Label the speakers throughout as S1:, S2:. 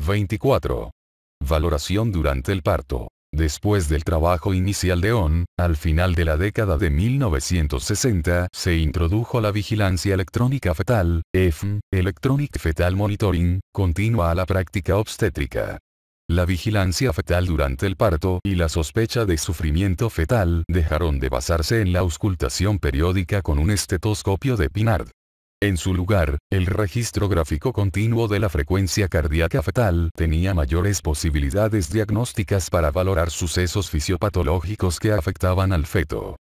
S1: 24. Valoración durante el parto. Después del trabajo inicial de ON, al final de la década de 1960, se introdujo la vigilancia electrónica fetal, EFM, Electronic Fetal Monitoring, continua a la práctica obstétrica. La vigilancia fetal durante el parto y la sospecha de sufrimiento fetal dejaron de basarse en la auscultación periódica con un estetoscopio de Pinard. En su lugar, el registro gráfico continuo de la frecuencia cardíaca fetal tenía mayores posibilidades diagnósticas para valorar sucesos fisiopatológicos que afectaban al feto.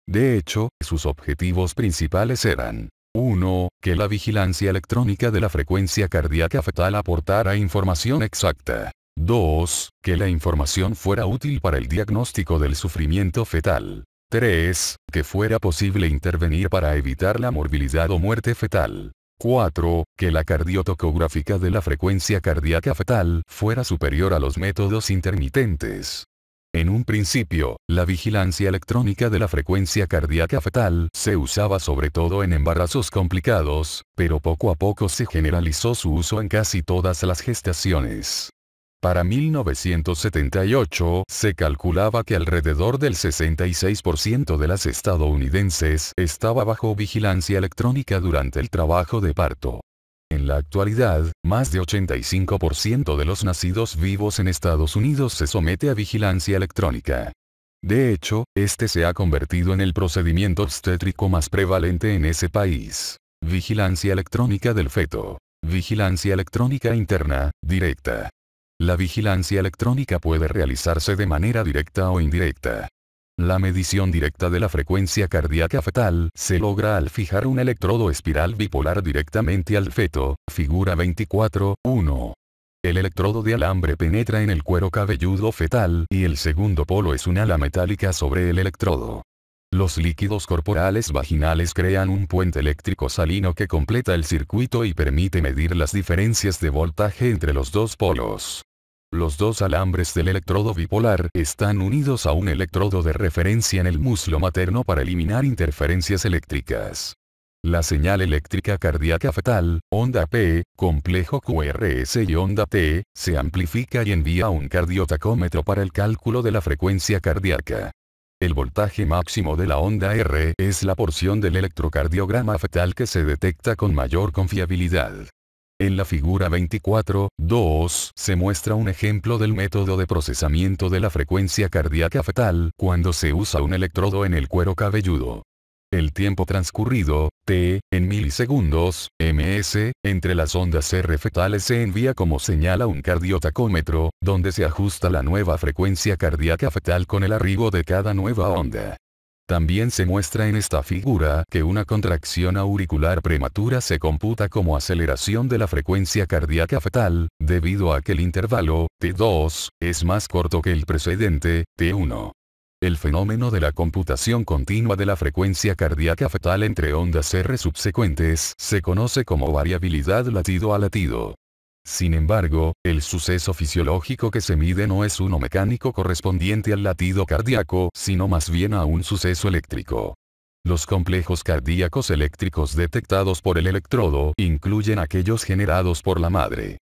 S1: De hecho, sus objetivos principales eran: 1. Que la vigilancia electrónica de la frecuencia cardíaca fetal aportara información exacta. 2. Que la información fuera útil para el diagnóstico del sufrimiento fetal. 3. Que fuera posible intervenir para evitar la morbilidad o muerte fetal. 4. Que la cardiotocográfica de la frecuencia cardíaca fetal fuera superior a los métodos intermitentes. En un principio, la vigilancia electrónica de la frecuencia cardíaca fetal se usaba sobre todo en embarazos complicados, pero poco a poco se generalizó su uso en casi todas las gestaciones. Para 1978, se calculaba que alrededor del 66% de las estadounidenses estaba bajo vigilancia electrónica durante el trabajo de parto. En la actualidad, más de 85% de los nacidos vivos en Estados Unidos se somete a vigilancia electrónica. De hecho, este se ha convertido en el procedimiento obstétrico más prevalente en ese país. Vigilancia electrónica del feto. Vigilancia electrónica interna, directa. La vigilancia electrónica puede realizarse de manera directa o indirecta. La medición directa de la frecuencia cardíaca fetal se logra al fijar un electrodo espiral bipolar directamente al feto, figura 24.1. El electrodo de alambre penetra en el cuero cabelludo fetal y el segundo polo es un ala metálica sobre el electrodo. Los líquidos corporales vaginales crean un puente eléctrico salino que completa el circuito y permite medir las diferencias de voltaje entre los dos polos. Los dos alambres del electrodo bipolar están unidos a un electrodo de referencia en el muslo materno para eliminar interferencias eléctricas. La señal eléctrica cardíaca fetal, onda P, complejo QRS y onda T, se amplifica y envía a un cardiotacómetro para el cálculo de la frecuencia cardíaca. El voltaje máximo de la onda R es la porción del electrocardiograma fetal que se detecta con mayor confiabilidad. En la figura 24.2 se muestra un ejemplo del método de procesamiento de la frecuencia cardíaca fetal cuando se usa un electrodo en el cuero cabelludo. El tiempo transcurrido, t, en milisegundos, ms, entre las ondas R fetales se envía como señal a un cardiotacómetro, donde se ajusta la nueva frecuencia cardíaca fetal con el arribo de cada nueva onda. También se muestra en esta figura que una contracción auricular prematura se computa como aceleración de la frecuencia cardíaca fetal, debido a que el intervalo, T2, es más corto que el precedente, T1. El fenómeno de la computación continua de la frecuencia cardíaca fetal entre ondas R subsecuentes se conoce como variabilidad latido a latido. Sin embargo, el suceso fisiológico que se mide no es uno mecánico correspondiente al latido cardíaco, sino más bien a un suceso eléctrico. Los complejos cardíacos eléctricos detectados por el electrodo incluyen aquellos generados por la madre.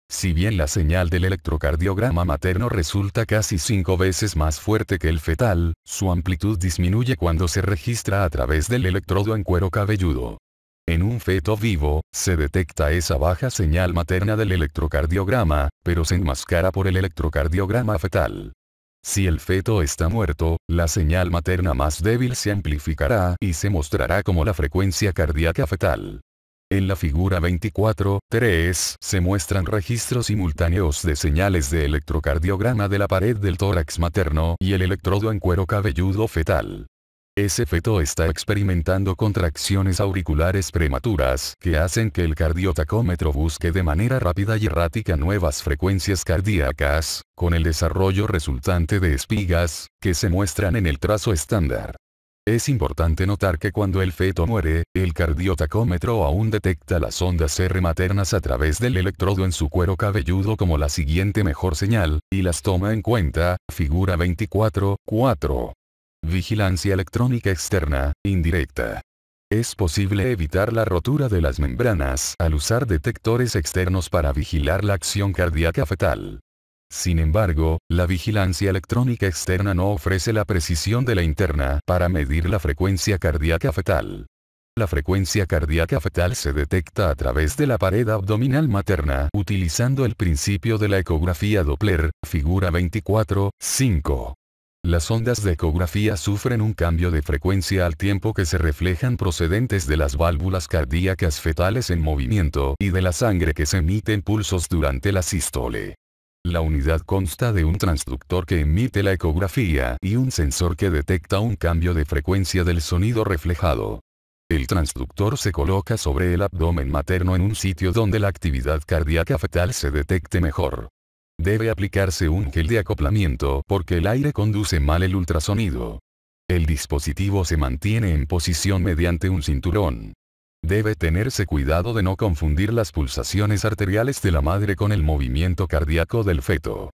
S1: Si bien la señal del electrocardiograma materno resulta casi 5 veces más fuerte que el fetal, su amplitud disminuye cuando se registra a través del electrodo en cuero cabelludo. En un feto vivo, se detecta esa baja señal materna del electrocardiograma, pero se enmascara por el electrocardiograma fetal. Si el feto está muerto, la señal materna más débil se amplificará y se mostrará como la frecuencia cardíaca fetal. En la figura 24.3 se muestran registros simultáneos de señales de electrocardiograma de la pared del tórax materno y el electrodo en cuero cabelludo fetal. Ese feto está experimentando contracciones auriculares prematuras que hacen que el cardiotacómetro busque de manera rápida y errática nuevas frecuencias cardíacas, con el desarrollo resultante de espigas, que se muestran en el trazo estándar. Es importante notar que cuando el feto muere, el cardiotacómetro aún detecta las ondas R maternas a través del electrodo en su cuero cabelludo como la siguiente mejor señal, y las toma en cuenta, figura 24.4. Vigilancia electrónica externa, indirecta. Es posible evitar la rotura de las membranas al usar detectores externos para vigilar la acción cardíaca fetal. Sin embargo, la vigilancia electrónica externa no ofrece la precisión de la interna para medir la frecuencia cardíaca fetal. La frecuencia cardíaca fetal se detecta a través de la pared abdominal materna utilizando el principio de la ecografía Doppler, figura 24.5. Las ondas de ecografía sufren un cambio de frecuencia al tiempo que se reflejan procedentes de las válvulas cardíacas fetales en movimiento y de la sangre que se emite en pulsos durante la sístole. La unidad consta de un transductor que emite la ecografía y un sensor que detecta un cambio de frecuencia del sonido reflejado. El transductor se coloca sobre el abdomen materno en un sitio donde la actividad cardíaca fetal se detecte mejor. Debe aplicarse un gel de acoplamiento porque el aire conduce mal el ultrasonido. El dispositivo se mantiene en posición mediante un cinturón. Debe tenerse cuidado de no confundir las pulsaciones arteriales de la madre con el movimiento cardíaco del feto.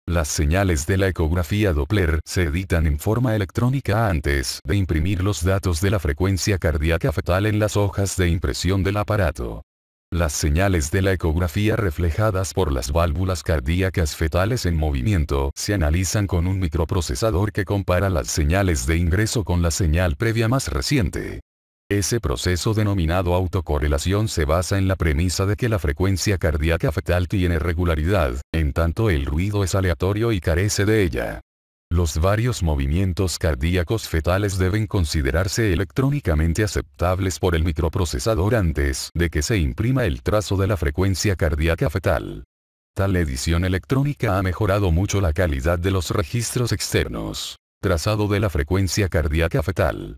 S1: Las señales de la ecografía Doppler se editan en forma electrónica antes de imprimir los datos de la frecuencia cardíaca fetal en las hojas de impresión del aparato. Las señales de la ecografía reflejadas por las válvulas cardíacas fetales en movimiento se analizan con un microprocesador que compara las señales de ingreso con la señal previa más reciente. Ese proceso denominado autocorrelación se basa en la premisa de que la frecuencia cardíaca fetal tiene regularidad, en tanto el ruido es aleatorio y carece de ella. Los varios movimientos cardíacos fetales deben considerarse electrónicamente aceptables por el microprocesador antes de que se imprima el trazo de la frecuencia cardíaca fetal. Tal edición electrónica ha mejorado mucho la calidad de los registros externos. Trazado de la frecuencia cardíaca fetal.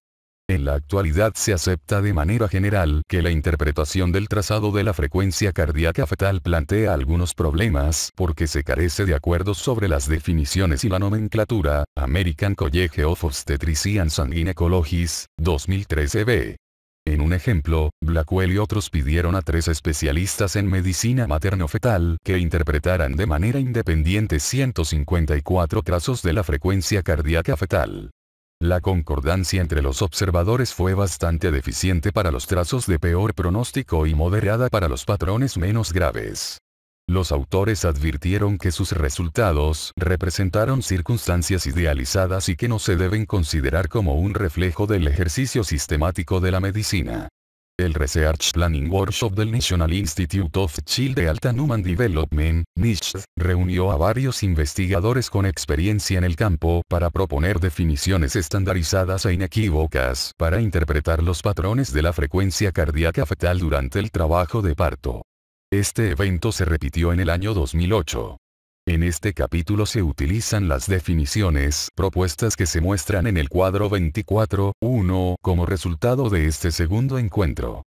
S1: En la actualidad se acepta de manera general que la interpretación del trazado de la frecuencia cardíaca fetal plantea algunos problemas porque se carece de acuerdos sobre las definiciones y la nomenclatura. American College of Obstetricians and Gynecologists, 2013 b. En un ejemplo, Blackwell y otros pidieron a 3 especialistas en medicina materno-fetal que interpretaran de manera independiente 154 trazos de la frecuencia cardíaca fetal. La concordancia entre los observadores fue bastante deficiente para los trazos de peor pronóstico y moderada para los patrones menos graves. Los autores advirtieron que sus resultados representaron circunstancias idealizadas y que no se deben considerar como un reflejo del ejercicio sistemático de la medicina. El Research Planning Workshop del National Institute of Child Health and Human Development, NICHD, reunió a varios investigadores con experiencia en el campo para proponer definiciones estandarizadas e inequívocas para interpretar los patrones de la frecuencia cardíaca fetal durante el trabajo de parto. Este evento se repitió en el año 2008. En este capítulo se utilizan las definiciones propuestas que se muestran en el cuadro 24.1 como resultado de este segundo encuentro.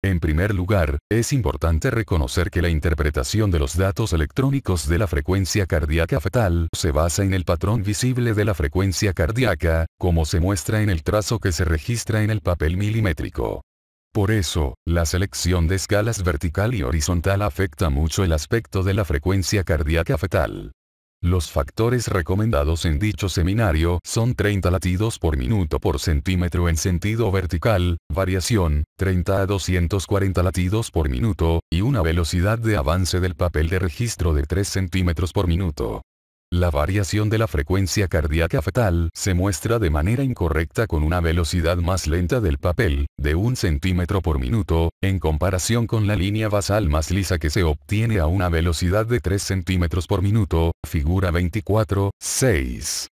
S1: En primer lugar, es importante reconocer que la interpretación de los datos electrónicos de la frecuencia cardíaca fetal se basa en el patrón visible de la frecuencia cardíaca, como se muestra en el trazo que se registra en el papel milimétrico. Por eso, la selección de escalas vertical y horizontal afecta mucho el aspecto de la frecuencia cardíaca fetal. Los factores recomendados en dicho seminario son 30 latidos por minuto por centímetro en sentido vertical, variación, 30 a 240 latidos por minuto, y una velocidad de avance del papel de registro de 3 centímetros por minuto. La variación de la frecuencia cardíaca fetal se muestra de manera incorrecta con una velocidad más lenta del papel, de 1 centímetro por minuto, en comparación con la línea basal más lisa que se obtiene a una velocidad de 3 centímetros por minuto, figura 24.6.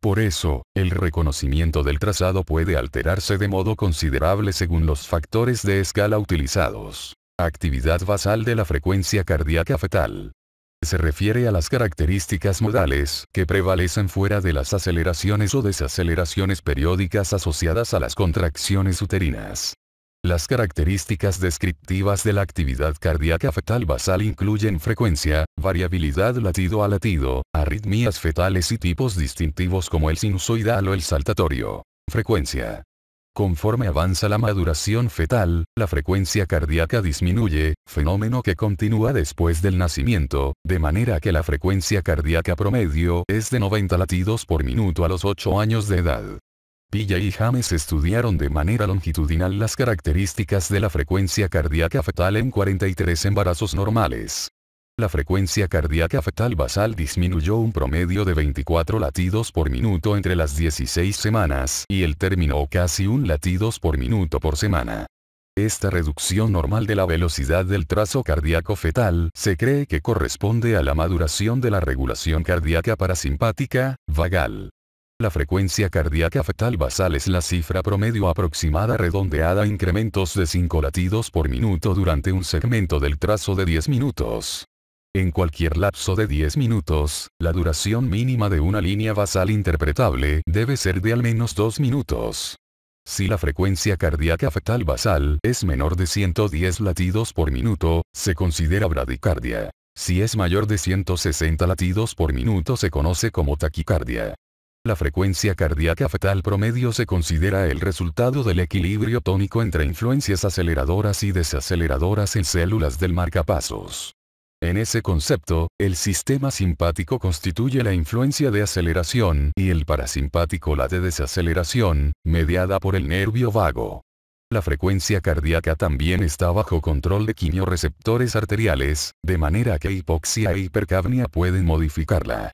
S1: Por eso, el reconocimiento del trazado puede alterarse de modo considerable según los factores de escala utilizados. Actividad basal de la frecuencia cardíaca fetal. Se refiere a las características modales que prevalecen fuera de las aceleraciones o desaceleraciones periódicas asociadas a las contracciones uterinas. Las características descriptivas de la actividad cardíaca fetal basal incluyen frecuencia, variabilidad latido a latido, arritmias fetales y tipos distintivos como el sinusoidal o el saltatorio. Frecuencia. Conforme avanza la maduración fetal, la frecuencia cardíaca disminuye, fenómeno que continúa después del nacimiento, de manera que la frecuencia cardíaca promedio es de 90 latidos por minuto a los 8 años de edad. Pilla y James estudiaron de manera longitudinal las características de la frecuencia cardíaca fetal en 43 embarazos normales. La frecuencia cardíaca fetal basal disminuyó un promedio de 24 latidos por minuto entre las 16 semanas y el terminó casi 1 latidos por minuto por semana. Esta reducción normal de la velocidad del trazo cardíaco fetal se cree que corresponde a la maduración de la regulación cardíaca parasimpática, vagal. La frecuencia cardíaca fetal basal es la cifra promedio aproximada redondeada a incrementos de 5 latidos por minuto durante un segmento del trazo de 10 minutos. En cualquier lapso de 10 minutos, la duración mínima de una línea basal interpretable debe ser de al menos 2 minutos. Si la frecuencia cardíaca fetal basal es menor de 110 latidos por minuto, se considera bradicardia. Si es mayor de 160 latidos por minuto se conoce como taquicardia. La frecuencia cardíaca fetal promedio se considera el resultado del equilibrio tónico entre influencias aceleradoras y desaceleradoras en células del marcapasos. En ese concepto, el sistema simpático constituye la influencia de aceleración y el parasimpático la de desaceleración, mediada por el nervio vago. La frecuencia cardíaca también está bajo control de quimioreceptores arteriales, de manera que hipoxia e hipercapnia pueden modificarla.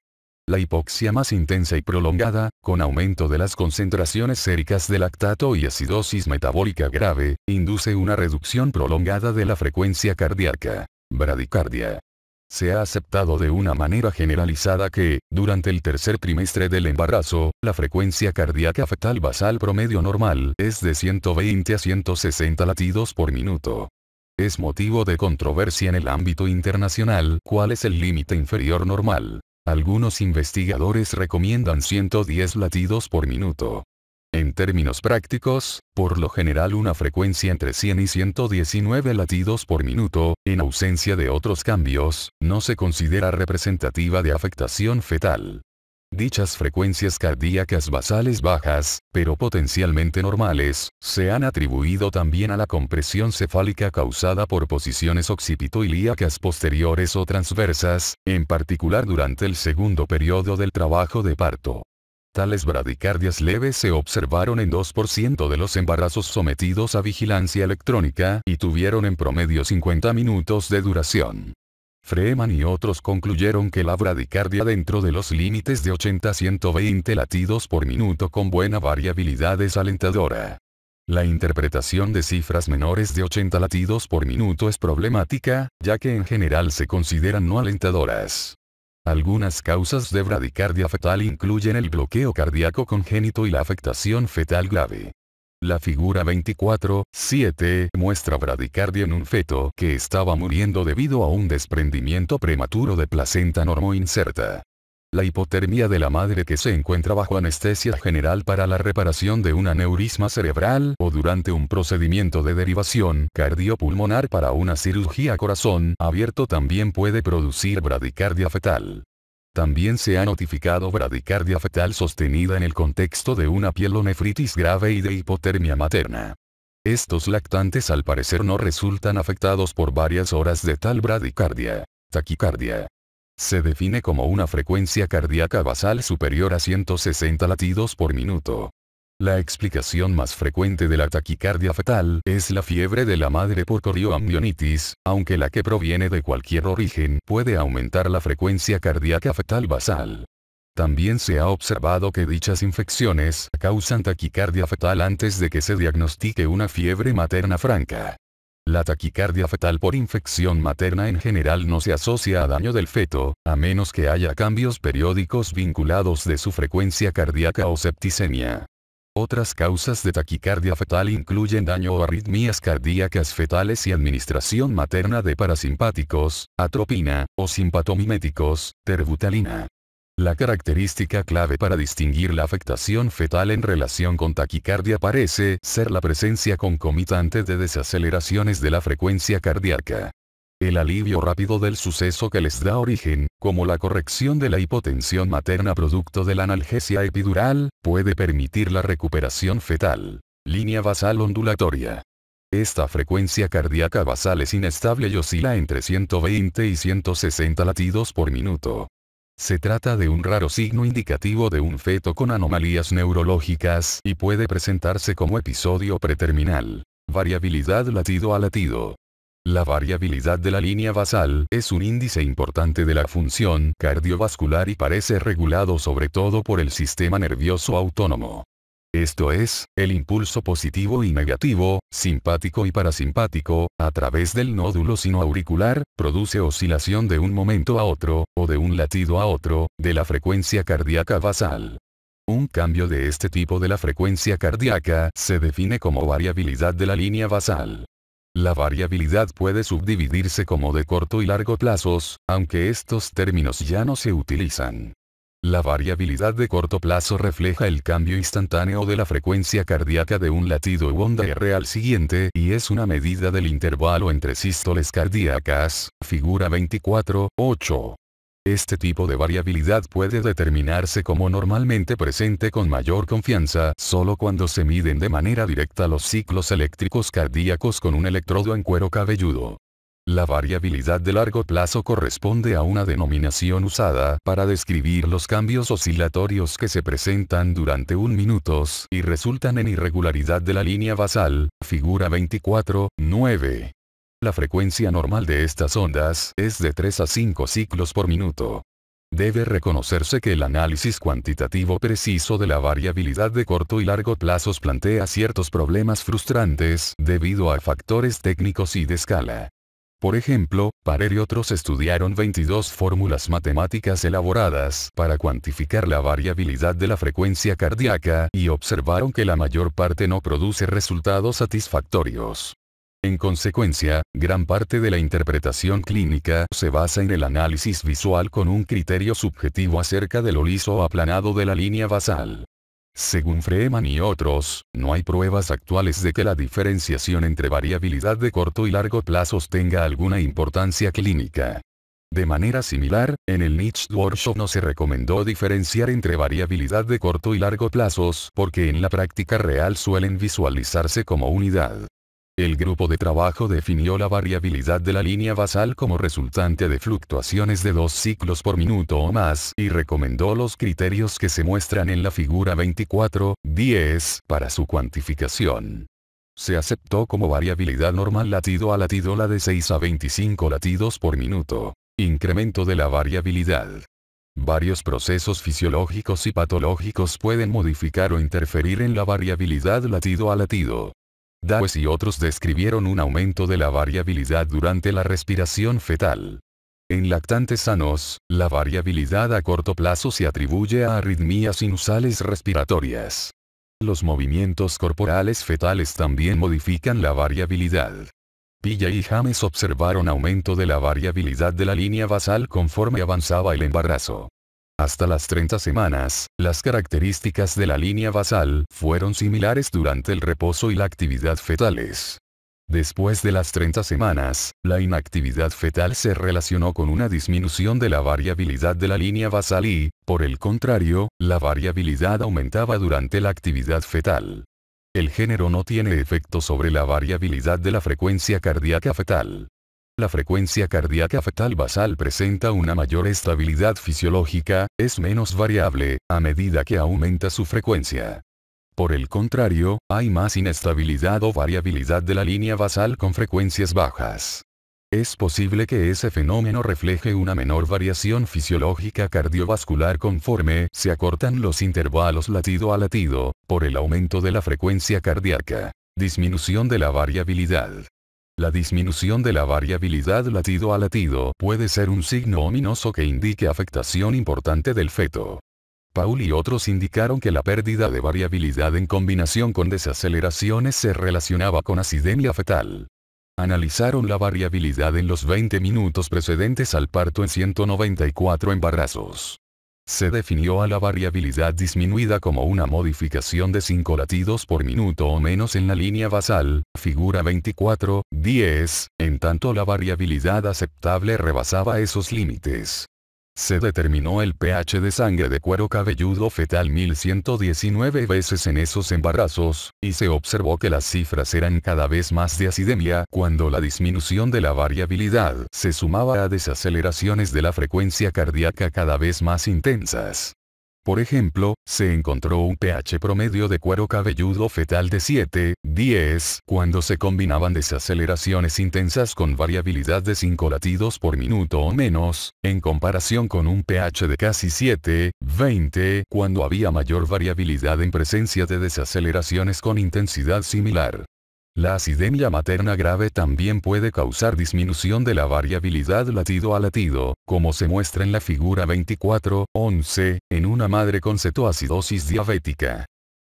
S1: La hipoxia más intensa y prolongada, con aumento de las concentraciones séricas de lactato y acidosis metabólica grave, induce una reducción prolongada de la frecuencia cardíaca. Bradicardia. Se ha aceptado de una manera generalizada que, durante el tercer trimestre del embarazo, la frecuencia cardíaca fetal basal promedio normal es de 120 a 160 latidos por minuto. Es motivo de controversia en el ámbito internacional cuál es el límite inferior normal. Algunos investigadores recomiendan 110 latidos por minuto. En términos prácticos, por lo general una frecuencia entre 100 y 119 latidos por minuto, en ausencia de otros cambios, no se considera representativa de afectación fetal. Dichas frecuencias cardíacas basales bajas, pero potencialmente normales, se han atribuido también a la compresión cefálica causada por posiciones occipito-ilíacas posteriores o transversas, en particular durante el segundo periodo del trabajo de parto. Tales bradicardias leves se observaron en 2% de los embarazos sometidos a vigilancia electrónica y tuvieron en promedio 50 minutos de duración. Freeman y otros concluyeron que la bradicardia dentro de los límites de 80 a 120 latidos por minuto con buena variabilidad es alentadora. La interpretación de cifras menores de 80 latidos por minuto es problemática, ya que en general se consideran no alentadoras. Algunas causas de bradicardia fetal incluyen el bloqueo cardíaco congénito y la afectación fetal grave. La figura 24.7 muestra bradicardia en un feto que estaba muriendo debido a un desprendimiento prematuro de placenta normoinserta. La hipotermia de la madre que se encuentra bajo anestesia general para la reparación de un aneurisma cerebral o durante un procedimiento de derivación cardiopulmonar para una cirugía corazón abierto también puede producir bradicardia fetal. También se ha notificado bradicardia fetal sostenida en el contexto de una pielonefritis grave y de hipotermia materna. Estos lactantes al parecer no resultan afectados por varias horas de tal bradicardia. Taquicardia. Se define como una frecuencia cardíaca basal superior a 160 latidos por minuto. La explicación más frecuente de la taquicardia fetal es la fiebre de la madre por corioamnionitis, aunque la que proviene de cualquier origen puede aumentar la frecuencia cardíaca fetal basal. También se ha observado que dichas infecciones causan taquicardia fetal antes de que se diagnostique una fiebre materna franca. La taquicardia fetal por infección materna en general no se asocia a daño del feto, a menos que haya cambios periódicos vinculados de su frecuencia cardíaca o septicemia. Otras causas de taquicardia fetal incluyen daño o arritmias cardíacas fetales y administración materna de parasimpáticos, atropina, o simpatomiméticos, terbutalina. La característica clave para distinguir la afectación fetal en relación con taquicardia parece ser la presencia concomitante de desaceleraciones de la frecuencia cardíaca. El alivio rápido del suceso que les da origen, como la corrección de la hipotensión materna producto de la analgesia epidural, puede permitir la recuperación fetal. Línea basal ondulatoria. Esta frecuencia cardíaca basal es inestable y oscila entre 120 y 160 latidos por minuto. Se trata de un raro signo indicativo de un feto con anomalías neurológicas y puede presentarse como episodio preterminal. Variabilidad latido a latido. La variabilidad de la línea basal es un índice importante de la función cardiovascular y parece regulado sobre todo por el sistema nervioso autónomo. Esto es, el impulso positivo y negativo, simpático y parasimpático, a través del nódulo sinoauricular, produce oscilación de un momento a otro, o de un latido a otro, de la frecuencia cardíaca basal. Un cambio de este tipo de la frecuencia cardíaca se define como variabilidad de la línea basal. La variabilidad puede subdividirse como de corto y largo plazos, aunque estos términos ya no se utilizan. La variabilidad de corto plazo refleja el cambio instantáneo de la frecuencia cardíaca de un latido u onda R al siguiente y es una medida del intervalo entre sístoles cardíacas, figura 24.8. Este tipo de variabilidad puede determinarse como normalmente presente con mayor confianza solo cuando se miden de manera directa los ciclos eléctricos cardíacos con un electrodo en cuero cabelludo. La variabilidad de largo plazo corresponde a una denominación usada para describir los cambios oscilatorios que se presentan durante un minuto y resultan en irregularidad de la línea basal, figura 24.9. La frecuencia normal de estas ondas es de 3 a 5 ciclos por minuto. Debe reconocerse que el análisis cuantitativo preciso de la variabilidad de corto y largo plazos plantea ciertos problemas frustrantes debido a factores técnicos y de escala. Por ejemplo, Parer y otros estudiaron 22 fórmulas matemáticas elaboradas para cuantificar la variabilidad de la frecuencia cardíaca y observaron que la mayor parte no produce resultados satisfactorios. En consecuencia, gran parte de la interpretación clínica se basa en el análisis visual con un criterio subjetivo acerca de lo liso o aplanado de la línea basal. Según Freeman y otros, no hay pruebas actuales de que la diferenciación entre variabilidad de corto y largo plazos tenga alguna importancia clínica. De manera similar, en el Niche Workshop no se recomendó diferenciar entre variabilidad de corto y largo plazos porque en la práctica real suelen visualizarse como unidad. El grupo de trabajo definió la variabilidad de la línea basal como resultante de fluctuaciones de 2 ciclos por minuto o más y recomendó los criterios que se muestran en la figura 24.10 para su cuantificación. Se aceptó como variabilidad normal latido a latido la de 6 a 25 latidos por minuto. Incremento de la variabilidad. Varios procesos fisiológicos y patológicos pueden modificar o interferir en la variabilidad latido a latido. Dawes y otros describieron un aumento de la variabilidad durante la respiración fetal. En lactantes sanos, la variabilidad a corto plazo se atribuye a arritmias sinusales respiratorias. Los movimientos corporales fetales también modifican la variabilidad. Pilla y James observaron aumento de la variabilidad de la línea basal conforme avanzaba el embarazo. Hasta las 30 semanas, las características de la línea basal fueron similares durante el reposo y la actividad fetales. Después de las 30 semanas, la inactividad fetal se relacionó con una disminución de la variabilidad de la línea basal y, por el contrario, la variabilidad aumentaba durante la actividad fetal. El género no tiene efecto sobre la variabilidad de la frecuencia cardíaca fetal. La frecuencia cardíaca fetal basal presenta una mayor estabilidad fisiológica, es menos variable, a medida que aumenta su frecuencia. Por el contrario, hay más inestabilidad o variabilidad de la línea basal con frecuencias bajas. Es posible que ese fenómeno refleje una menor variación fisiológica cardiovascular conforme se acortan los intervalos latido a latido, por el aumento de la frecuencia cardíaca. Disminución de la variabilidad. La disminución de la variabilidad latido a latido puede ser un signo ominoso que indique afectación importante del feto. Paul y otros indicaron que la pérdida de variabilidad en combinación con desaceleraciones se relacionaba con acidemia fetal. Analizaron la variabilidad en los 20 minutos precedentes al parto en 194 embarazos. Se definió a la variabilidad disminuida como una modificación de 5 latidos por minuto o menos en la línea basal, figura 24.10, en tanto la variabilidad aceptable rebasaba esos límites. Se determinó el pH de sangre de cuero cabelludo fetal 1119 veces en esos embarazos, y se observó que las cifras eran cada vez más de acidemia cuando la disminución de la variabilidad se sumaba a desaceleraciones de la frecuencia cardíaca cada vez más intensas. Por ejemplo, se encontró un pH promedio de cuero cabelludo fetal de 7, 10, cuando se combinaban desaceleraciones intensas con variabilidad de 5 latidos por minuto o menos, en comparación con un pH de casi 7, 20, cuando había mayor variabilidad en presencia de desaceleraciones con intensidad similar. La acidemia materna grave también puede causar disminución de la variabilidad latido a latido, como se muestra en la figura 24.11, en una madre con cetoacidosis diabética.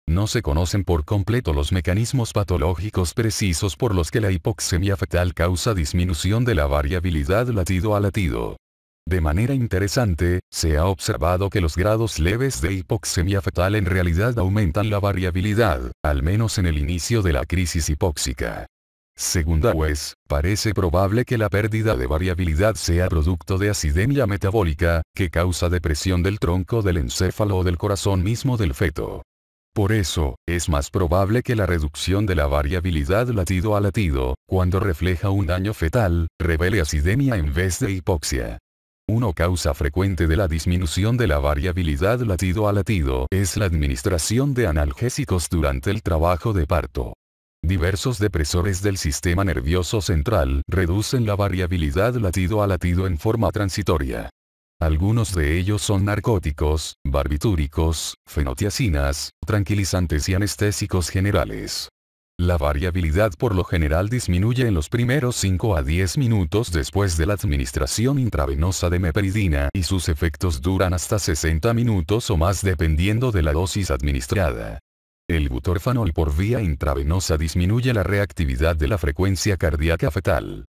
S1: No se conocen por completo los mecanismos patológicos precisos por los que la hipoxemia fetal causa disminución de la variabilidad latido a latido. De manera interesante, se ha observado que los grados leves de hipoxemia fetal en realidad aumentan la variabilidad, al menos en el inicio de la crisis hipóxica. Según Dawes, parece probable que la pérdida de variabilidad sea producto de acidemia metabólica, que causa depresión del tronco del encéfalo o del corazón mismo del feto. Por eso, es más probable que la reducción de la variabilidad latido a latido, cuando refleja un daño fetal, revele acidemia en vez de hipoxia. Una causa frecuente de la disminución de la variabilidad latido a latido es la administración de analgésicos durante el trabajo de parto. Diversos depresores del sistema nervioso central reducen la variabilidad latido a latido en forma transitoria. Algunos de ellos son narcóticos, barbitúricos, fenotiacinas, tranquilizantes y anestésicos generales. La variabilidad por lo general disminuye en los primeros 5 a 10 minutos después de la administración intravenosa de meperidina y sus efectos duran hasta 60 minutos o más dependiendo de la dosis administrada. El butorfanol por vía intravenosa disminuye la reactividad de la frecuencia cardíaca fetal.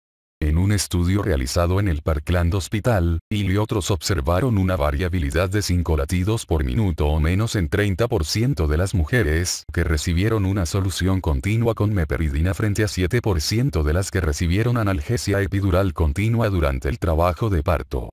S1: En un estudio realizado en el Parkland Hospital, Hill y otros observaron una variabilidad de 5 latidos por minuto o menos en 30% de las mujeres que recibieron una solución continua con meperidina frente a 7% de las que recibieron analgesia epidural continua durante el trabajo de parto.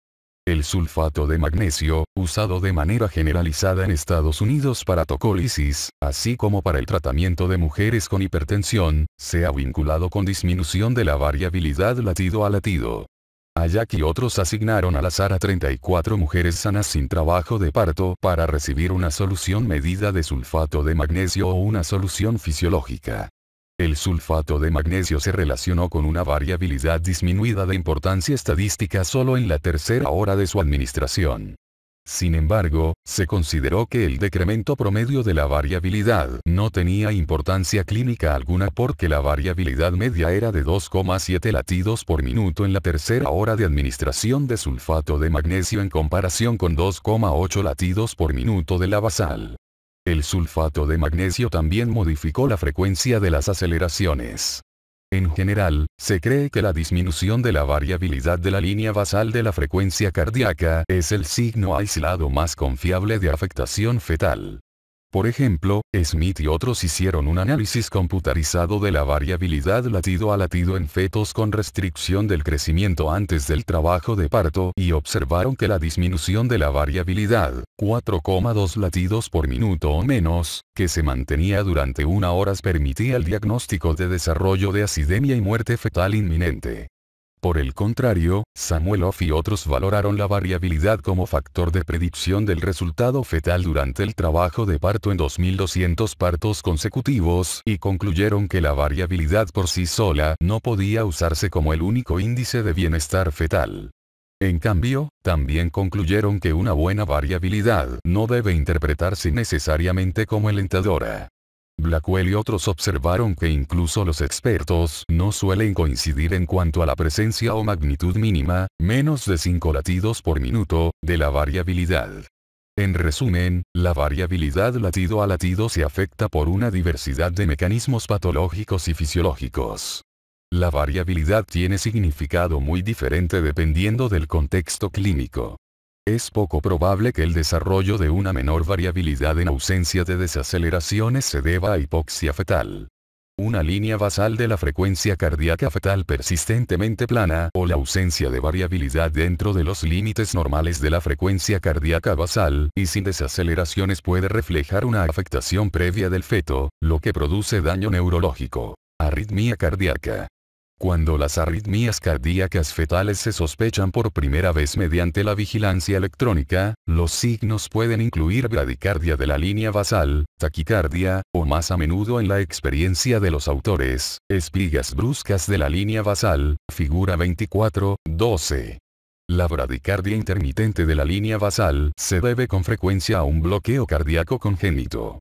S1: El sulfato de magnesio, usado de manera generalizada en Estados Unidos para tocólisis, así como para el tratamiento de mujeres con hipertensión, se ha vinculado con disminución de la variabilidad latido a latido. Ayac y otros asignaron al azar a 34 mujeres sanas sin trabajo de parto para recibir una solución medida de sulfato de magnesio o una solución fisiológica. El sulfato de magnesio se relacionó con una variabilidad disminuida de importancia estadística solo en la tercera hora de su administración. Sin embargo, se consideró que el decremento promedio de la variabilidad no tenía importancia clínica alguna porque la variabilidad media era de 2,7 latidos por minuto en la tercera hora de administración de sulfato de magnesio en comparación con 2,8 latidos por minuto de la basal. El sulfato de magnesio también modificó la frecuencia de las aceleraciones. En general, se cree que la disminución de la variabilidad de la línea basal de la frecuencia cardíaca es el signo aislado más confiable de afectación fetal. Por ejemplo, Smith y otros hicieron un análisis computarizado de la variabilidad latido a latido en fetos con restricción del crecimiento antes del trabajo de parto y observaron que la disminución de la variabilidad, 4,2 latidos por minuto o menos, que se mantenía durante 1 hora permitía el diagnóstico de desarrollo de acidemia y muerte fetal inminente. Por el contrario, Samueloff y otros valoraron la variabilidad como factor de predicción del resultado fetal durante el trabajo de parto en 2200 partos consecutivos y concluyeron que la variabilidad por sí sola no podía usarse como el único índice de bienestar fetal. En cambio, también concluyeron que una buena variabilidad no debe interpretarse necesariamente como alentadora. Blackwell y otros observaron que incluso los expertos no suelen coincidir en cuanto a la presencia o magnitud mínima, menos de 5 latidos por minuto, de la variabilidad. En resumen, la variabilidad latido a latido se afecta por una diversidad de mecanismos patológicos y fisiológicos. La variabilidad tiene significado muy diferente dependiendo del contexto clínico. Es poco probable que el desarrollo de una menor variabilidad en ausencia de desaceleraciones se deba a hipoxia fetal. Una línea basal de la frecuencia cardíaca fetal persistentemente plana o la ausencia de variabilidad dentro de los límites normales de la frecuencia cardíaca basal y sin desaceleraciones puede reflejar una afectación previa del feto, lo que produce daño neurológico. Arritmia cardíaca. Cuando las arritmias cardíacas fetales se sospechan por primera vez mediante la vigilancia electrónica, los signos pueden incluir bradicardia de la línea basal, taquicardia, o más a menudo en la experiencia de los autores, espigas bruscas de la línea basal, figura 24.12. La bradicardia intermitente de la línea basal se debe con frecuencia a un bloqueo cardíaco congénito.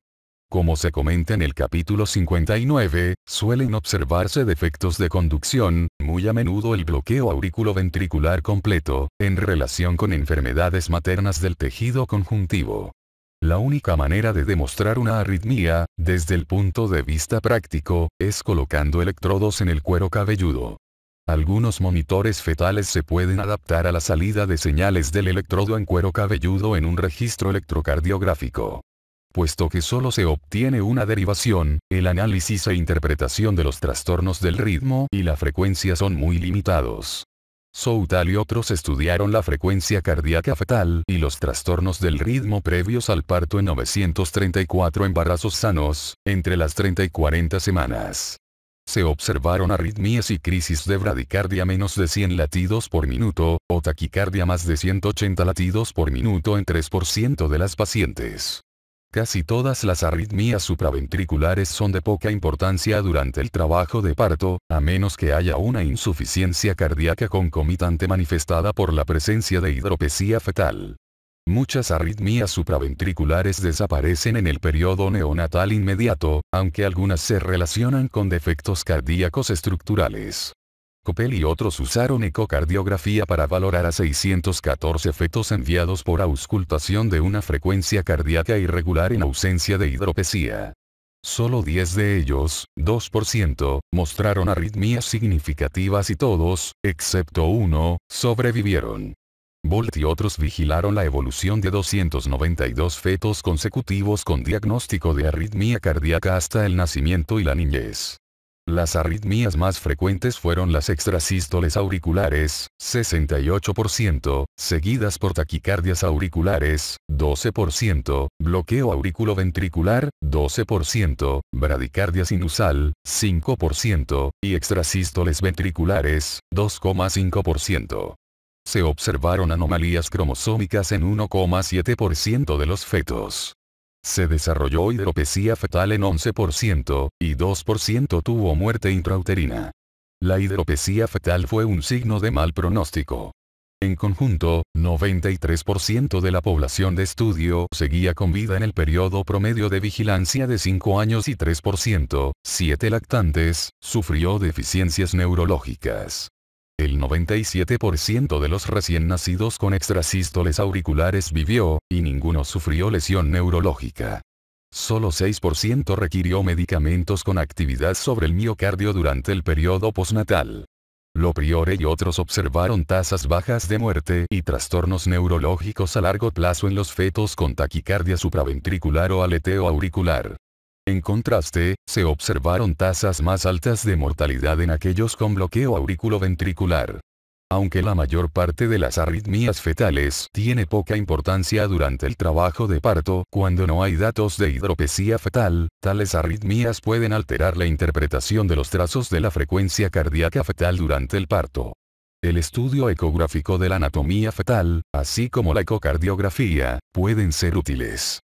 S1: Como se comenta en el capítulo 59, suelen observarse defectos de conducción, muy a menudo el bloqueo auriculoventricular completo, en relación con enfermedades maternas del tejido conjuntivo. La única manera de demostrar una arritmia, desde el punto de vista práctico, es colocando electrodos en el cuero cabelludo. Algunos monitores fetales se pueden adaptar a la salida de señales del electrodo en cuero cabelludo en un registro electrocardiográfico. Puesto que solo se obtiene una derivación, el análisis e interpretación de los trastornos del ritmo y la frecuencia son muy limitados. Southall y otros estudiaron la frecuencia cardíaca fetal y los trastornos del ritmo previos al parto en 934 embarazos sanos, entre las 30 y 40 semanas. Se observaron arritmias y crisis de bradicardia menos de 100 latidos por minuto, o taquicardia más de 180 latidos por minuto en 3% de las pacientes. Casi todas las arritmias supraventriculares son de poca importancia durante el trabajo de parto, a menos que haya una insuficiencia cardíaca concomitante manifestada por la presencia de hidropesía fetal. Muchas arritmias supraventriculares desaparecen en el periodo neonatal inmediato, aunque algunas se relacionan con defectos cardíacos estructurales. Coppel y otros usaron ecocardiografía para valorar a 614 fetos enviados por auscultación de una frecuencia cardíaca irregular en ausencia de hidropesía. Solo 10 de ellos, 2%, mostraron arritmias significativas y todos, excepto uno, sobrevivieron. Bolt y otros vigilaron la evolución de 292 fetos consecutivos con diagnóstico de arritmia cardíaca hasta el nacimiento y la niñez. Las arritmias más frecuentes fueron las extrasístoles auriculares, 68%, seguidas por taquicardias auriculares, 12%, bloqueo auriculoventricular, 12%, bradicardia sinusal, 5%, y extrasístoles ventriculares, 2,5%. Se observaron anomalías cromosómicas en 1,7% de los fetos. Se desarrolló hidropesía fetal en 11%, y 2% tuvo muerte intrauterina. La hidropesía fetal fue un signo de mal pronóstico. En conjunto, 93% de la población de estudio seguía con vida en el periodo promedio de vigilancia de 5 años y 3%, 7 lactantes, sufrió deficiencias neurológicas. El 97% de los recién nacidos con extrasístoles auriculares vivió, y ninguno sufrió lesión neurológica. Solo 6% requirió medicamentos con actividad sobre el miocardio durante el periodo postnatal. Lopriore y otros observaron tasas bajas de muerte y trastornos neurológicos a largo plazo en los fetos con taquicardia supraventricular o aleteo auricular. En contraste, se observaron tasas más altas de mortalidad en aquellos con bloqueo auriculoventricular. Aunque la mayor parte de las arritmias fetales tiene poca importancia durante el trabajo de parto, cuando no hay datos de hidropesía fetal, tales arritmias pueden alterar la interpretación de los trazos de la frecuencia cardíaca fetal durante el parto. El estudio ecográfico de la anatomía fetal, así como la ecocardiografía, pueden ser útiles.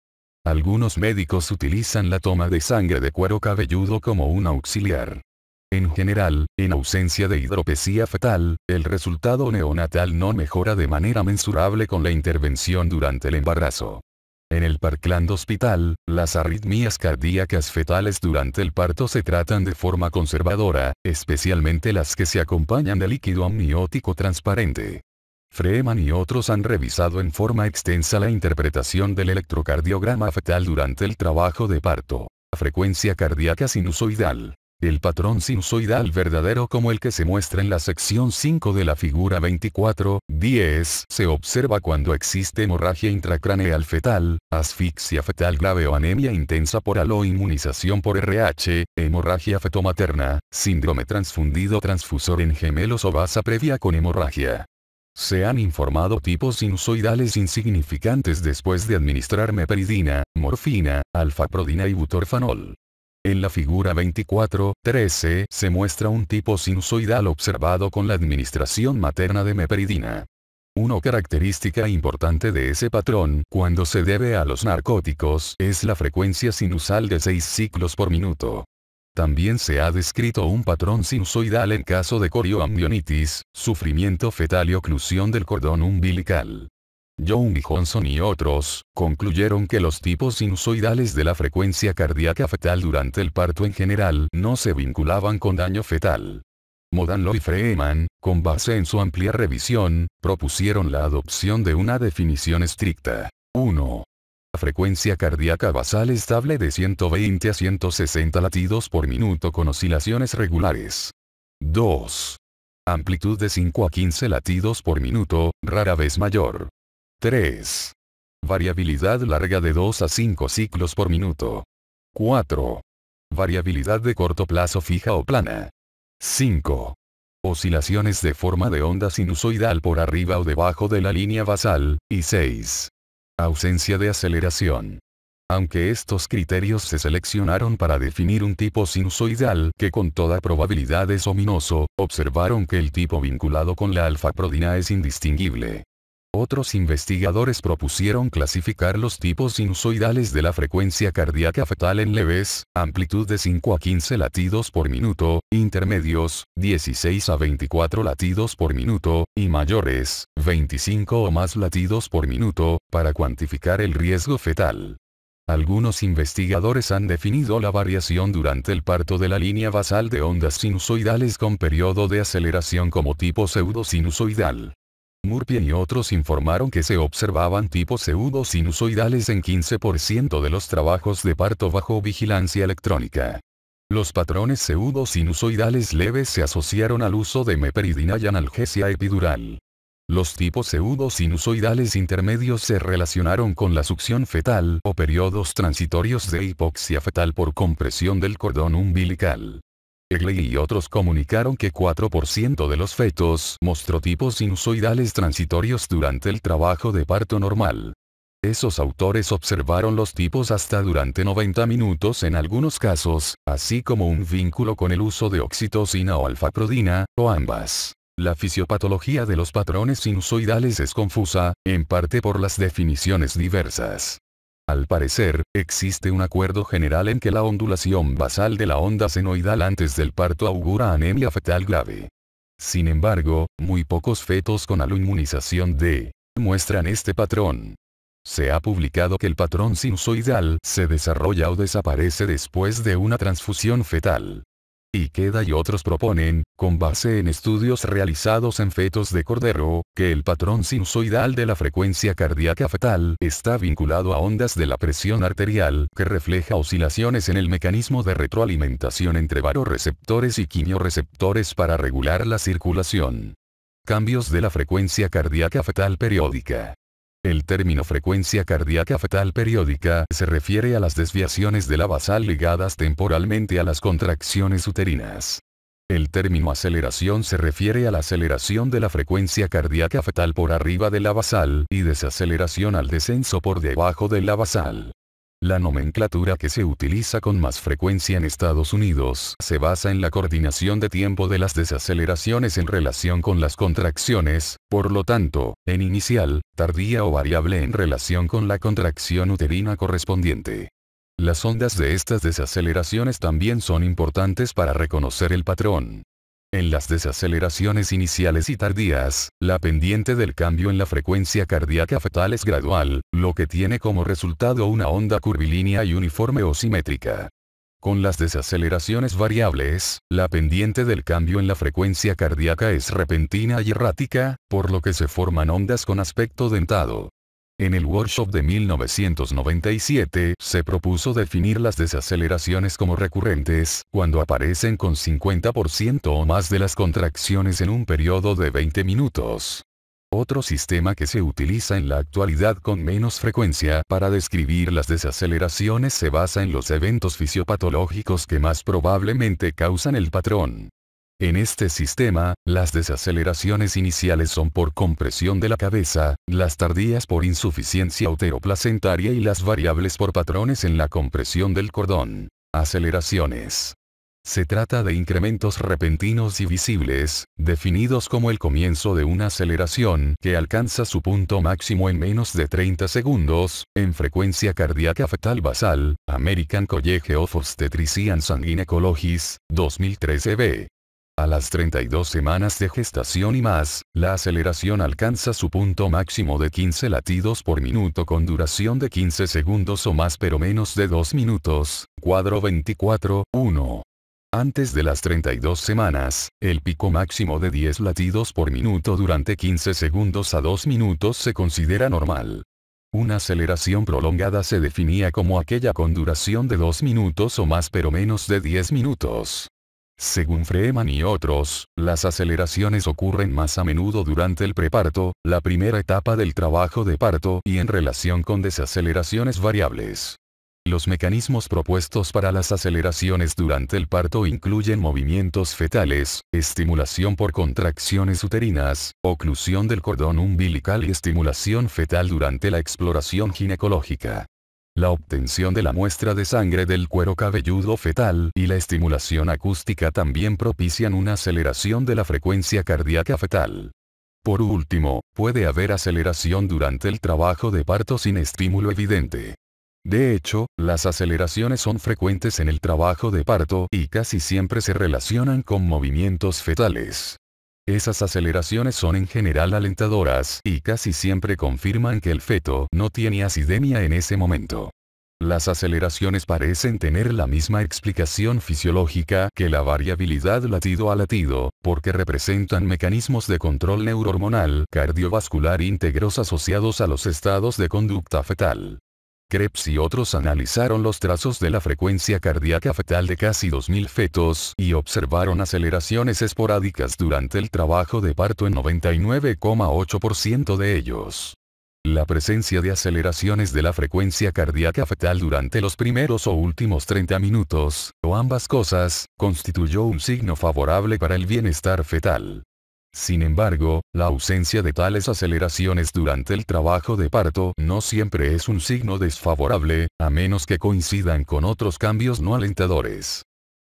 S1: Algunos médicos utilizan la toma de sangre de cuero cabelludo como un auxiliar. En general, en ausencia de hidropesía fetal, el resultado neonatal no mejora de manera mensurable con la intervención durante el embarazo. En el Parkland Hospital, las arritmias cardíacas fetales durante el parto se tratan de forma conservadora, especialmente las que se acompañan de líquido amniótico transparente. Freeman y otros han revisado en forma extensa la interpretación del electrocardiograma fetal durante el trabajo de parto. Frecuencia cardíaca sinusoidal. El patrón sinusoidal verdadero como el que se muestra en la sección 5 de la figura 24.10 se observa cuando existe hemorragia intracraneal fetal, asfixia fetal grave o anemia intensa por AL o inmunización por RH, hemorragia fetomaterna, síndrome transfundido transfusor en gemelos o basa previa con hemorragia. Se han informado tipos sinusoidales insignificantes después de administrar meperidina, morfina, alfaprodina y butorfanol. En la figura 24.13 se muestra un tipo sinusoidal observado con la administración materna de meperidina. Una característica importante de ese patrón, cuando se debe a los narcóticos, es la frecuencia sinusal de 6 ciclos por minuto. También se ha descrito un patrón sinusoidal en caso de corioamnionitis, sufrimiento fetal y oclusión del cordón umbilical. Young y Johnson y otros, concluyeron que los tipos sinusoidales de la frecuencia cardíaca fetal durante el parto en general no se vinculaban con daño fetal. Modanlo y Freeman, con base en su amplia revisión, propusieron la adopción de una definición estricta. 1. Frecuencia cardíaca basal estable de 120 a 160 latidos por minuto con oscilaciones regulares. 2. Amplitud de 5 a 15 latidos por minuto, rara vez mayor. 3. Variabilidad larga de 2 a 5 ciclos por minuto. 4. Variabilidad de corto plazo fija o plana. 5. Oscilaciones de forma de onda sinusoidal por arriba o debajo de la línea basal. Y 6. Ausencia de aceleración. Aunque estos criterios se seleccionaron para definir un tipo sinusoidal que con toda probabilidad es ominoso, observaron que el tipo vinculado con la alfaprodina es indistinguible. Otros investigadores propusieron clasificar los tipos sinusoidales de la frecuencia cardíaca fetal en leves, amplitud de 5 a 15 latidos por minuto, intermedios, 16 a 24 latidos por minuto, y mayores, 25 o más latidos por minuto, para cuantificar el riesgo fetal. Algunos investigadores han definido la variación durante el parto de la línea basal de ondas sinusoidales con periodo de aceleración como tipo pseudosinusoidal. Murphy y otros informaron que se observaban tipos pseudosinusoidales en 15% de los trabajos de parto bajo vigilancia electrónica. Los patrones pseudosinusoidales leves se asociaron al uso de meperidina y analgesia epidural. Los tipos pseudosinusoidales intermedios se relacionaron con la succión fetal o periodos transitorios de hipoxia fetal por compresión del cordón umbilical. Egley y otros comunicaron que 4% de los fetos mostró tipos sinusoidales transitorios durante el trabajo de parto normal. Esos autores observaron los tipos hasta durante 90 minutos en algunos casos, así como un vínculo con el uso de oxitocina o alfaprodina, o ambas. La fisiopatología de los patrones sinusoidales es confusa, en parte por las definiciones diversas. Al parecer, existe un acuerdo general en que la ondulación basal de la onda senoidal antes del parto augura anemia fetal grave. Sin embargo, muy pocos fetos con aloinmunización D muestran este patrón. Se ha publicado que el patrón sinusoidal se desarrolla o desaparece después de una transfusión fetal. Ikeda y otros proponen, con base en estudios realizados en fetos de cordero, que el patrón sinusoidal de la frecuencia cardíaca fetal está vinculado a ondas de la presión arterial que refleja oscilaciones en el mecanismo de retroalimentación entre varoreceptores y quimioreceptores para regular la circulación. Cambios de la frecuencia cardíaca fetal periódica. El término frecuencia cardíaca fetal periódica se refiere a las desviaciones de la basal ligadas temporalmente a las contracciones uterinas. El término aceleración se refiere a la aceleración de la frecuencia cardíaca fetal por arriba de la basal y desaceleración al descenso por debajo de la basal. La nomenclatura que se utiliza con más frecuencia en Estados Unidos se basa en la coordinación de tiempo de las desaceleraciones en relación con las contracciones, por lo tanto, en inicial, tardía o variable en relación con la contracción uterina correspondiente. Las ondas de estas desaceleraciones también son importantes para reconocer el patrón. En las desaceleraciones iniciales y tardías, la pendiente del cambio en la frecuencia cardíaca fetal es gradual, lo que tiene como resultado una onda curvilínea y uniforme o simétrica. Con las desaceleraciones variables, la pendiente del cambio en la frecuencia cardíaca es repentina y errática, por lo que se forman ondas con aspecto dentado. En el workshop de 1997 se propuso definir las desaceleraciones como recurrentes, cuando aparecen con 50% o más de las contracciones en un periodo de 20 minutos. Otro sistema que se utiliza en la actualidad con menos frecuencia para describir las desaceleraciones se basa en los eventos fisiopatológicos que más probablemente causan el patrón. En este sistema, las desaceleraciones iniciales son por compresión de la cabeza, las tardías por insuficiencia uteroplacentaria y las variables por patrones en la compresión del cordón. Aceleraciones. Se trata de incrementos repentinos y visibles, definidos como el comienzo de una aceleración que alcanza su punto máximo en menos de 30 segundos, en frecuencia cardíaca fetal basal, American College of Obstetricians and Gynecologists, 2013 b. A las 32 semanas de gestación y más, la aceleración alcanza su punto máximo de 15 latidos por minuto con duración de 15 segundos o más pero menos de 2 minutos, cuadro 24.1. Antes de las 32 semanas, el pico máximo de 10 latidos por minuto durante 15 segundos a 2 minutos se considera normal. Una aceleración prolongada se definía como aquella con duración de 2 minutos o más pero menos de 10 minutos. Según Freeman y otros, las aceleraciones ocurren más a menudo durante el preparto, la primera etapa del trabajo de parto y en relación con desaceleraciones variables. Los mecanismos propuestos para las aceleraciones durante el parto incluyen movimientos fetales, estimulación por contracciones uterinas, oclusión del cordón umbilical y estimulación fetal durante la exploración ginecológica. La obtención de la muestra de sangre del cuero cabelludo fetal y la estimulación acústica también propician una aceleración de la frecuencia cardíaca fetal. Por último, puede haber aceleración durante el trabajo de parto sin estímulo evidente. De hecho, las aceleraciones son frecuentes en el trabajo de parto y casi siempre se relacionan con movimientos fetales. Esas aceleraciones son en general alentadoras y casi siempre confirman que el feto no tiene acidemia en ese momento. Las aceleraciones parecen tener la misma explicación fisiológica que la variabilidad latido a latido, porque representan mecanismos de control neurohormonal cardiovascular íntegros asociados a los estados de conducta fetal. Krebs y otros analizaron los trazos de la frecuencia cardíaca fetal de casi 2.000 fetos y observaron aceleraciones esporádicas durante el trabajo de parto en 99,8% de ellos. La presencia de aceleraciones de la frecuencia cardíaca fetal durante los primeros o últimos 30 minutos, o ambas cosas, constituyó un signo favorable para el bienestar fetal. Sin embargo, la ausencia de tales aceleraciones durante el trabajo de parto no siempre es un signo desfavorable, a menos que coincidan con otros cambios no alentadores.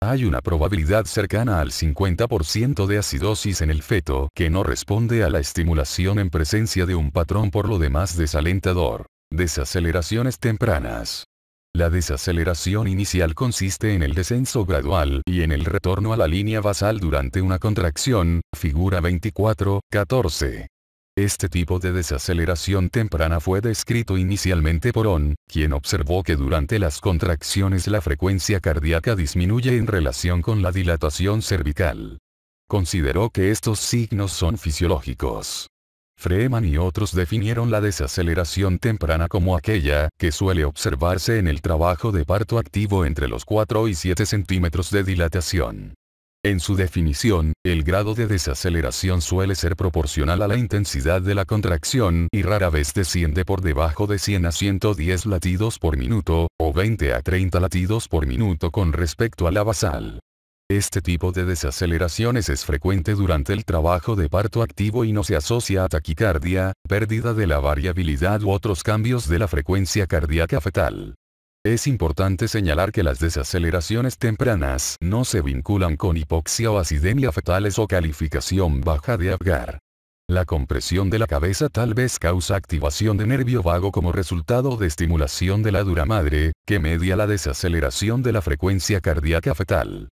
S1: Hay una probabilidad cercana al 50% de acidosis en el feto que no responde a la estimulación en presencia de un patrón por lo demás desalentador. Desaceleraciones tempranas. La desaceleración inicial consiste en el descenso gradual y en el retorno a la línea basal durante una contracción, figura 24.14. Este tipo de desaceleración temprana fue descrito inicialmente por Ohm, quien observó que durante las contracciones la frecuencia cardíaca disminuye en relación con la dilatación cervical. Consideró que estos signos son fisiológicos. Freeman y otros definieron la desaceleración temprana como aquella que suele observarse en el trabajo de parto activo entre los 4 y 7 centímetros de dilatación. En su definición, el grado de desaceleración suele ser proporcional a la intensidad de la contracción y rara vez desciende por debajo de 100 a 110 latidos por minuto, o 20 a 30 latidos por minuto con respecto a la basal. Este tipo de desaceleraciones es frecuente durante el trabajo de parto activo y no se asocia a taquicardia, pérdida de la variabilidad u otros cambios de la frecuencia cardíaca fetal. Es importante señalar que las desaceleraciones tempranas no se vinculan con hipoxia o acidemia fetales o calificación baja de Apgar. La compresión de la cabeza tal vez causa activación de nervio vago como resultado de estimulación de la dura madre, que media la desaceleración de la frecuencia cardíaca fetal.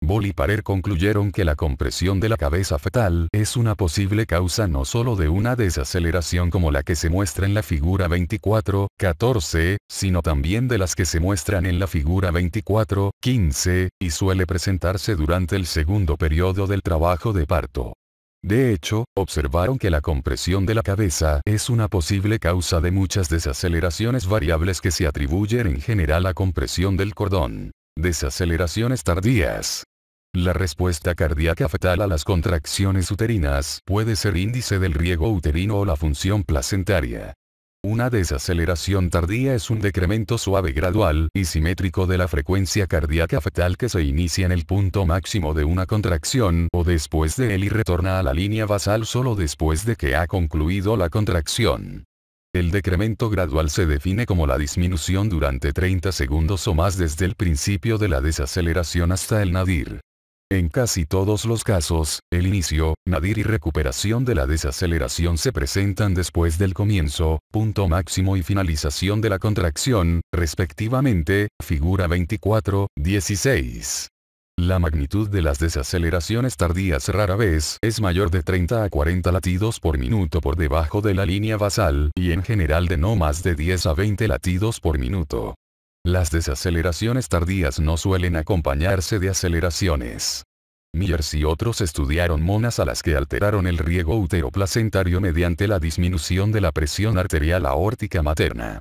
S1: Ball y Parer concluyeron que la compresión de la cabeza fetal es una posible causa no solo de una desaceleración como la que se muestra en la figura 24.14, sino también de las que se muestran en la figura 24.15, y suele presentarse durante el segundo periodo del trabajo de parto. De hecho, observaron que la compresión de la cabeza es una posible causa de muchas desaceleraciones variables que se atribuyen en general a compresión del cordón. Desaceleraciones tardías. La respuesta cardíaca fetal a las contracciones uterinas puede ser índice del riego uterino o la función placentaria. Una desaceleración tardía es un decremento suave gradual y simétrico de la frecuencia cardíaca fetal que se inicia en el punto máximo de una contracción o después de él y retorna a la línea basal solo después de que ha concluido la contracción. El decremento gradual se define como la disminución durante 30 segundos o más desde el principio de la desaceleración hasta el nadir. En casi todos los casos, el inicio, nadir y recuperación de la desaceleración se presentan después del comienzo, punto máximo y finalización de la contracción, respectivamente, figura 24:16. La magnitud de las desaceleraciones tardías rara vez es mayor de 30 a 40 latidos por minuto por debajo de la línea basal y en general de no más de 10 a 20 latidos por minuto. Las desaceleraciones tardías no suelen acompañarse de aceleraciones. Myers y otros estudiaron monas a las que alteraron el riego uteroplacentario mediante la disminución de la presión arterial aórtica materna.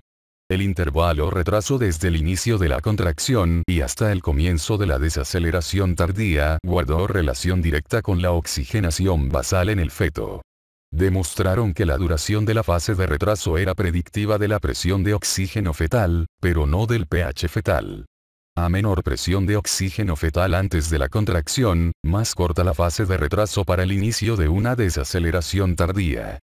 S1: El intervalo retraso desde el inicio de la contracción y hasta el comienzo de la desaceleración tardía guardó relación directa con la oxigenación basal en el feto. Demostraron que la duración de la fase de retraso era predictiva de la presión de oxígeno fetal, pero no del pH fetal. A menor presión de oxígeno fetal antes de la contracción, más corta la fase de retraso para el inicio de una desaceleración tardía.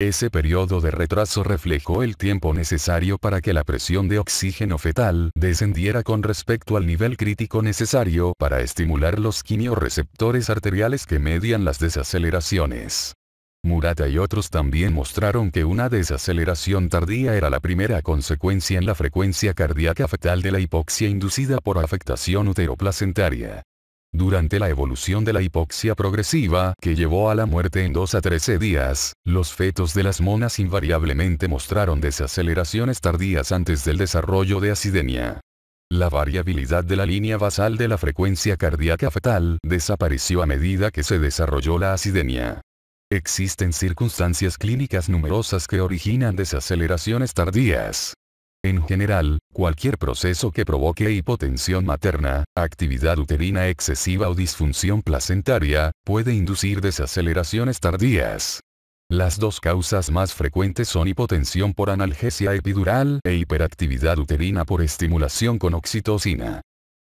S1: Ese periodo de retraso reflejó el tiempo necesario para que la presión de oxígeno fetal descendiera con respecto al nivel crítico necesario para estimular los quimiorreceptores arteriales que median las desaceleraciones. Murata y otros también mostraron que una desaceleración tardía era la primera consecuencia en la frecuencia cardíaca fetal de la hipoxia inducida por afectación uteroplacentaria. Durante la evolución de la hipoxia progresiva, que llevó a la muerte en 2 a 13 días, los fetos de las monas invariablemente mostraron desaceleraciones tardías antes del desarrollo de acidemia. La variabilidad de la línea basal de la frecuencia cardíaca fetal desapareció a medida que se desarrolló la acidemia. Existen circunstancias clínicas numerosas que originan desaceleraciones tardías. En general, cualquier proceso que provoque hipotensión materna, actividad uterina excesiva o disfunción placentaria, puede inducir desaceleraciones tardías. Las dos causas más frecuentes son hipotensión por analgesia epidural e hiperactividad uterina por estimulación con oxitocina.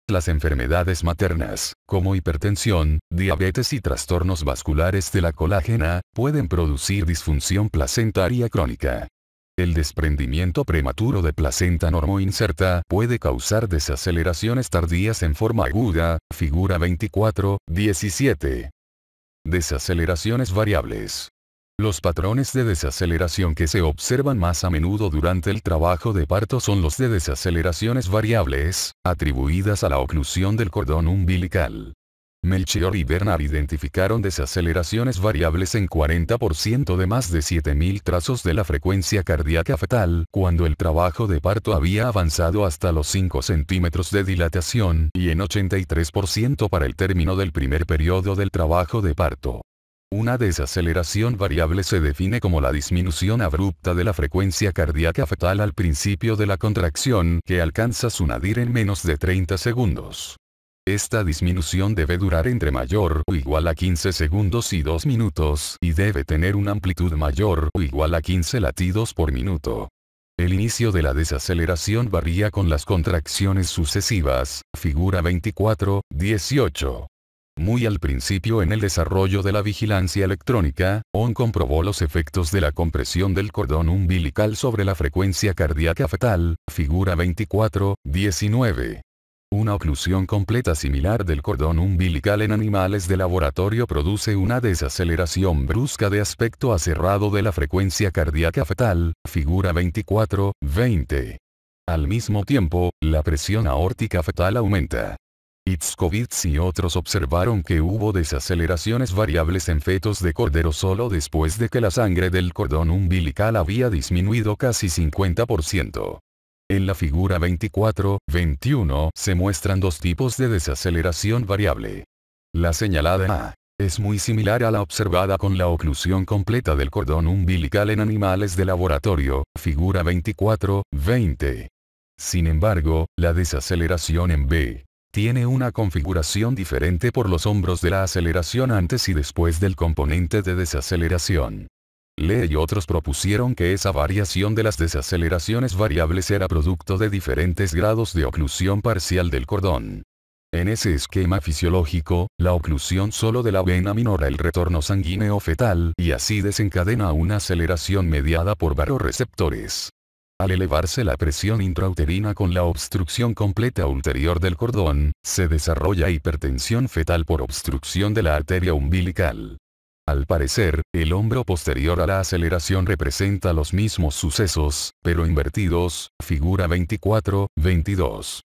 S1: Las enfermedades maternas, como hipertensión, diabetes y trastornos vasculares de la colágena, pueden producir disfunción placentaria crónica. El desprendimiento prematuro de placenta normoinserta puede causar desaceleraciones tardías en forma aguda, figura 24:17. Desaceleraciones variables. Los patrones de desaceleración que se observan más a menudo durante el trabajo de parto son los de desaceleraciones variables, atribuidas a la oclusión del cordón umbilical. Melchior y Bernard identificaron desaceleraciones variables en 40% de más de 7.000 trazos de la frecuencia cardíaca fetal, cuando el trabajo de parto había avanzado hasta los 5 centímetros de dilatación, y en 83% para el término del primer periodo del trabajo de parto. Una desaceleración variable se define como la disminución abrupta de la frecuencia cardíaca fetal al principio de la contracción que alcanza su nadir en menos de 30 segundos. Esta disminución debe durar entre mayor o igual a 15 segundos y 2 minutos y debe tener una amplitud mayor o igual a 15 latidos por minuto. El inicio de la desaceleración varía con las contracciones sucesivas, figura 24:18. Muy al principio en el desarrollo de la vigilancia electrónica, ON comprobó los efectos de la compresión del cordón umbilical sobre la frecuencia cardíaca fetal, figura 24:19. Una oclusión completa similar del cordón umbilical en animales de laboratorio produce una desaceleración brusca de aspecto acerrado de la frecuencia cardíaca fetal, figura 24:20. Al mismo tiempo, la presión aórtica fetal aumenta. Itzkovitz y otros observaron que hubo desaceleraciones variables en fetos de cordero solo después de que la sangre del cordón umbilical había disminuido casi 50%. En la figura 24:21 se muestran dos tipos de desaceleración variable. La señalada A Es muy similar a la observada con la oclusión completa del cordón umbilical en animales de laboratorio, figura 24-20. Sin embargo, la desaceleración en B tiene una configuración diferente por los hombros de la aceleración antes y después del componente de desaceleración. Lee y otros propusieron que esa variación de las desaceleraciones variables era producto de diferentes grados de oclusión parcial del cordón. En ese esquema fisiológico, la oclusión solo de la vena minora el retorno sanguíneo fetal y así desencadena una aceleración mediada por vasoreceptores. Al elevarse la presión intrauterina con la obstrucción completa ulterior del cordón, se desarrolla hipertensión fetal por obstrucción de la arteria umbilical. Al parecer, el hombro posterior a la aceleración representa los mismos sucesos, pero invertidos, figura 24-22.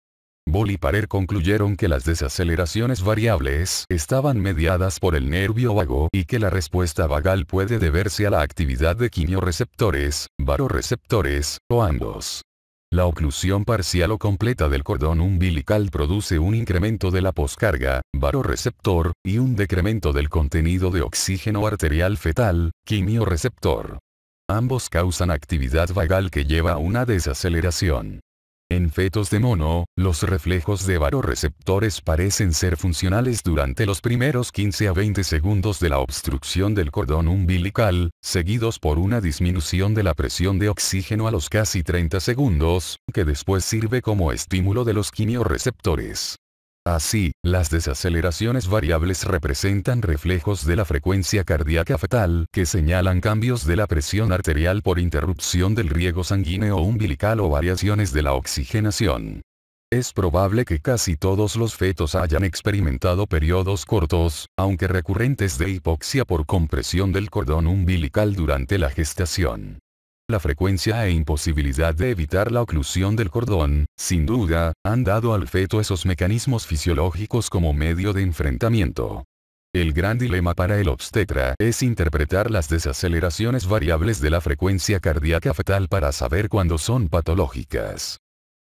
S1: Boll y Parer concluyeron que las desaceleraciones variables estaban mediadas por el nervio vago y que la respuesta vagal puede deberse a la actividad de quimioreceptores, vasoreceptores, o ambos. La oclusión parcial o completa del cordón umbilical produce un incremento de la poscarga, vasoreceptor, y un decremento del contenido de oxígeno arterial fetal, quimioreceptor. Ambos causan actividad vagal que lleva a una desaceleración. En fetos de mono, los reflejos de vasoreceptores parecen ser funcionales durante los primeros 15 a 20 segundos de la obstrucción del cordón umbilical, seguidos por una disminución de la presión de oxígeno a los casi 30 segundos, que después sirve como estímulo de los quimioreceptores. Así, las desaceleraciones variables representan reflejos de la frecuencia cardíaca fetal que señalan cambios de la presión arterial por interrupción del riego sanguíneo umbilical o variaciones de la oxigenación. Es probable que casi todos los fetos hayan experimentado periodos cortos, aunque recurrentes de hipoxia por compresión del cordón umbilical durante la gestación. La frecuencia e imposibilidad de evitar la oclusión del cordón, sin duda, han dado al feto esos mecanismos fisiológicos como medio de enfrentamiento. El gran dilema para el obstetra es interpretar las desaceleraciones variables de la frecuencia cardíaca fetal para saber cuándo son patológicas.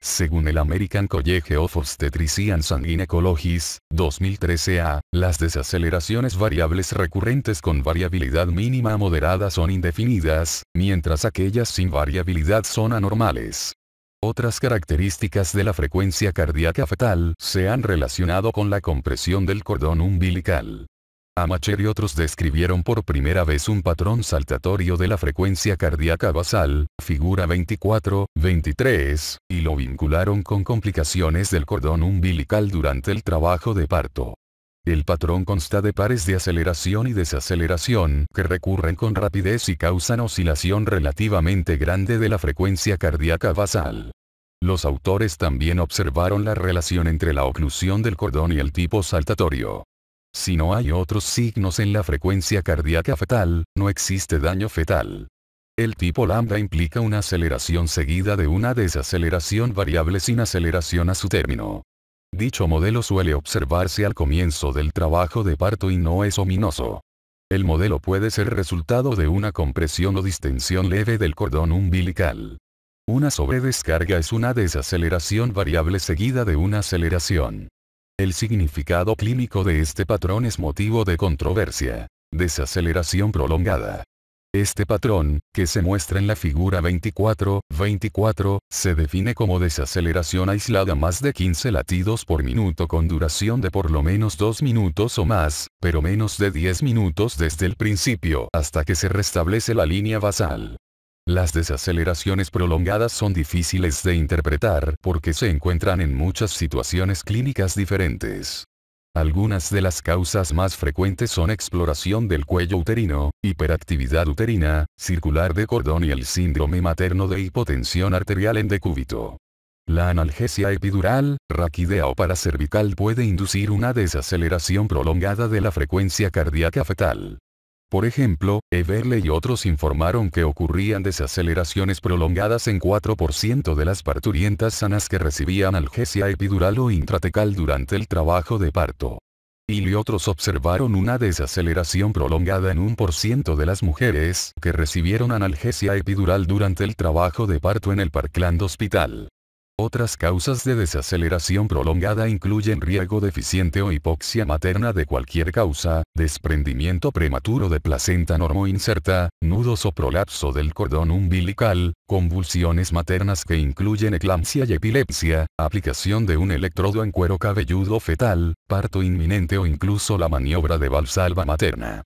S1: Según el American College of Obstetricians and Gynecologists, 2013a, las desaceleraciones variables recurrentes con variabilidad mínima a moderada son indefinidas, mientras aquellas sin variabilidad son anormales. Otras características de la frecuencia cardíaca fetal se han relacionado con la compresión del cordón umbilical. Amacher y otros describieron por primera vez un patrón saltatorio de la frecuencia cardíaca basal, figura 24-23, y lo vincularon con complicaciones del cordón umbilical durante el trabajo de parto. El patrón consta de pares de aceleración y desaceleración que recurren con rapidez y causan oscilación relativamente grande de la frecuencia cardíaca basal. Los autores también observaron la relación entre la oclusión del cordón y el tipo saltatorio. Si no hay otros signos en la frecuencia cardíaca fetal, no existe daño fetal. El tipo lambda implica una aceleración seguida de una desaceleración variable sin aceleración a su término. Dicho modelo suele observarse al comienzo del trabajo de parto y no es ominoso. El modelo puede ser resultado de una compresión o distensión leve del cordón umbilical. Una sobredescarga es una desaceleración variable seguida de una aceleración. El significado clínico de este patrón es motivo de controversia. Desaceleración prolongada. Este patrón, que se muestra en la figura 24-24, se define como desaceleración aislada más de 15 latidos por minuto con duración de por lo menos 2 minutos o más, pero menos de 10 minutos desde el principio hasta que se restablece la línea basal. Las desaceleraciones prolongadas son difíciles de interpretar porque se encuentran en muchas situaciones clínicas diferentes. Algunas de las causas más frecuentes son exploración del cuello uterino, hiperactividad uterina, circular de cordón y el síndrome materno de hipotensión arterial en decúbito. La analgesia epidural, raquídea o paracervical puede inducir una desaceleración prolongada de la frecuencia cardíaca fetal. Por ejemplo, Everle y otros informaron que ocurrían desaceleraciones prolongadas en 4% de las parturientas sanas que recibían analgesia epidural o intratecal durante el trabajo de parto. Y otros observaron una desaceleración prolongada en 1% de las mujeres que recibieron analgesia epidural durante el trabajo de parto en el Parkland Hospital. Otras causas de desaceleración prolongada incluyen riego deficiente o hipoxia materna de cualquier causa, desprendimiento prematuro de placenta normoinserta, nudos o prolapso del cordón umbilical, convulsiones maternas que incluyen eclampsia y epilepsia, aplicación de un electrodo en cuero cabelludo fetal, parto inminente o incluso la maniobra de Valsalva materna.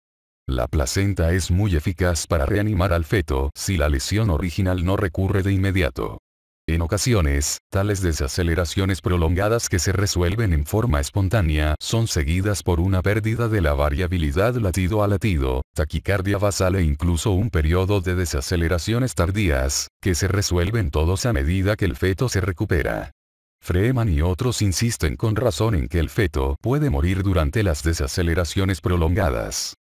S1: La placenta es muy eficaz para reanimar al feto si la lesión original no recurre de inmediato. En ocasiones, tales desaceleraciones prolongadas que se resuelven en forma espontánea son seguidas por una pérdida de la variabilidad latido a latido, taquicardia basal e incluso un periodo de desaceleraciones tardías, que se resuelven todos a medida que el feto se recupera. Freeman y otros insisten con razón en que el feto puede morir durante las desaceleraciones prolongadas.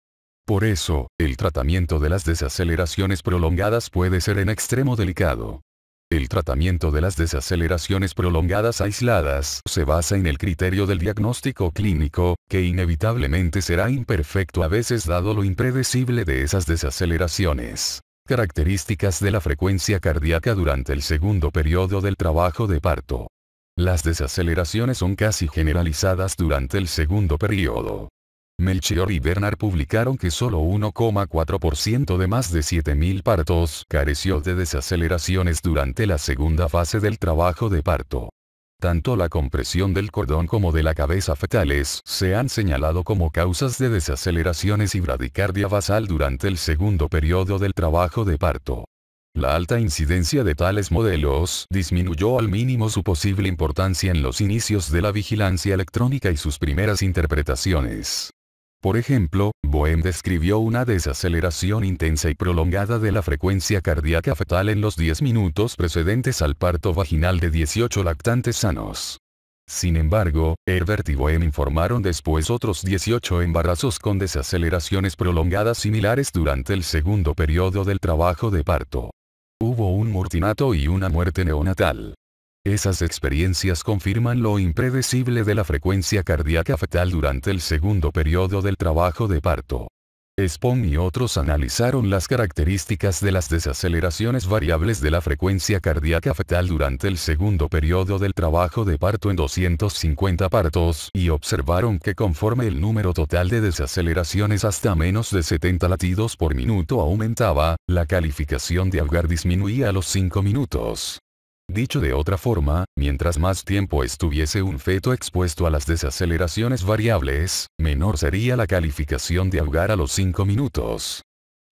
S1: Por eso, el tratamiento de las desaceleraciones prolongadas puede ser en extremo delicado. El tratamiento de las desaceleraciones prolongadas aisladas se basa en el criterio del diagnóstico clínico, que inevitablemente será imperfecto a veces dado lo impredecible de esas desaceleraciones. Características de la frecuencia cardíaca durante el segundo periodo del trabajo de parto. Las desaceleraciones son casi generalizadas durante el segundo periodo. Melchior y Bernard publicaron que solo 1,4% de más de 7.000 partos careció de desaceleraciones durante la segunda fase del trabajo de parto. Tanto la compresión del cordón como de la cabeza fetales se han señalado como causas de desaceleraciones y bradicardia basal durante el segundo periodo del trabajo de parto. La alta incidencia de tales modelos disminuyó al mínimo su posible importancia en los inicios de la vigilancia electrónica y sus primeras interpretaciones. Por ejemplo, Boehm describió una desaceleración intensa y prolongada de la frecuencia cardíaca fetal en los 10 minutos precedentes al parto vaginal de 18 lactantes sanos. Sin embargo, Herbert y Boehm informaron después otros 18 embarazos con desaceleraciones prolongadas similares durante el segundo periodo del trabajo de parto. Hubo un murtinato y una muerte neonatal. Esas experiencias confirman lo impredecible de la frecuencia cardíaca fetal durante el segundo periodo del trabajo de parto. Spohn y otros analizaron las características de las desaceleraciones variables de la frecuencia cardíaca fetal durante el segundo periodo del trabajo de parto en 250 partos y observaron que conforme el número total de desaceleraciones hasta menos de 70 latidos por minuto aumentaba, la calificación de Apgar disminuía a los 5 minutos. Dicho de otra forma, mientras más tiempo estuviese un feto expuesto a las desaceleraciones variables, menor sería la calificación de Apgar a los 5 minutos.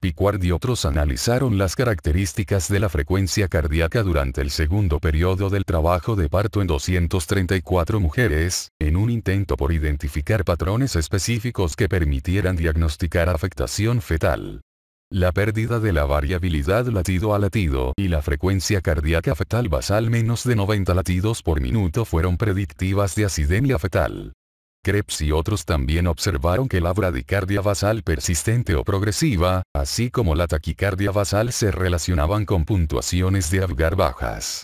S1: Piquard y otros analizaron las características de la frecuencia cardíaca durante el segundo periodo del trabajo de parto en 234 mujeres, en un intento por identificar patrones específicos que permitieran diagnosticar afectación fetal. La pérdida de la variabilidad latido a latido y la frecuencia cardíaca fetal basal menos de 90 latidos por minuto fueron predictivas de acidemia fetal. Krebs y otros también observaron que la bradicardia basal persistente o progresiva, así como la taquicardia basal se relacionaban con puntuaciones de Apgar bajas.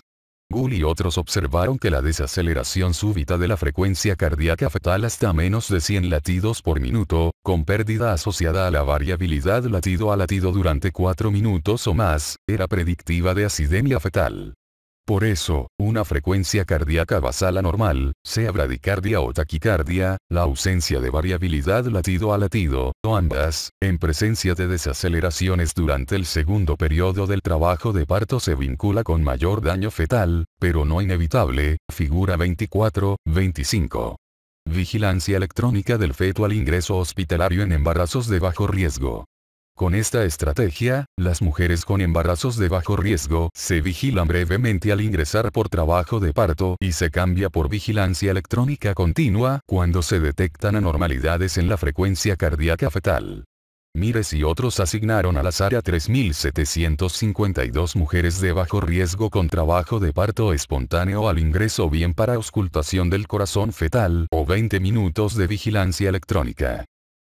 S1: Gould y otros observaron que la desaceleración súbita de la frecuencia cardíaca fetal hasta menos de 100 latidos por minuto, con pérdida asociada a la variabilidad latido a latido durante 4 minutos o más, era predictiva de acidemia fetal. Por eso, una frecuencia cardíaca basal anormal, sea bradicardia o taquicardia, la ausencia de variabilidad latido a latido, o ambas, en presencia de desaceleraciones durante el segundo periodo del trabajo de parto se vincula con mayor daño fetal, pero no inevitable, figura 24-25. Vigilancia electrónica del feto al ingreso hospitalario en embarazos de bajo riesgo. Con esta estrategia, las mujeres con embarazos de bajo riesgo se vigilan brevemente al ingresar por trabajo de parto y se cambia por vigilancia electrónica continua cuando se detectan anormalidades en la frecuencia cardíaca fetal. Mires y otros asignaron al azar a 3.752 mujeres de bajo riesgo con trabajo de parto espontáneo al ingreso bien para auscultación del corazón fetal o 20 minutos de vigilancia electrónica.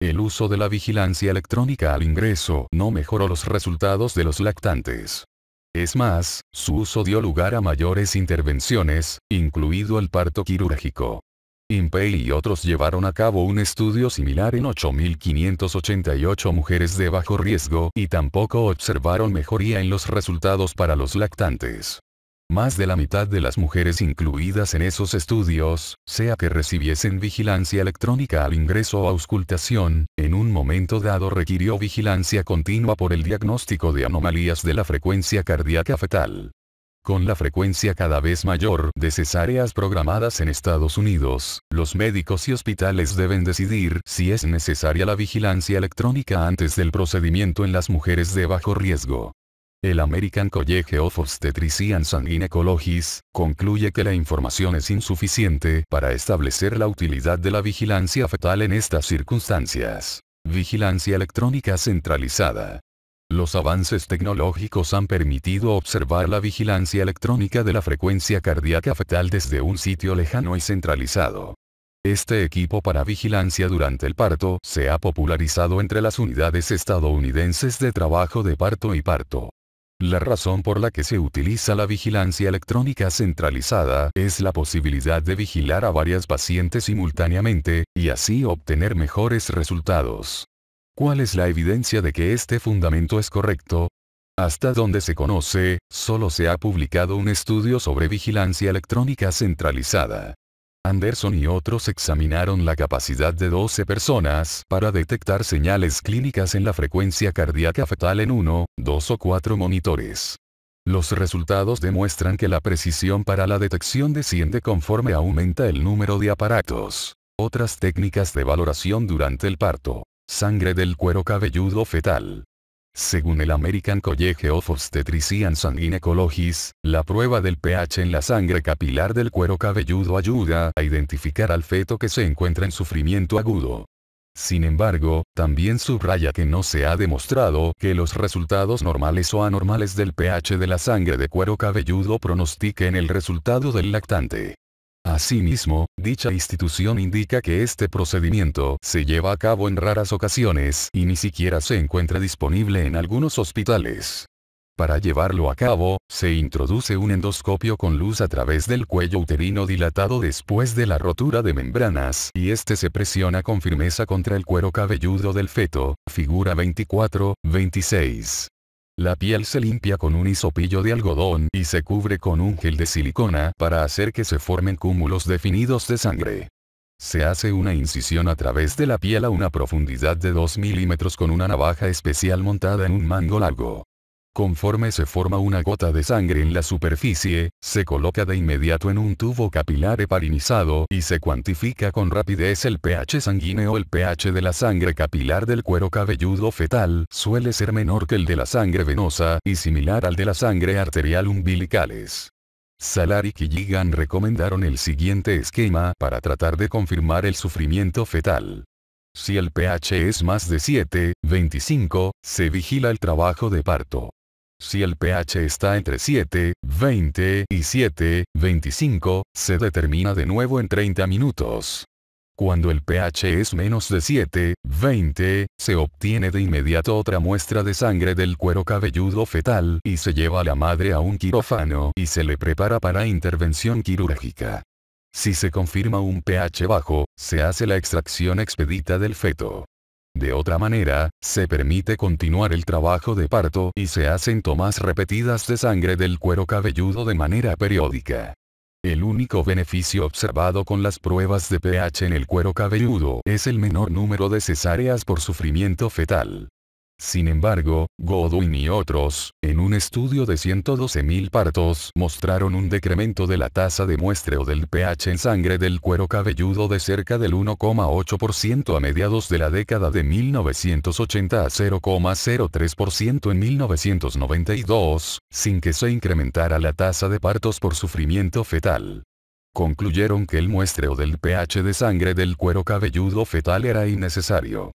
S1: El uso de la vigilancia electrónica al ingreso no mejoró los resultados de los lactantes. Es más, su uso dio lugar a mayores intervenciones, incluido el parto quirúrgico. Impey y otros llevaron a cabo un estudio similar en 8.588 mujeres de bajo riesgo y tampoco observaron mejoría en los resultados para los lactantes. Más de la mitad de las mujeres incluidas en esos estudios, sea que recibiesen vigilancia electrónica al ingreso o auscultación, en un momento dado requirió vigilancia continua por el diagnóstico de anomalías de la frecuencia cardíaca fetal. Con la frecuencia cada vez mayor de cesáreas programadas en Estados Unidos, los médicos y hospitales deben decidir si es necesaria la vigilancia electrónica antes del procedimiento en las mujeres de bajo riesgo. El American College of Obstetricians and Gynecologists concluye que la información es insuficiente para establecer la utilidad de la vigilancia fetal en estas circunstancias. Vigilancia electrónica centralizada. Los avances tecnológicos han permitido observar la vigilancia electrónica de la frecuencia cardíaca fetal desde un sitio lejano y centralizado. Este equipo para vigilancia durante el parto se ha popularizado entre las unidades estadounidenses de trabajo de parto y parto. La razón por la que se utiliza la vigilancia electrónica centralizada es la posibilidad de vigilar a varias pacientes simultáneamente, y así obtener mejores resultados. ¿Cuál es la evidencia de que este fundamento es correcto? Hasta donde se conoce, solo se ha publicado un estudio sobre vigilancia electrónica centralizada. Anderson y otros examinaron la capacidad de 12 personas para detectar señales clínicas en la frecuencia cardíaca fetal en 1, 2 o 4 monitores. Los resultados demuestran que la precisión para la detección desciende conforme aumenta el número de aparatos. Otras técnicas de valoración durante el parto. Sangre del cuero cabelludo fetal. Según el American College of Obstetricians and Gynecologists, la prueba del pH en la sangre capilar del cuero cabelludo ayuda a identificar al feto que se encuentra en sufrimiento agudo. Sin embargo, también subraya que no se ha demostrado que los resultados normales o anormales del pH de la sangre de cuero cabelludo pronostiquen el resultado del lactante. Asimismo, dicha institución indica que este procedimiento se lleva a cabo en raras ocasiones y ni siquiera se encuentra disponible en algunos hospitales. Para llevarlo a cabo, se introduce un endoscopio con luz a través del cuello uterino dilatado después de la rotura de membranas y este se presiona con firmeza contra el cuero cabelludo del feto, figura 24-26. La piel se limpia con un hisopillo de algodón y se cubre con un gel de silicona para hacer que se formen cúmulos definidos de sangre. Se hace una incisión a través de la piel a una profundidad de 2 milímetros con una navaja especial montada en un mango largo. Conforme se forma una gota de sangre en la superficie, se coloca de inmediato en un tubo capilar heparinizado y se cuantifica con rapidez el pH sanguíneo. El pH de la sangre capilar del cuero cabelludo fetal suele ser menor que el de la sangre venosa y similar al de la sangre arterial umbilicales. Salaric y Gigan recomendaron el siguiente esquema para tratar de confirmar el sufrimiento fetal. Si el pH es más de 7,25, se vigila el trabajo de parto. Si el pH está entre 7,20 y 7,25, se determina de nuevo en 30 minutos. Cuando el pH es menos de 7,20, se obtiene de inmediato otra muestra de sangre del cuero cabelludo fetal y se lleva a la madre a un quirófano y se le prepara para intervención quirúrgica. Si se confirma un pH bajo, se hace la extracción expedita del feto. De otra manera, se permite continuar el trabajo de parto y se hacen tomas repetidas de sangre del cuero cabelludo de manera periódica. El único beneficio observado con las pruebas de pH en el cuero cabelludo es el menor número de cesáreas por sufrimiento fetal. Sin embargo, Godwin y otros, en un estudio de 112.000 partos, mostraron un decremento de la tasa de muestreo del pH en sangre del cuero cabelludo de cerca del 1,8% a mediados de la década de 1980 a 0,03% en 1992, sin que se incrementara la tasa de partos por sufrimiento fetal. Concluyeron que el muestreo del pH de sangre del cuero cabelludo fetal era innecesario.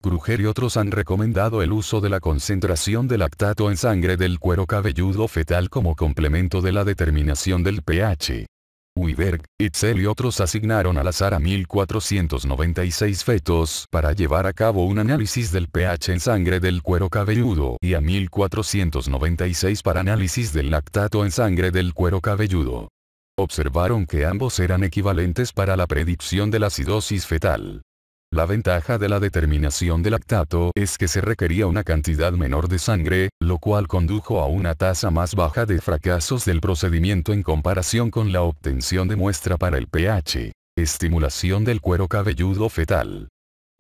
S1: Kruger y otros han recomendado el uso de la concentración de lactato en sangre del cuero cabelludo fetal como complemento de la determinación del pH. Wiberg, Itzel y otros asignaron al azar a 1.496 fetos para llevar a cabo un análisis del pH en sangre del cuero cabelludo y a 1.496 para análisis del lactato en sangre del cuero cabelludo. Observaron que ambos eran equivalentes para la predicción de la acidosis fetal. La ventaja de la determinación del lactato es que se requería una cantidad menor de sangre, lo cual condujo a una tasa más baja de fracasos del procedimiento en comparación con la obtención de muestra para el pH. Estimulación del cuero cabelludo fetal.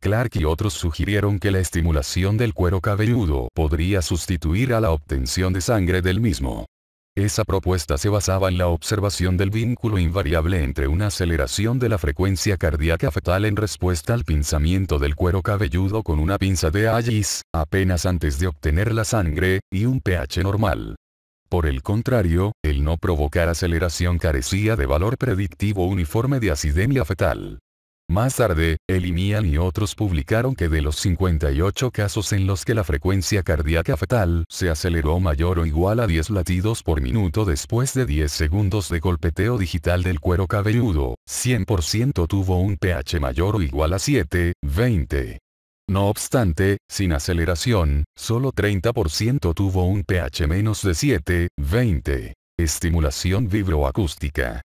S1: Clark y otros sugirieron que la estimulación del cuero cabelludo podría sustituir a la obtención de sangre del mismo. Esa propuesta se basaba en la observación del vínculo invariable entre una aceleración de la frecuencia cardíaca fetal en respuesta al pinzamiento del cuero cabelludo con una pinza de Hayes, apenas antes de obtener la sangre, y un pH normal. Por el contrario, el no provocar aceleración carecía de valor predictivo uniforme de acidemia fetal. Más tarde, Elimian y otros publicaron que de los 58 casos en los que la frecuencia cardíaca fetal se aceleró mayor o igual a 10 latidos por minuto después de 10 segundos de golpeteo digital del cuero cabelludo, 100% tuvo un pH mayor o igual a 7,20. No obstante, sin aceleración, solo 30% tuvo un pH menos de 7,20. Estimulación vibroacústica.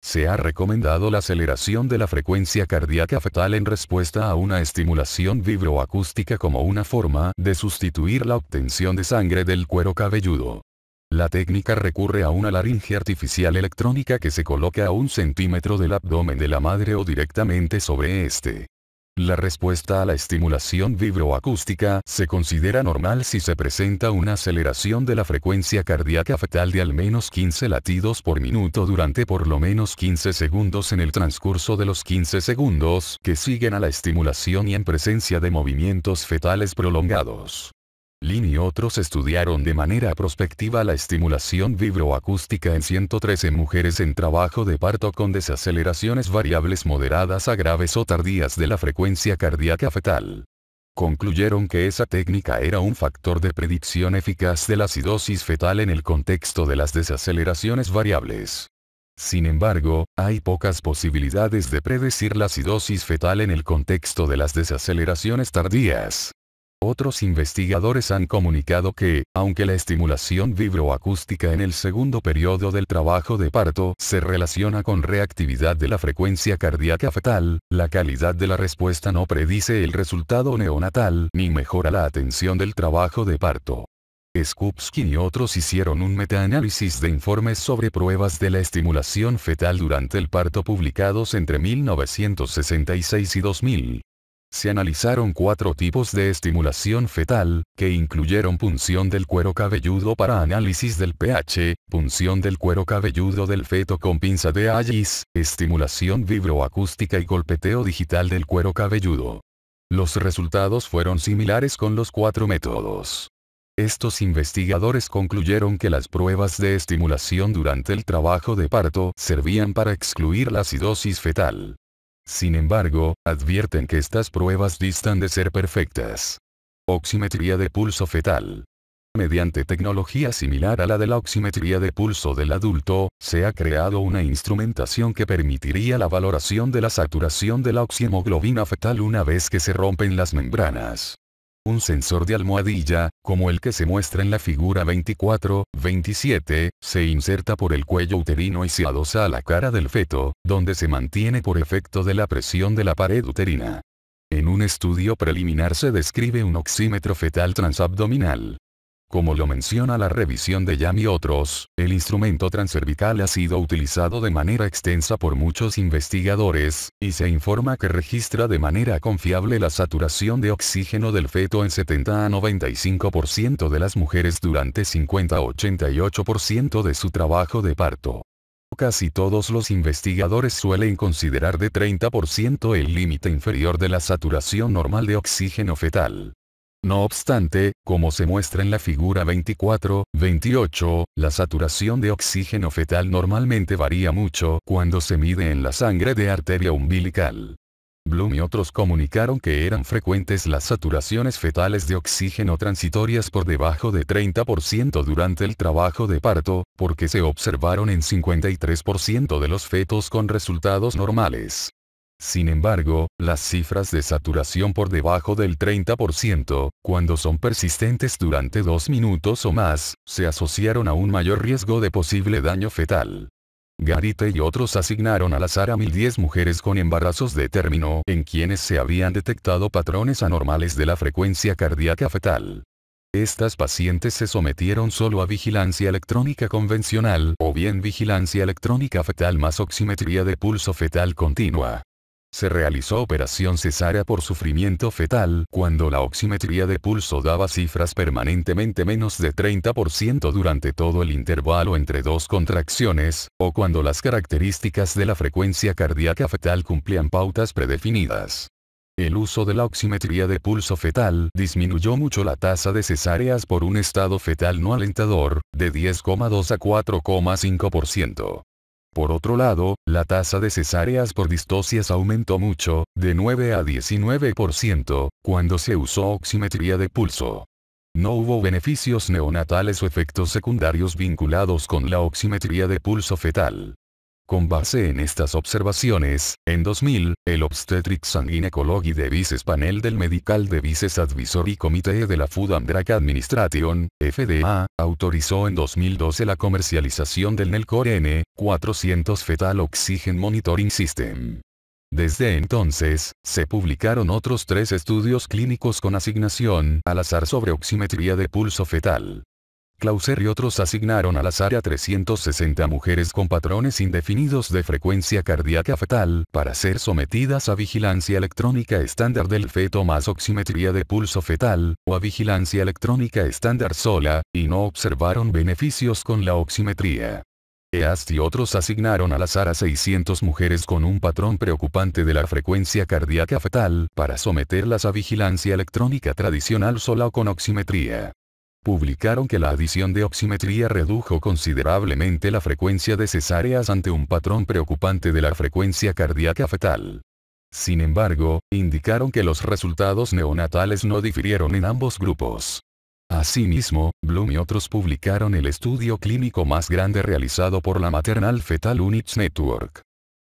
S1: Se ha recomendado la aceleración de la frecuencia cardíaca fetal en respuesta a una estimulación vibroacústica como una forma de sustituir la obtención de sangre del cuero cabelludo. La técnica recurre a una laringe artificial electrónica que se coloca a 1 centímetro del abdomen de la madre o directamente sobre este. La respuesta a la estimulación vibroacústica se considera normal si se presenta una aceleración de la frecuencia cardíaca fetal de al menos 15 latidos por minuto durante por lo menos 15 segundos en el transcurso de los 15 segundos que siguen a la estimulación y en presencia de movimientos fetales prolongados. Lin y otros estudiaron de manera prospectiva la estimulación vibroacústica en 113 mujeres en trabajo de parto con desaceleraciones variables moderadas a graves o tardías de la frecuencia cardíaca fetal. Concluyeron que esa técnica era un factor de predicción eficaz de la acidosis fetal en el contexto de las desaceleraciones variables. Sin embargo, hay pocas posibilidades de predecir la acidosis fetal en el contexto de las desaceleraciones tardías. Otros investigadores han comunicado que, aunque la estimulación vibroacústica en el segundo periodo del trabajo de parto se relaciona con reactividad de la frecuencia cardíaca fetal, la calidad de la respuesta no predice el resultado neonatal ni mejora la atención del trabajo de parto. Skupski y otros hicieron un metaanálisis de informes sobre pruebas de la estimulación fetal durante el parto publicados entre 1966 y 2000. Se analizaron 4 tipos de estimulación fetal, que incluyeron punción del cuero cabelludo para análisis del pH, punción del cuero cabelludo del feto con pinza de Hayes, estimulación vibroacústica y golpeteo digital del cuero cabelludo. Los resultados fueron similares con los 4 métodos. Estos investigadores concluyeron que las pruebas de estimulación durante el trabajo de parto servían para excluir la acidosis fetal. Sin embargo, advierten que estas pruebas distan de ser perfectas. Oximetría de pulso fetal. Mediante tecnología similar a la de la oximetría de pulso del adulto, se ha creado una instrumentación que permitiría la valoración de la saturación de la oxihemoglobina fetal una vez que se rompen las membranas. Un sensor de almohadilla, como el que se muestra en la figura 24-27, se inserta por el cuello uterino y se adosa a la cara del feto, donde se mantiene por efecto de la presión de la pared uterina. En un estudio preliminar se describe un oxímetro fetal transabdominal. Como lo menciona la revisión de Yam y otros, el instrumento transcervical ha sido utilizado de manera extensa por muchos investigadores, y se informa que registra de manera confiable la saturación de oxígeno del feto en 70 a 95% de las mujeres durante 50 a 88% de su trabajo de parto. Casi todos los investigadores suelen considerar de 30% el límite inferior de la saturación normal de oxígeno fetal. No obstante, como se muestra en la figura 24-28, la saturación de oxígeno fetal normalmente varía mucho cuando se mide en la sangre de arteria umbilical. Bloom y otros comunicaron que eran frecuentes las saturaciones fetales de oxígeno transitorias por debajo de 30% durante el trabajo de parto, porque se observaron en 53% de los fetos con resultados normales. Sin embargo, las cifras de saturación por debajo del 30%, cuando son persistentes durante 2 minutos o más, se asociaron a un mayor riesgo de posible daño fetal. Garite y otros asignaron al azar a 1010 mujeres con embarazos de término en quienes se habían detectado patrones anormales de la frecuencia cardíaca fetal. Estas pacientes se sometieron solo a vigilancia electrónica convencional o bien vigilancia electrónica fetal más oximetría de pulso fetal continua. Se realizó operación cesárea por sufrimiento fetal cuando la oximetría de pulso daba cifras permanentemente menos de 30% durante todo el intervalo entre dos contracciones, o cuando las características de la frecuencia cardíaca fetal cumplían pautas predefinidas. El uso de la oximetría de pulso fetal disminuyó mucho la tasa de cesáreas por un estado fetal no alentador, de 10,2 a 4,5%. Por otro lado, la tasa de cesáreas por distocias aumentó mucho, de 9 a 19%, cuando se usó oximetría de pulso. No hubo beneficios neonatales o efectos secundarios vinculados con la oximetría de pulso fetal. Con base en estas observaciones, en 2000, el Obstetrics and Gynecology Devices Panel del Medical Devices Advisory Committee de la Food and Drug Administration, FDA, autorizó en 2012 la comercialización del Nellcor N400 Fetal Oxygen Monitoring System. Desde entonces, se publicaron otros 3 estudios clínicos con asignación al azar sobre oximetría de pulso fetal. Clauser y otros asignaron al azar a 360 mujeres con patrones indefinidos de frecuencia cardíaca fetal para ser sometidas a vigilancia electrónica estándar del feto más oximetría de pulso fetal, o a vigilancia electrónica estándar sola, y no observaron beneficios con la oximetría. EAST y otros asignaron al azar a 600 mujeres con un patrón preocupante de la frecuencia cardíaca fetal para someterlas a vigilancia electrónica tradicional sola o con oximetría. Publicaron que la adición de oximetría redujo considerablemente la frecuencia de cesáreas ante un patrón preocupante de la frecuencia cardíaca fetal. Sin embargo, indicaron que los resultados neonatales no difirieron en ambos grupos. Asimismo, Bloom y otros publicaron el estudio clínico más grande realizado por la Maternal Fetal Units Network.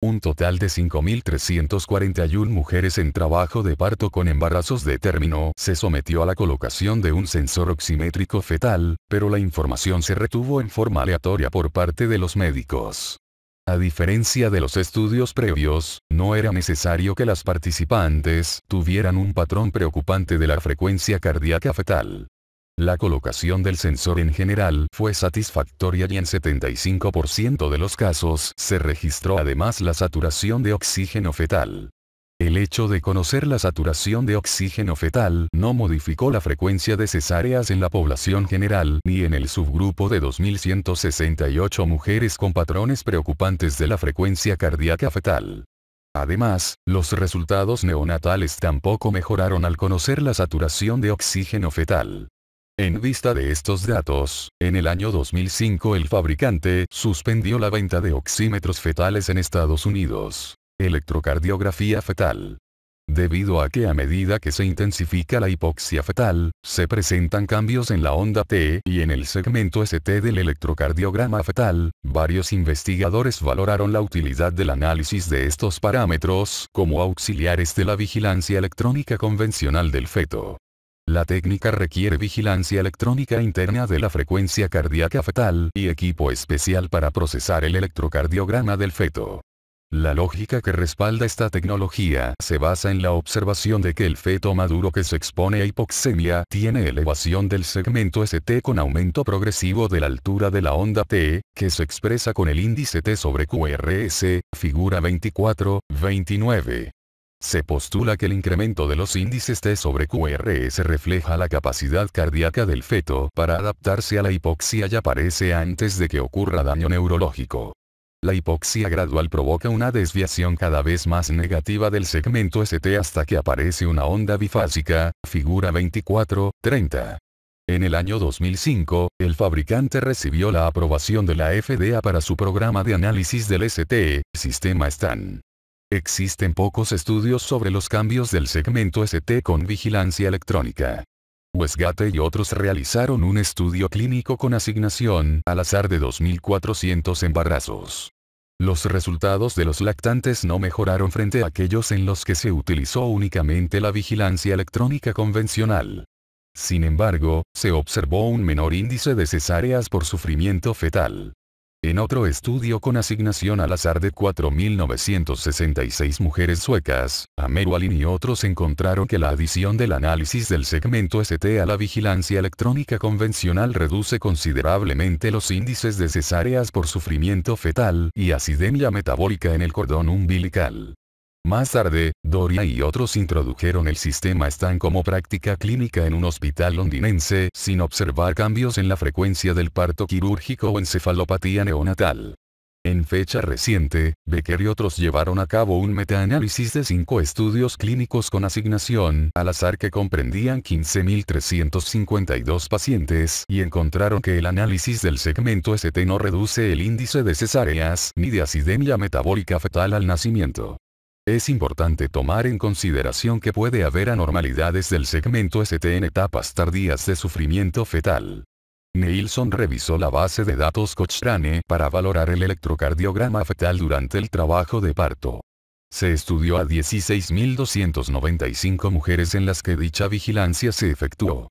S1: Un total de 5.341 mujeres en trabajo de parto con embarazos de término se sometió a la colocación de un sensor oximétrico fetal, pero la información se retuvo en forma aleatoria por parte de los médicos. A diferencia de los estudios previos, no era necesario que las participantes tuvieran un patrón preocupante de la frecuencia cardíaca fetal. La colocación del sensor en general fue satisfactoria y en 75% de los casos se registró además la saturación de oxígeno fetal. El hecho de conocer la saturación de oxígeno fetal no modificó la frecuencia de cesáreas en la población general ni en el subgrupo de 2.168 mujeres con patrones preocupantes de la frecuencia cardíaca fetal. Además, los resultados neonatales tampoco mejoraron al conocer la saturación de oxígeno fetal. En vista de estos datos, en el año 2005 el fabricante suspendió la venta de oxímetros fetales en Estados Unidos. Electrocardiografía fetal. Debido a que a medida que se intensifica la hipoxia fetal, se presentan cambios en la onda T y en el segmento ST del electrocardiograma fetal, varios investigadores valoraron la utilidad del análisis de estos parámetros como auxiliares de la vigilancia electrónica convencional del feto. La técnica requiere vigilancia electrónica interna de la frecuencia cardíaca fetal y equipo especial para procesar el electrocardiograma del feto. La lógica que respalda esta tecnología se basa en la observación de que el feto maduro que se expone a hipoxemia tiene elevación del segmento ST con aumento progresivo de la altura de la onda T, que se expresa con el índice T sobre QRS, figura 24-29. Se postula que el incremento de los índices T sobre QRS refleja la capacidad cardíaca del feto para adaptarse a la hipoxia y aparece antes de que ocurra daño neurológico. La hipoxia gradual provoca una desviación cada vez más negativa del segmento ST hasta que aparece una onda bifásica, figura 24-30. En el año 2005, el fabricante recibió la aprobación de la FDA para su programa de análisis del ST, sistema STAN. Existen pocos estudios sobre los cambios del segmento ST con vigilancia electrónica. Westgate y otros realizaron un estudio clínico con asignación al azar de 2.400 embarazos. Los resultados de los lactantes no mejoraron frente a aquellos en los que se utilizó únicamente la vigilancia electrónica convencional. Sin embargo, se observó un menor índice de cesáreas por sufrimiento fetal. En otro estudio con asignación al azar de 4.966 mujeres suecas, Amerwalin y otros encontraron que la adición del análisis del segmento ST a la vigilancia electrónica convencional reduce considerablemente los índices de cesáreas por sufrimiento fetal y acidemia metabólica en el cordón umbilical. Más tarde, Doria y otros introdujeron el sistema STAN como práctica clínica en un hospital londinense, sin observar cambios en la frecuencia del parto quirúrgico o encefalopatía neonatal. En fecha reciente, Becker y otros llevaron a cabo un metaanálisis de 5 estudios clínicos con asignación al azar que comprendían 15.352 pacientes y encontraron que el análisis del segmento ST no reduce el índice de cesáreas ni de acidemia metabólica fetal al nacimiento. Es importante tomar en consideración que puede haber anormalidades del segmento ST en etapas tardías de sufrimiento fetal. Neilson revisó la base de datos Cochrane para valorar el electrocardiograma fetal durante el trabajo de parto. Se estudió a 16.295 mujeres en las que dicha vigilancia se efectuó.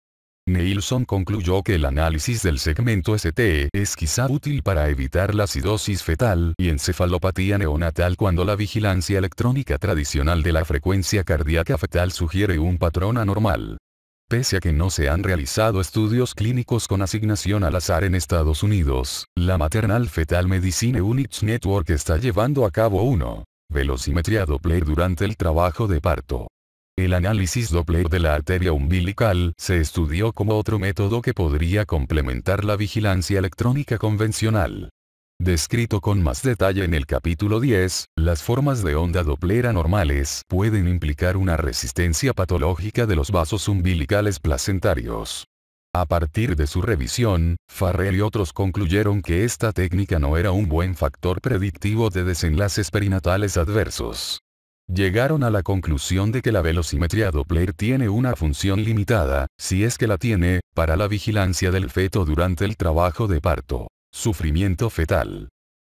S1: Neilson concluyó que el análisis del segmento ST es quizá útil para evitar la acidosis fetal y encefalopatía neonatal cuando la vigilancia electrónica tradicional de la frecuencia cardíaca fetal sugiere un patrón anormal. Pese a que no se han realizado estudios clínicos con asignación al azar en Estados Unidos, la Maternal Fetal Medicine Units Network está llevando a cabo velocimetría Doppler durante el trabajo de parto. El análisis Doppler de la arteria umbilical se estudió como otro método que podría complementar la vigilancia electrónica convencional. Descrito con más detalle en el capítulo 10, las formas de onda Doppler anormales pueden implicar una resistencia patológica de los vasos umbilicales placentarios. A partir de su revisión, Farrell y otros concluyeron que esta técnica no era un buen factor predictivo de desenlaces perinatales adversos. Llegaron a la conclusión de que la velocimetría Doppler tiene una función limitada, si es que la tiene, para la vigilancia del feto durante el trabajo de parto. Sufrimiento fetal.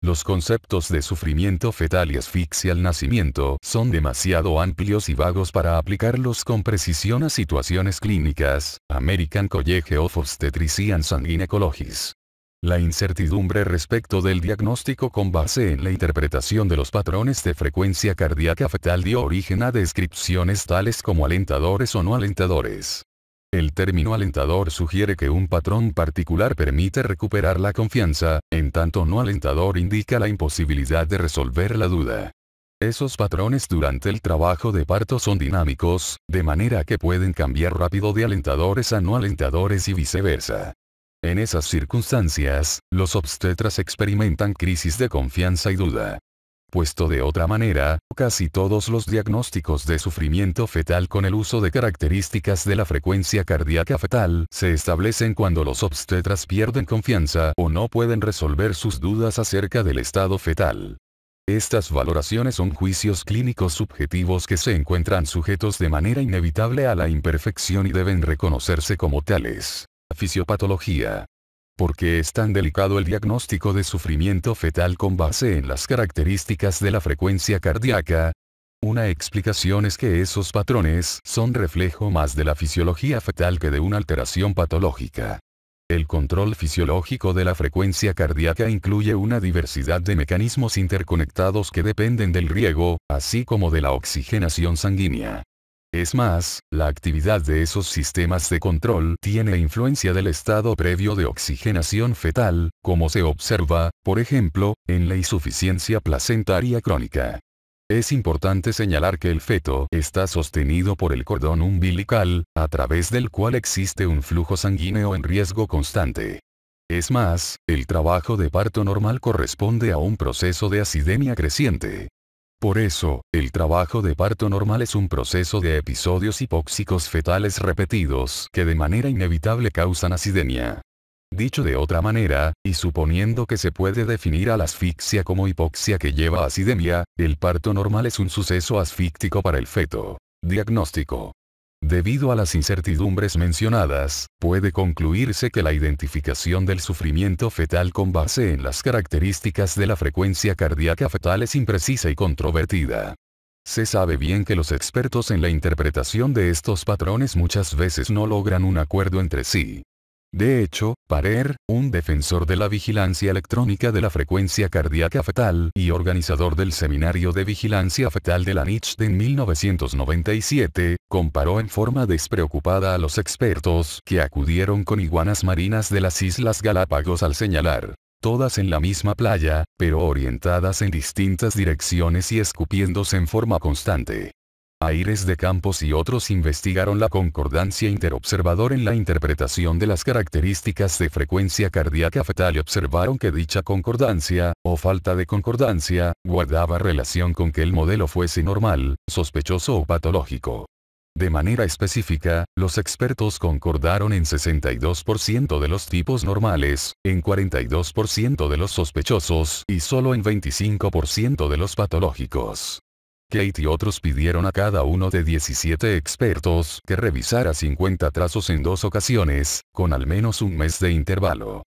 S1: Los conceptos de sufrimiento fetal y asfixia al nacimiento son demasiado amplios y vagos para aplicarlos con precisión a situaciones clínicas. American College of Obstetricians and Gynecologists. La incertidumbre respecto del diagnóstico con base en la interpretación de los patrones de frecuencia cardíaca fetal dio origen a descripciones tales como alentadores o no alentadores. El término alentador sugiere que un patrón particular permite recuperar la confianza, en tanto no alentador indica la imposibilidad de resolver la duda. Esos patrones durante el trabajo de parto son dinámicos, de manera que pueden cambiar rápido de alentadores a no alentadores y viceversa. En esas circunstancias, los obstetras experimentan crisis de confianza y duda. Puesto de otra manera, casi todos los diagnósticos de sufrimiento fetal con el uso de características de la frecuencia cardíaca fetal se establecen cuando los obstetras pierden confianza o no pueden resolver sus dudas acerca del estado fetal. Estas valoraciones son juicios clínicos subjetivos que se encuentran sujetos de manera inevitable a la imperfección y deben reconocerse como tales. Fisiopatología. ¿Por qué es tan delicado el diagnóstico de sufrimiento fetal con base en las características de la frecuencia cardíaca? Una explicación es que esos patrones son reflejo más de la fisiología fetal que de una alteración patológica. El control fisiológico de la frecuencia cardíaca incluye una diversidad de mecanismos interconectados que dependen del riego, así como de la oxigenación sanguínea. Es más, la actividad de esos sistemas de control tiene influencia del estado previo de oxigenación fetal, como se observa, por ejemplo, en la insuficiencia placentaria crónica. Es importante señalar que el feto está sostenido por el cordón umbilical, a través del cual existe un flujo sanguíneo en riesgo constante. Es más, el trabajo de parto normal corresponde a un proceso de acidemia creciente. Por eso, el trabajo de parto normal es un proceso de episodios hipóxicos fetales repetidos que de manera inevitable causan acidemia. Dicho de otra manera, y suponiendo que se puede definir a la asfixia como hipoxia que lleva a acidemia, el parto normal es un suceso asfíctico para el feto. Diagnóstico. Debido a las incertidumbres mencionadas, puede concluirse que la identificación del sufrimiento fetal con base en las características de la frecuencia cardíaca fetal es imprecisa y controvertida. Se sabe bien que los expertos en la interpretación de estos patrones muchas veces no logran un acuerdo entre sí. De hecho, Parer, un defensor de la vigilancia electrónica de la frecuencia cardíaca fetal y organizador del Seminario de Vigilancia Fetal de la NICH en 1997, comparó en forma despreocupada a los expertos que acudieron con iguanas marinas de las Islas Galápagos al señalar, todas en la misma playa, pero orientadas en distintas direcciones y escupiéndose en forma constante. Aires de Campos y otros investigaron la concordancia interobservador en la interpretación de las características de frecuencia cardíaca fetal y observaron que dicha concordancia, o falta de concordancia, guardaba relación con que el modelo fuese normal, sospechoso o patológico. De manera específica, los expertos concordaron en 62% de los tipos normales, en 42% de los sospechosos y solo en 25% de los patológicos. Kate y otros pidieron a cada uno de 17 expertos que revisara 50 trazos en 2 ocasiones, con al menos un mes de intervalo.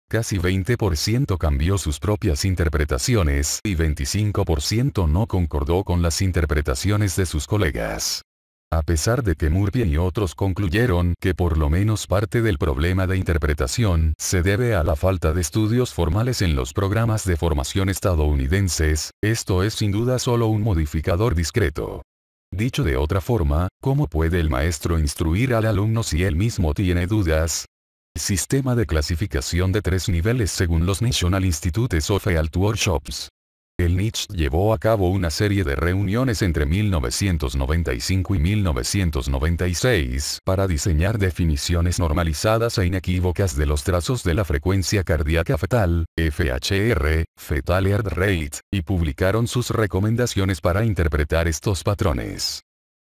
S1: Casi 20% cambió sus propias interpretaciones y 25% no concordó con las interpretaciones de sus colegas. A pesar de que Murphy y otros concluyeron que por lo menos parte del problema de interpretación se debe a la falta de estudios formales en los programas de formación estadounidenses, esto es sin duda solo un modificador discreto. Dicho de otra forma, ¿cómo puede el maestro instruir al alumno si él mismo tiene dudas? Sistema de clasificación de 3 niveles según los National Institutes of Health Workshops. El NICH llevó a cabo una serie de reuniones entre 1995 y 1996 para diseñar definiciones normalizadas e inequívocas de los trazos de la frecuencia cardíaca fetal, FHR, Fetal Heart Rate, y publicaron sus recomendaciones para interpretar estos patrones.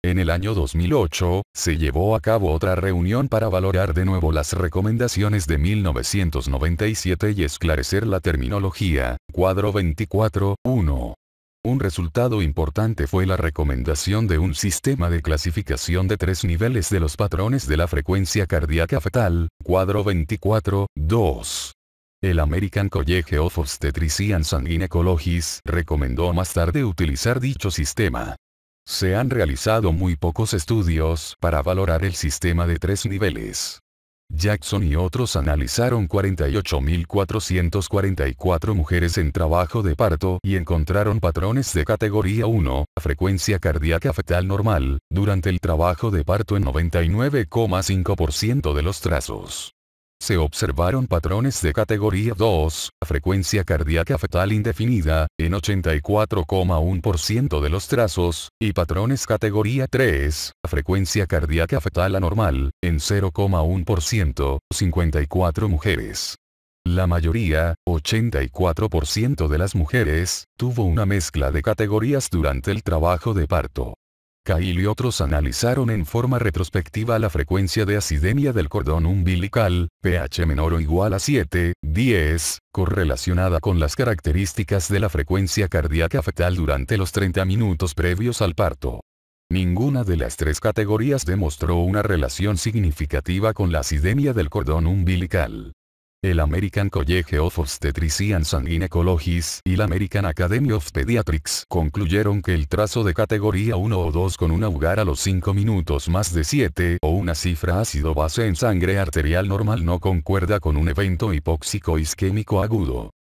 S1: En el año 2008, se llevó a cabo otra reunión para valorar de nuevo las recomendaciones de 1997 y esclarecer la terminología. Cuadro 24.1. Un resultado importante fue la recomendación de un sistema de clasificación de 3 niveles de los patrones de la frecuencia cardíaca fetal. Cuadro 24.2. El American College of Obstetricians and Gynecologists recomendó más tarde utilizar dicho sistema. Se han realizado muy pocos estudios para valorar el sistema de 3 niveles. Jackson y otros analizaron 48.444 mujeres en trabajo de parto y encontraron patrones de categoría 1, frecuencia cardíaca fetal normal, durante el trabajo de parto en 99,5% de los trazos. Se observaron patrones de categoría 2, frecuencia cardíaca fetal indefinida, en 84,1% de los trazos, y patrones categoría 3, frecuencia cardíaca fetal anormal, en 0,1%, 54 mujeres. La mayoría, 84% de las mujeres, tuvo una mezcla de categorías durante el trabajo de parto. Kyle y otros analizaron en forma retrospectiva la frecuencia de acidemia del cordón umbilical, pH menor o igual a 7,10, correlacionada con las características de la frecuencia cardíaca fetal durante los 30 minutos previos al parto. Ninguna de las 3 categorías demostró una relación significativa con la acidemia del cordón umbilical. El American College of Obstetricians and Gynecologists y la American Academy of Pediatrics concluyeron que el trazo de categoría 1 o 2 con un augar a los 5 minutos más de 7 o una cifra ácido base en sangre arterial normal no concuerda con un evento hipóxico isquémico agudo.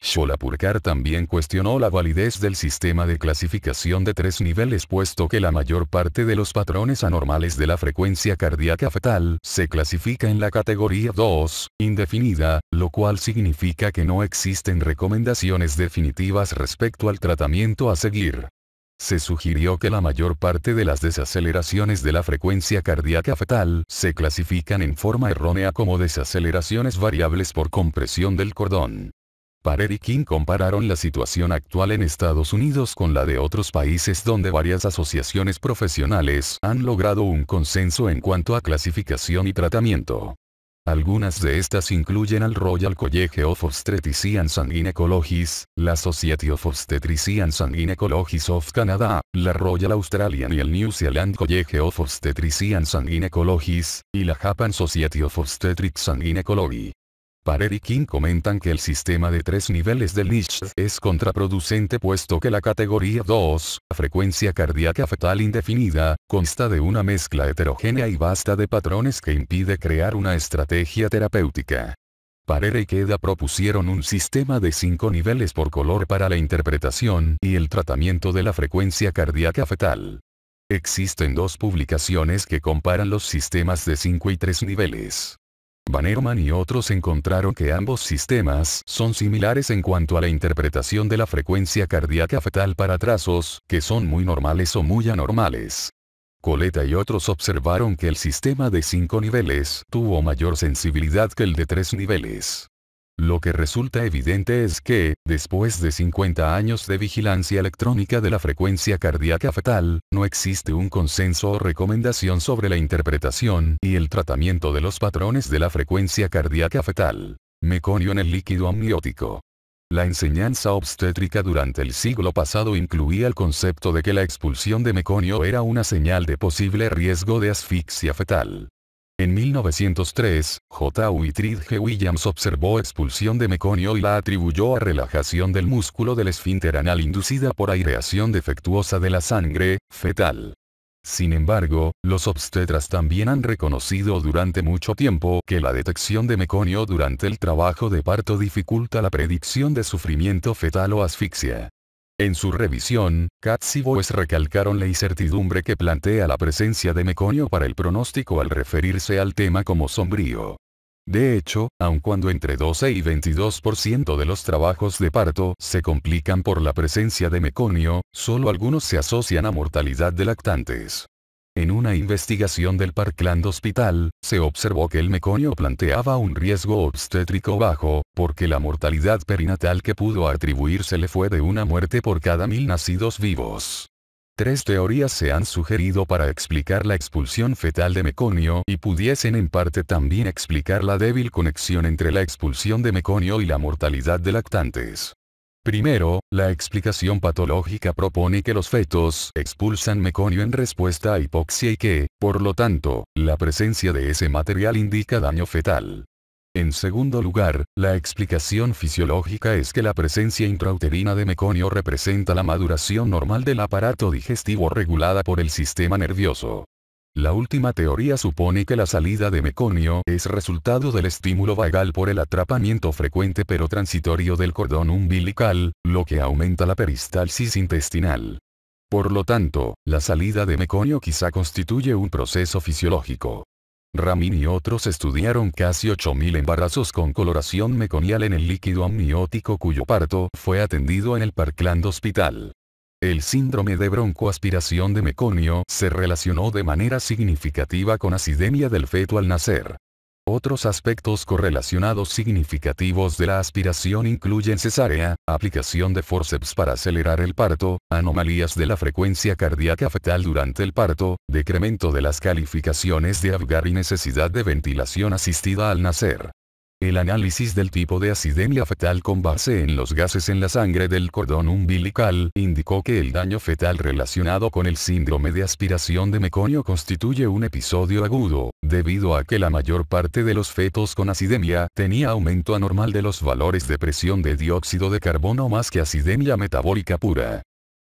S1: Sholapurkar también cuestionó la validez del sistema de clasificación de 3 niveles puesto que la mayor parte de los patrones anormales de la frecuencia cardíaca fetal se clasifica en la categoría 2, indefinida, lo cual significa que no existen recomendaciones definitivas respecto al tratamiento a seguir. Se sugirió que la mayor parte de las desaceleraciones de la frecuencia cardíaca fetal se clasifican en forma errónea como desaceleraciones variables por compresión del cordón. Parer y King compararon la situación actual en Estados Unidos con la de otros países donde varias asociaciones profesionales han logrado un consenso en cuanto a clasificación y tratamiento. Algunas de estas incluyen al Royal College of Obstetricians and Gynecologists, la Society of Obstetricians and Gynecologists of Canada, la Royal Australian y el New Zealand College of Obstetricians and Gynecologists, y la Japan Society of Obstetrics and Gynecology. Parer y King comentan que el sistema de 3 niveles de Lisch es contraproducente puesto que la categoría 2, frecuencia cardíaca fetal indefinida, consta de una mezcla heterogénea y vasta de patrones que impide crear una estrategia terapéutica. Parer y Queda propusieron un sistema de 5 niveles por color para la interpretación y el tratamiento de la frecuencia cardíaca fetal. Existen 2 publicaciones que comparan los sistemas de 5 y 3 niveles. Bannerman y otros encontraron que ambos sistemas son similares en cuanto a la interpretación de la frecuencia cardíaca fetal para trazos, que son muy normales o muy anormales. Coletta y otros observaron que el sistema de 5 niveles tuvo mayor sensibilidad que el de 3 niveles. Lo que resulta evidente es que, después de 50 años de vigilancia electrónica de la frecuencia cardíaca fetal, no existe un consenso o recomendación sobre la interpretación y el tratamiento de los patrones de la frecuencia cardíaca fetal. Meconio en el líquido amniótico. La enseñanza obstétrica durante el siglo pasado incluía el concepto de que la expulsión de meconio era una señal de posible riesgo de asfixia fetal. En 1903, J. Whitridge G. Williams observó expulsión de meconio y la atribuyó a relajación del músculo del esfínter anal inducida por aireación defectuosa de la sangre fetal. Sin embargo, los obstetras también han reconocido durante mucho tiempo que la detección de meconio durante el trabajo de parto dificulta la predicción de sufrimiento fetal o asfixia. En su revisión, Katz y Boes recalcaron la incertidumbre que plantea la presencia de meconio para el pronóstico al referirse al tema como sombrío. De hecho, aun cuando entre 12 y 22% de los trabajos de parto se complican por la presencia de meconio, solo algunos se asocian a mortalidad de lactantes. En una investigación del Parkland Hospital, se observó que el meconio planteaba un riesgo obstétrico bajo, porque la mortalidad perinatal que pudo atribuírsele fue de una muerte por cada 1000 nacidos vivos. 3 teorías se han sugerido para explicar la expulsión fetal de meconio y pudiesen en parte también explicar la débil conexión entre la expulsión de meconio y la mortalidad de lactantes. Primero, la explicación patológica propone que los fetos expulsan meconio en respuesta a hipoxia y que, por lo tanto, la presencia de ese material indica daño fetal. En segundo lugar, la explicación fisiológica es que la presencia intrauterina de meconio representa la maduración normal del aparato digestivo regulada por el sistema nervioso. La última teoría supone que la salida de meconio es resultado del estímulo vagal por el atrapamiento frecuente pero transitorio del cordón umbilical, lo que aumenta la peristalsis intestinal. Por lo tanto, la salida de meconio quizá constituye un proceso fisiológico. Ramin y otros estudiaron casi 8.000 embarazos con coloración meconial en el líquido amniótico cuyo parto fue atendido en el Parkland Hospital. El síndrome de broncoaspiración de meconio se relacionó de manera significativa con acidemia del feto al nacer. Otros aspectos correlacionados significativos de la aspiración incluyen cesárea, aplicación de forceps para acelerar el parto, anomalías de la frecuencia cardíaca fetal durante el parto, decremento de las calificaciones de Apgar y necesidad de ventilación asistida al nacer. El análisis del tipo de acidemia fetal con base en los gases en la sangre del cordón umbilical indicó que el daño fetal relacionado con el síndrome de aspiración de meconio constituye un episodio agudo, debido a que la mayor parte de los fetos con acidemia tenía aumento anormal de los valores de presión de dióxido de carbono más que acidemia metabólica pura.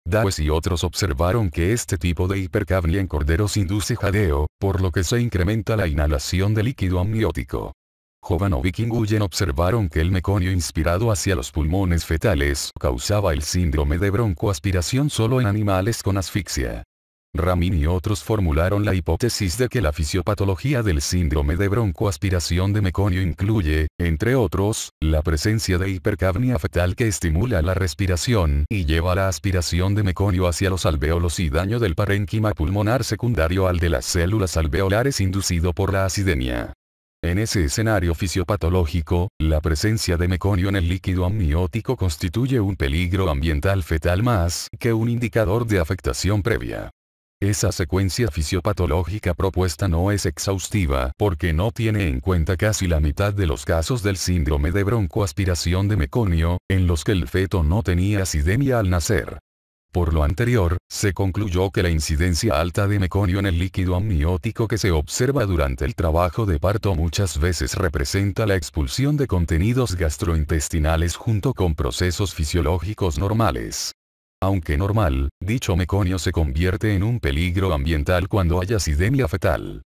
S1: Dawes y otros observaron que este tipo de hipercapnia en corderos induce jadeo, por lo que se incrementa la inhalación de líquido amniótico. Jovanovic y Nguyen observaron que el meconio inspirado hacia los pulmones fetales causaba el síndrome de broncoaspiración solo en animales con asfixia. Ramin y otros formularon la hipótesis de que la fisiopatología del síndrome de broncoaspiración de meconio incluye, entre otros, la presencia de hipercapnia fetal que estimula la respiración y lleva la aspiración de meconio hacia los alvéolos y daño del parénquima pulmonar secundario al de las células alveolares inducido por la acidemia. En ese escenario fisiopatológico, la presencia de meconio en el líquido amniótico constituye un peligro ambiental fetal más que un indicador de afectación previa. Esa secuencia fisiopatológica propuesta no es exhaustiva porque no tiene en cuenta casi la mitad de los casos del síndrome de broncoaspiración de meconio, en los que el feto no tenía acidemia al nacer. Por lo anterior, se concluyó que la incidencia alta de meconio en el líquido amniótico que se observa durante el trabajo de parto muchas veces representa la expulsión de contenidos gastrointestinales junto con procesos fisiológicos normales. Aunque normal, dicho meconio se convierte en un peligro ambiental cuando hay acidemia fetal.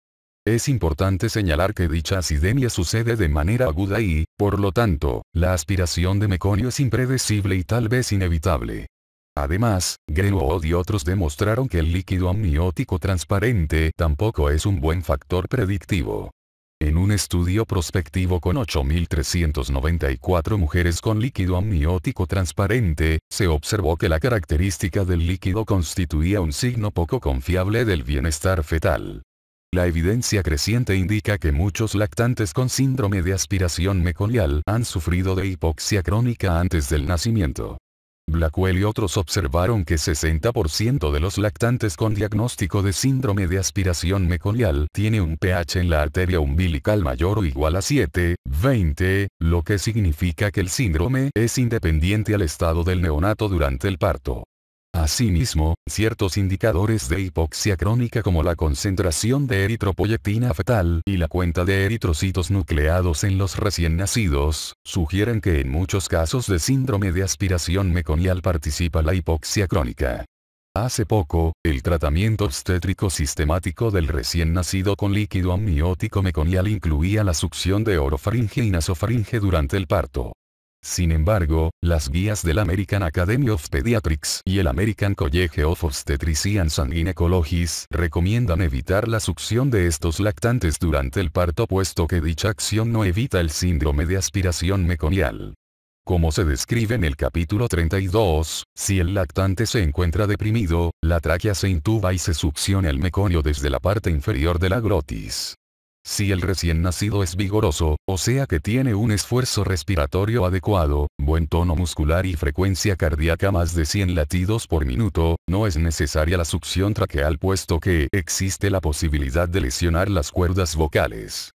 S1: Es importante señalar que dicha acidemia sucede de manera aguda y, por lo tanto, la aspiración de meconio es impredecible y tal vez inevitable. Además, Greenwood y otros demostraron que el líquido amniótico transparente tampoco es un buen factor predictivo. En un estudio prospectivo con 8.394 mujeres con líquido amniótico transparente, se observó que la característica del líquido constituía un signo poco confiable del bienestar fetal. La evidencia creciente indica que muchos lactantes con síndrome de aspiración meconial han sufrido de hipoxia crónica antes del nacimiento. Blackwell y otros observaron que 60% de los lactantes con diagnóstico de síndrome de aspiración meconial tiene un pH en la arteria umbilical mayor o igual a 7,20, lo que significa que el síndrome es independiente al estado del neonato durante el parto. Asimismo, ciertos indicadores de hipoxia crónica como la concentración de eritropoyetina fetal y la cuenta de eritrocitos nucleados en los recién nacidos, sugieren que en muchos casos de síndrome de aspiración meconial participa la hipoxia crónica. Hace poco, el tratamiento obstétrico sistemático del recién nacido con líquido amniótico meconial incluía la succión de orofaringe y nasofaringe durante el parto. Sin embargo, las guías del American Academy of Pediatrics y el American College of Obstetricians and Gynecologists recomiendan evitar la succión de estos lactantes durante el parto puesto que dicha acción no evita el síndrome de aspiración meconial. Como se describe en el capítulo 32, si el lactante se encuentra deprimido, la tráquea se intuba y se succiona el meconio desde la parte inferior de la glotis. Si el recién nacido es vigoroso, o sea que tiene un esfuerzo respiratorio adecuado, buen tono muscular y frecuencia cardíaca más de 100 latidos por minuto, no es necesaria la succión traqueal puesto que existe la posibilidad de lesionar las cuerdas vocales.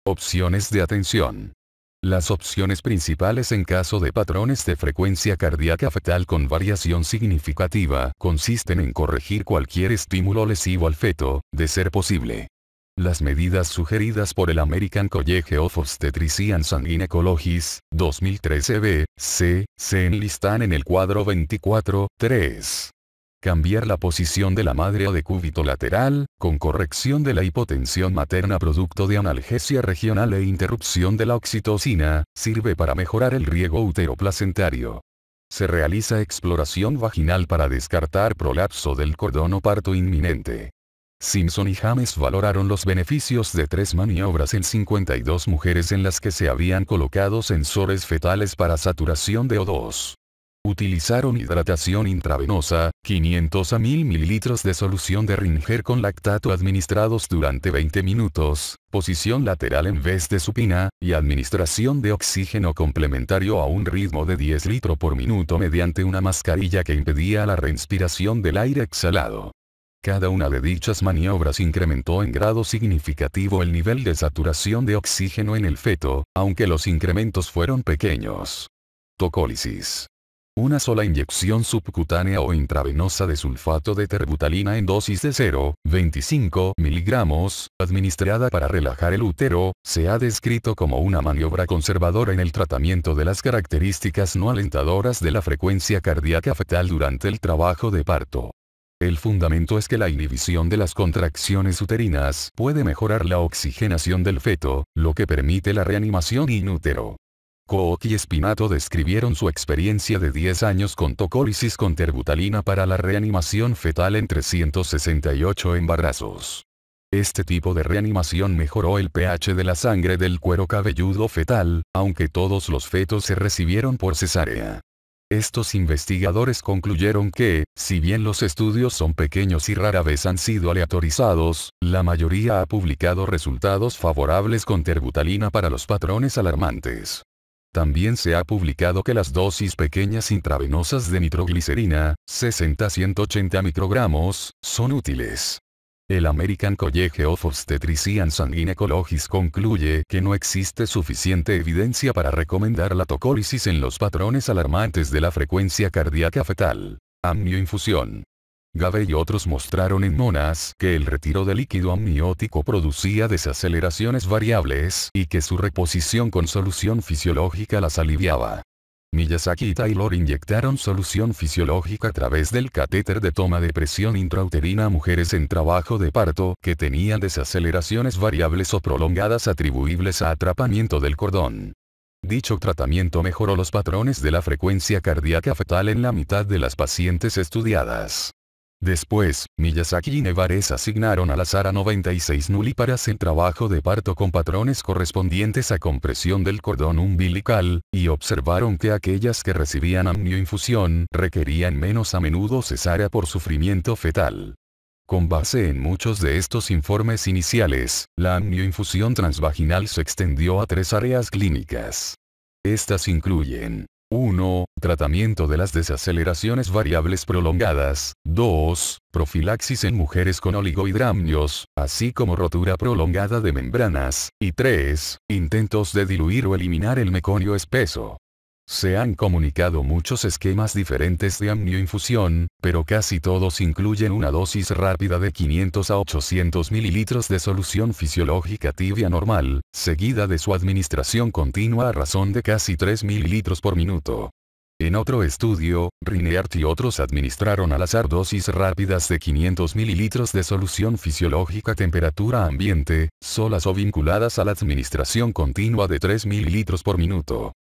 S1: Opciones de atención. Las opciones principales en caso de patrones de frecuencia cardíaca fetal con variación significativa consisten en corregir cualquier estímulo lesivo al feto, de ser posible. Las medidas sugeridas por el American College of Obstetricians and Gynecologists, 2013 b.c., se enlistan en el cuadro 24.3. Cambiar la posición de la madre o decúbito lateral, con corrección de la hipotensión materna producto de analgesia regional e interrupción de la oxitocina, sirve para mejorar el riego uteroplacentario. Se realiza exploración vaginal para descartar prolapso del cordón o parto inminente. Simpson y James valoraron los beneficios de 3 maniobras en 52 mujeres en las que se habían colocado sensores fetales para saturación de O2. Utilizaron hidratación intravenosa, 500 a 1000 ml de solución de Ringer con lactato administrados durante 20 minutos, posición lateral en vez de supina, y administración de oxígeno complementario a un ritmo de 10 litros por minuto mediante una mascarilla que impedía la respiración del aire exhalado. Cada una de dichas maniobras incrementó en grado significativo el nivel de saturación de oxígeno en el feto, aunque los incrementos fueron pequeños. Tocólisis. Una sola inyección subcutánea o intravenosa de sulfato de terbutalina en dosis de 0,25 miligramos, administrada para relajar el útero, se ha descrito como una maniobra conservadora en el tratamiento de las características no alentadoras de la frecuencia cardíaca fetal durante el trabajo de parto. El fundamento es que la inhibición de las contracciones uterinas puede mejorar la oxigenación del feto, lo que permite la reanimación in útero. Koch y Spinato describieron su experiencia de 10 años con tocólisis con terbutalina para la reanimación fetal en 368 embarazos. Este tipo de reanimación mejoró el pH de la sangre del cuero cabelludo fetal, aunque todos los fetos se recibieron por cesárea. Estos investigadores concluyeron que, si bien los estudios son pequeños y rara vez han sido aleatorizados, la mayoría ha publicado resultados favorables con terbutalina para los patrones alarmantes. También se ha publicado que las dosis pequeñas intravenosas de nitroglicerina, 60 a 180 microgramos, son útiles. El American College of Obstetricians and Gynecologists concluye que no existe suficiente evidencia para recomendar la tocólisis en los patrones alarmantes de la frecuencia cardíaca fetal. Amnioinfusión. Gabe y otros mostraron en monas que el retiro de líquido amniótico producía desaceleraciones variables y que su reposición con solución fisiológica las aliviaba. Miyazaki y Taylor inyectaron solución fisiológica a través del catéter de toma de presión intrauterina a mujeres en trabajo de parto que tenían desaceleraciones variables o prolongadas atribuibles a atrapamiento del cordón. Dicho tratamiento mejoró los patrones de la frecuencia cardíaca fetal en la mitad de las pacientes estudiadas. Después, Miyazaki y Nevares asignaron al azar a 96 nulíparas en trabajo de parto con patrones correspondientes a compresión del cordón umbilical, y observaron que aquellas que recibían amnioinfusión requerían menos a menudo cesárea por sufrimiento fetal. Con base en muchos de estos informes iniciales, la amnioinfusión transvaginal se extendió a 3 áreas clínicas. Estas incluyen: 1. Tratamiento de las desaceleraciones variables prolongadas. 2. Profilaxis en mujeres con oligohidramnios, así como rotura prolongada de membranas. Y 3. Intentos de diluir o eliminar el meconio espeso. Se han comunicado muchos esquemas diferentes de amnioinfusión, pero casi todos incluyen una dosis rápida de 500 a 800 mililitros de solución fisiológica tibia normal, seguida de su administración continua a razón de casi 3 mililitros por minuto. En otro estudio, Rineart y otros administraron al azar dosis rápidas de 500 mililitros de solución fisiológica a temperatura ambiente, solas o vinculadas a la administración continua de 3 mililitros por minuto.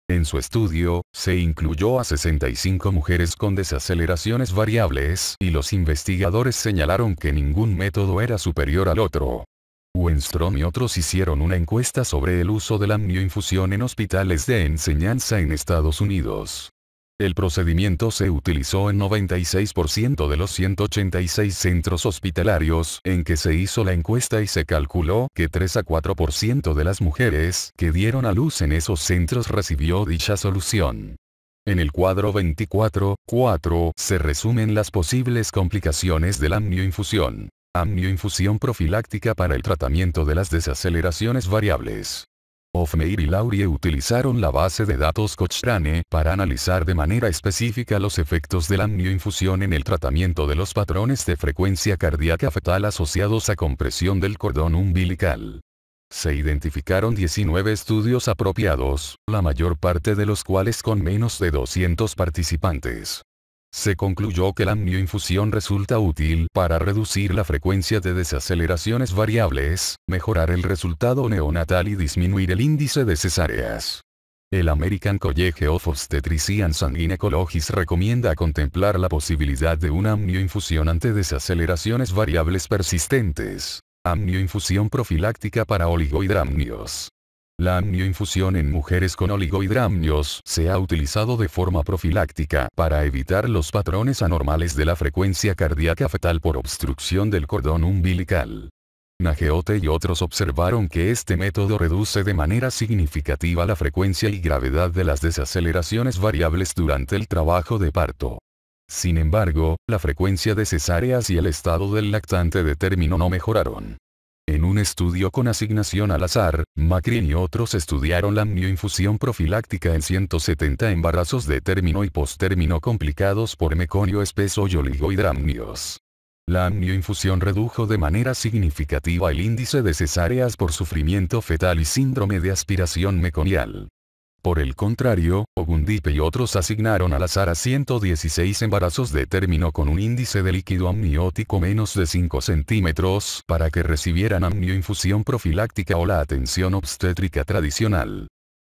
S1: En su estudio, se incluyó a 65 mujeres con desaceleraciones variables y los investigadores señalaron que ningún método era superior al otro. Wenstrom y otros hicieron una encuesta sobre el uso de la amnioinfusión en hospitales de enseñanza en Estados Unidos. El procedimiento se utilizó en 96% de los 186 centros hospitalarios en que se hizo la encuesta y se calculó que 3 a 4% de las mujeres que dieron a luz en esos centros recibió dicha solución. En el cuadro 24.4 se resumen las posibles complicaciones de la amnioinfusión. Amnioinfusión profiláctica para el tratamiento de las desaceleraciones variables. Hofmeyr y Laurie utilizaron la base de datos Cochrane para analizar de manera específica los efectos de la amnioinfusión en el tratamiento de los patrones de frecuencia cardíaca fetal asociados a compresión del cordón umbilical. Se identificaron 19 estudios apropiados, la mayor parte de los cuales con menos de 200 participantes. Se concluyó que la amnioinfusión resulta útil para reducir la frecuencia de desaceleraciones variables, mejorar el resultado neonatal y disminuir el índice de cesáreas. El American College of Obstetricians and Gynecologists recomienda contemplar la posibilidad de una amnioinfusión ante desaceleraciones variables persistentes. Amnioinfusión profiláctica para oligohidramnios. La amnioinfusión en mujeres con oligohidramnios se ha utilizado de forma profiláctica para evitar los patrones anormales de la frecuencia cardíaca fetal por obstrucción del cordón umbilical. Nageote y otros observaron que este método reduce de manera significativa la frecuencia y gravedad de las desaceleraciones variables durante el trabajo de parto. Sin embargo, la frecuencia de cesáreas y el estado del lactante de término no mejoraron. En un estudio con asignación al azar, Macrin y otros estudiaron la amnioinfusión profiláctica en 170 embarazos de término y postérmino complicados por meconio espeso y oligohidramnios. La amnioinfusión redujo de manera significativa el índice de cesáreas por sufrimiento fetal y síndrome de aspiración meconial. Por el contrario, Ogundipe y otros asignaron al azar a 116 embarazos de término con un índice de líquido amniótico menos de 5 centímetros para que recibieran amnioinfusión profiláctica o la atención obstétrica tradicional.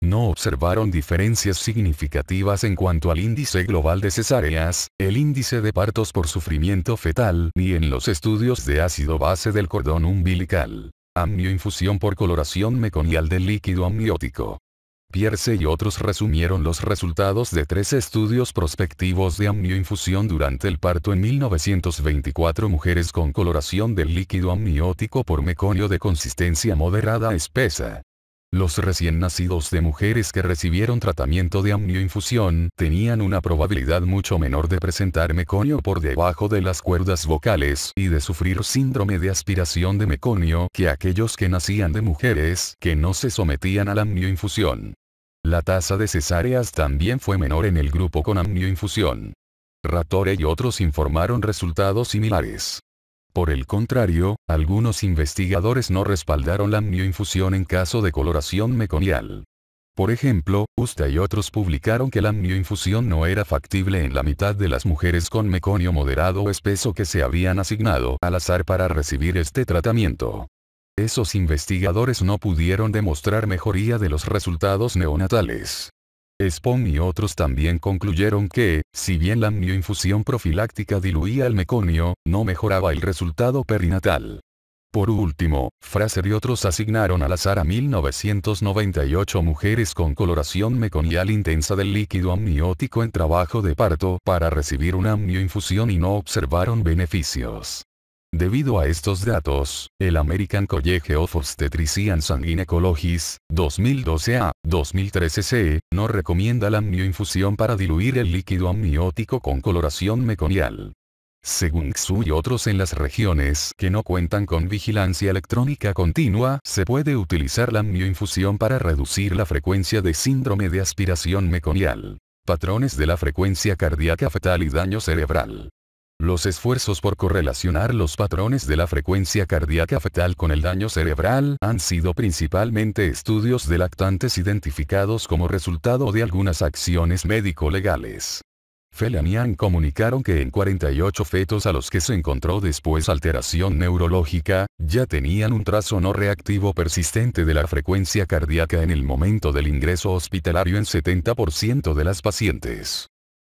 S1: No observaron diferencias significativas en cuanto al índice global de cesáreas, el índice de partos por sufrimiento fetal, ni en los estudios de ácido base del cordón umbilical. Amnioinfusión por coloración meconial del líquido amniótico. Pierce y otros resumieron los resultados de 3 estudios prospectivos de amnioinfusión durante el parto en 1924 mujeres con coloración del líquido amniótico por meconio de consistencia moderada a espesa. Los recién nacidos de mujeres que recibieron tratamiento de amnioinfusión tenían una probabilidad mucho menor de presentar meconio por debajo de las cuerdas vocales y de sufrir síndrome de aspiración de meconio que aquellos que nacían de mujeres que no se sometían a la amnioinfusión. La tasa de cesáreas también fue menor en el grupo con amnioinfusión. Ratore y otros informaron resultados similares. Por el contrario, algunos investigadores no respaldaron la amnioinfusión en caso de coloración meconial. Por ejemplo, Usta y otros publicaron que la amnioinfusión no era factible en la mitad de las mujeres con meconio moderado o espeso que se habían asignado al azar para recibir este tratamiento. Esos investigadores no pudieron demostrar mejoría de los resultados neonatales. Spohn y otros también concluyeron que, si bien la amnioinfusión profiláctica diluía el meconio, no mejoraba el resultado perinatal. Por último, Fraser y otros asignaron al azar a 1998 mujeres con coloración meconial intensa del líquido amniótico en trabajo de parto para recibir una amnioinfusión y no observaron beneficios. Debido a estos datos, el American College of Obstetricians and Gynecologists, 2012a, 2013c, no recomienda la amnioinfusión para diluir el líquido amniótico con coloración meconial. Según Xu y otros en las regiones que no cuentan con vigilancia electrónica continua, se puede utilizar la amnioinfusión para reducir la frecuencia de síndrome de aspiración meconial, patrones de la frecuencia cardíaca fetal y daño cerebral. Los esfuerzos por correlacionar los patrones de la frecuencia cardíaca fetal con el daño cerebral han sido principalmente estudios de lactantes identificados como resultado de algunas acciones médico-legales. Felanian comunicaron que en 48 fetos a los que se encontró después alteración neurológica, ya tenían un trazo no reactivo persistente de la frecuencia cardíaca en el momento del ingreso hospitalario en 70% de las pacientes.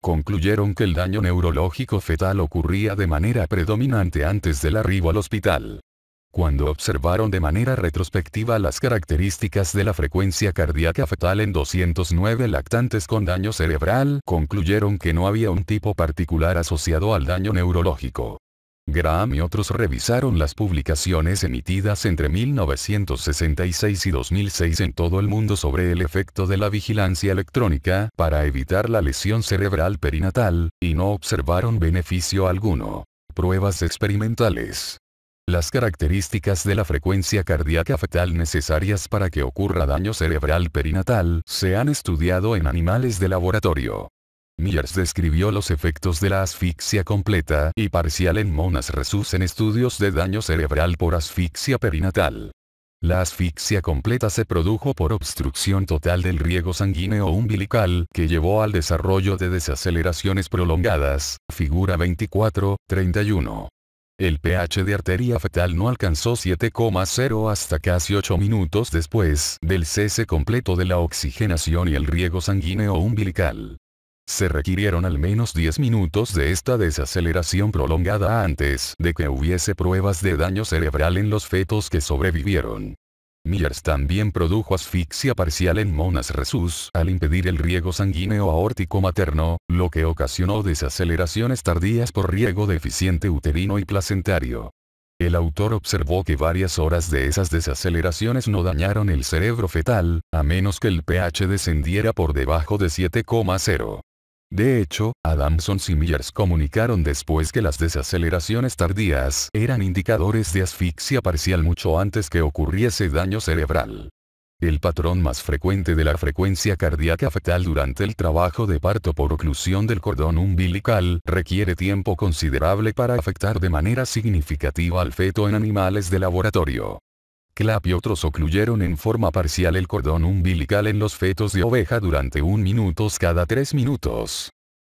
S1: Concluyeron que el daño neurológico fetal ocurría de manera predominante antes del arribo al hospital. Cuando observaron de manera retrospectiva las características de la frecuencia cardíaca fetal en 209 lactantes con daño cerebral, concluyeron que no había un tipo particular asociado al daño neurológico. Graham y otros revisaron las publicaciones emitidas entre 1966 y 2006 en todo el mundo sobre el efecto de la vigilancia electrónica para evitar la lesión cerebral perinatal, y no observaron beneficio alguno. Pruebas experimentales. Las características de la frecuencia cardíaca fetal necesarias para que ocurra daño cerebral perinatal se han estudiado en animales de laboratorio. Myers describió los efectos de la asfixia completa y parcial en monas rhesus en estudios de daño cerebral por asfixia perinatal. La asfixia completa se produjo por obstrucción total del riego sanguíneo umbilical que llevó al desarrollo de desaceleraciones prolongadas, figura 24-31. El pH de arteria fetal no alcanzó 7,0 hasta casi 8 minutos después del cese completo de la oxigenación y el riego sanguíneo umbilical. Se requirieron al menos 10 minutos de esta desaceleración prolongada antes de que hubiese pruebas de daño cerebral en los fetos que sobrevivieron. Myers también produjo asfixia parcial en monas rhesus al impedir el riego sanguíneo aórtico materno, lo que ocasionó desaceleraciones tardías por riego deficiente uterino y placentario. El autor observó que varias horas de esas desaceleraciones no dañaron el cerebro fetal, a menos que el pH descendiera por debajo de 7,0. De hecho, Adamson y Myers comunicaron después que las desaceleraciones tardías eran indicadores de asfixia parcial mucho antes que ocurriese daño cerebral. El patrón más frecuente de la frecuencia cardíaca fetal durante el trabajo de parto por oclusión del cordón umbilical requiere tiempo considerable para afectar de manera significativa al feto en animales de laboratorio. Clapp y otros ocluyeron en forma parcial el cordón umbilical en los fetos de oveja durante 1 minuto cada 3 minutos.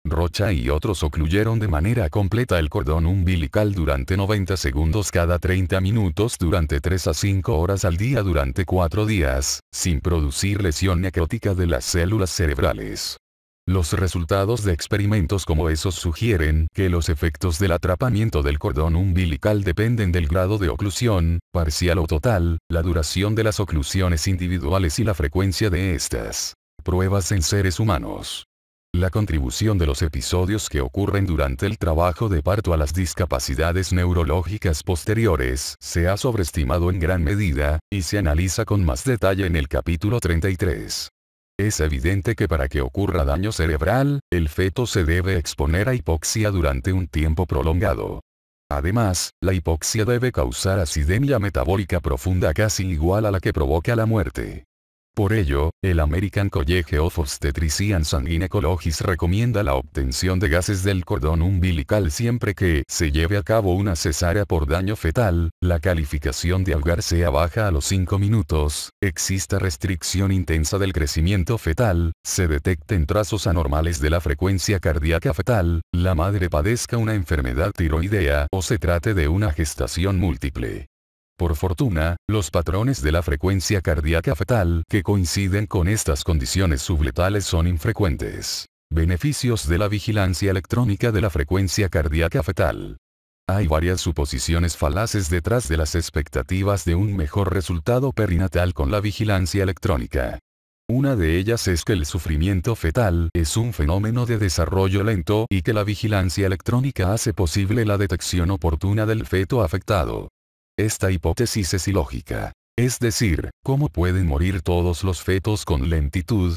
S1: Rocha y otros ocluyeron de manera completa el cordón umbilical durante 90 segundos cada 30 minutos durante 3 a 5 horas al día durante 4 días, sin producir lesión necrótica de las células cerebrales. Los resultados de experimentos como esos sugieren que los efectos del atrapamiento del cordón umbilical dependen del grado de oclusión, parcial o total, la duración de las oclusiones individuales y la frecuencia de estas. Pruebas en seres humanos. La contribución de los episodios que ocurren durante el trabajo de parto a las discapacidades neurológicas posteriores se ha sobreestimado en gran medida, y se analiza con más detalle en el capítulo 33. Es evidente que para que ocurra daño cerebral, el feto se debe exponer a hipoxia durante un tiempo prolongado. Además, la hipoxia debe causar acidemia metabólica profunda casi igual a la que provoca la muerte. Por ello, el American College of Obstetricians and Gynecologists recomienda la obtención de gases del cordón umbilical siempre que se lleve a cabo una cesárea por daño fetal, la calificación de ahogar sea baja a los 5 minutos, exista restricción intensa del crecimiento fetal, se detecten trazos anormales de la frecuencia cardíaca fetal, la madre padezca una enfermedad tiroidea o se trate de una gestación múltiple. Por fortuna, los patrones de la frecuencia cardíaca fetal que coinciden con estas condiciones subletales son infrecuentes. Beneficios de la vigilancia electrónica de la frecuencia cardíaca fetal. Hay varias suposiciones falaces detrás de las expectativas de un mejor resultado perinatal con la vigilancia electrónica. Una de ellas es que el sufrimiento fetal es un fenómeno de desarrollo lento y que la vigilancia electrónica hace posible la detección oportuna del feto afectado. Esta hipótesis es ilógica. Es decir, ¿cómo pueden morir todos los fetos con lentitud?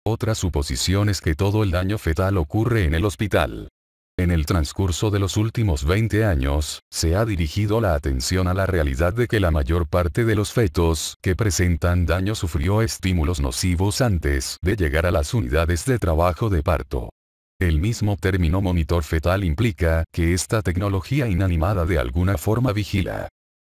S1: Otra suposición es que todo el daño fetal ocurre en el hospital. En el transcurso de los últimos 20 años, se ha dirigido la atención a la realidad de que la mayor parte de los fetos que presentan daño sufrió estímulos nocivos antes de llegar a las unidades de trabajo de parto. El mismo término monitor fetal implica que esta tecnología inanimada de alguna forma vigila.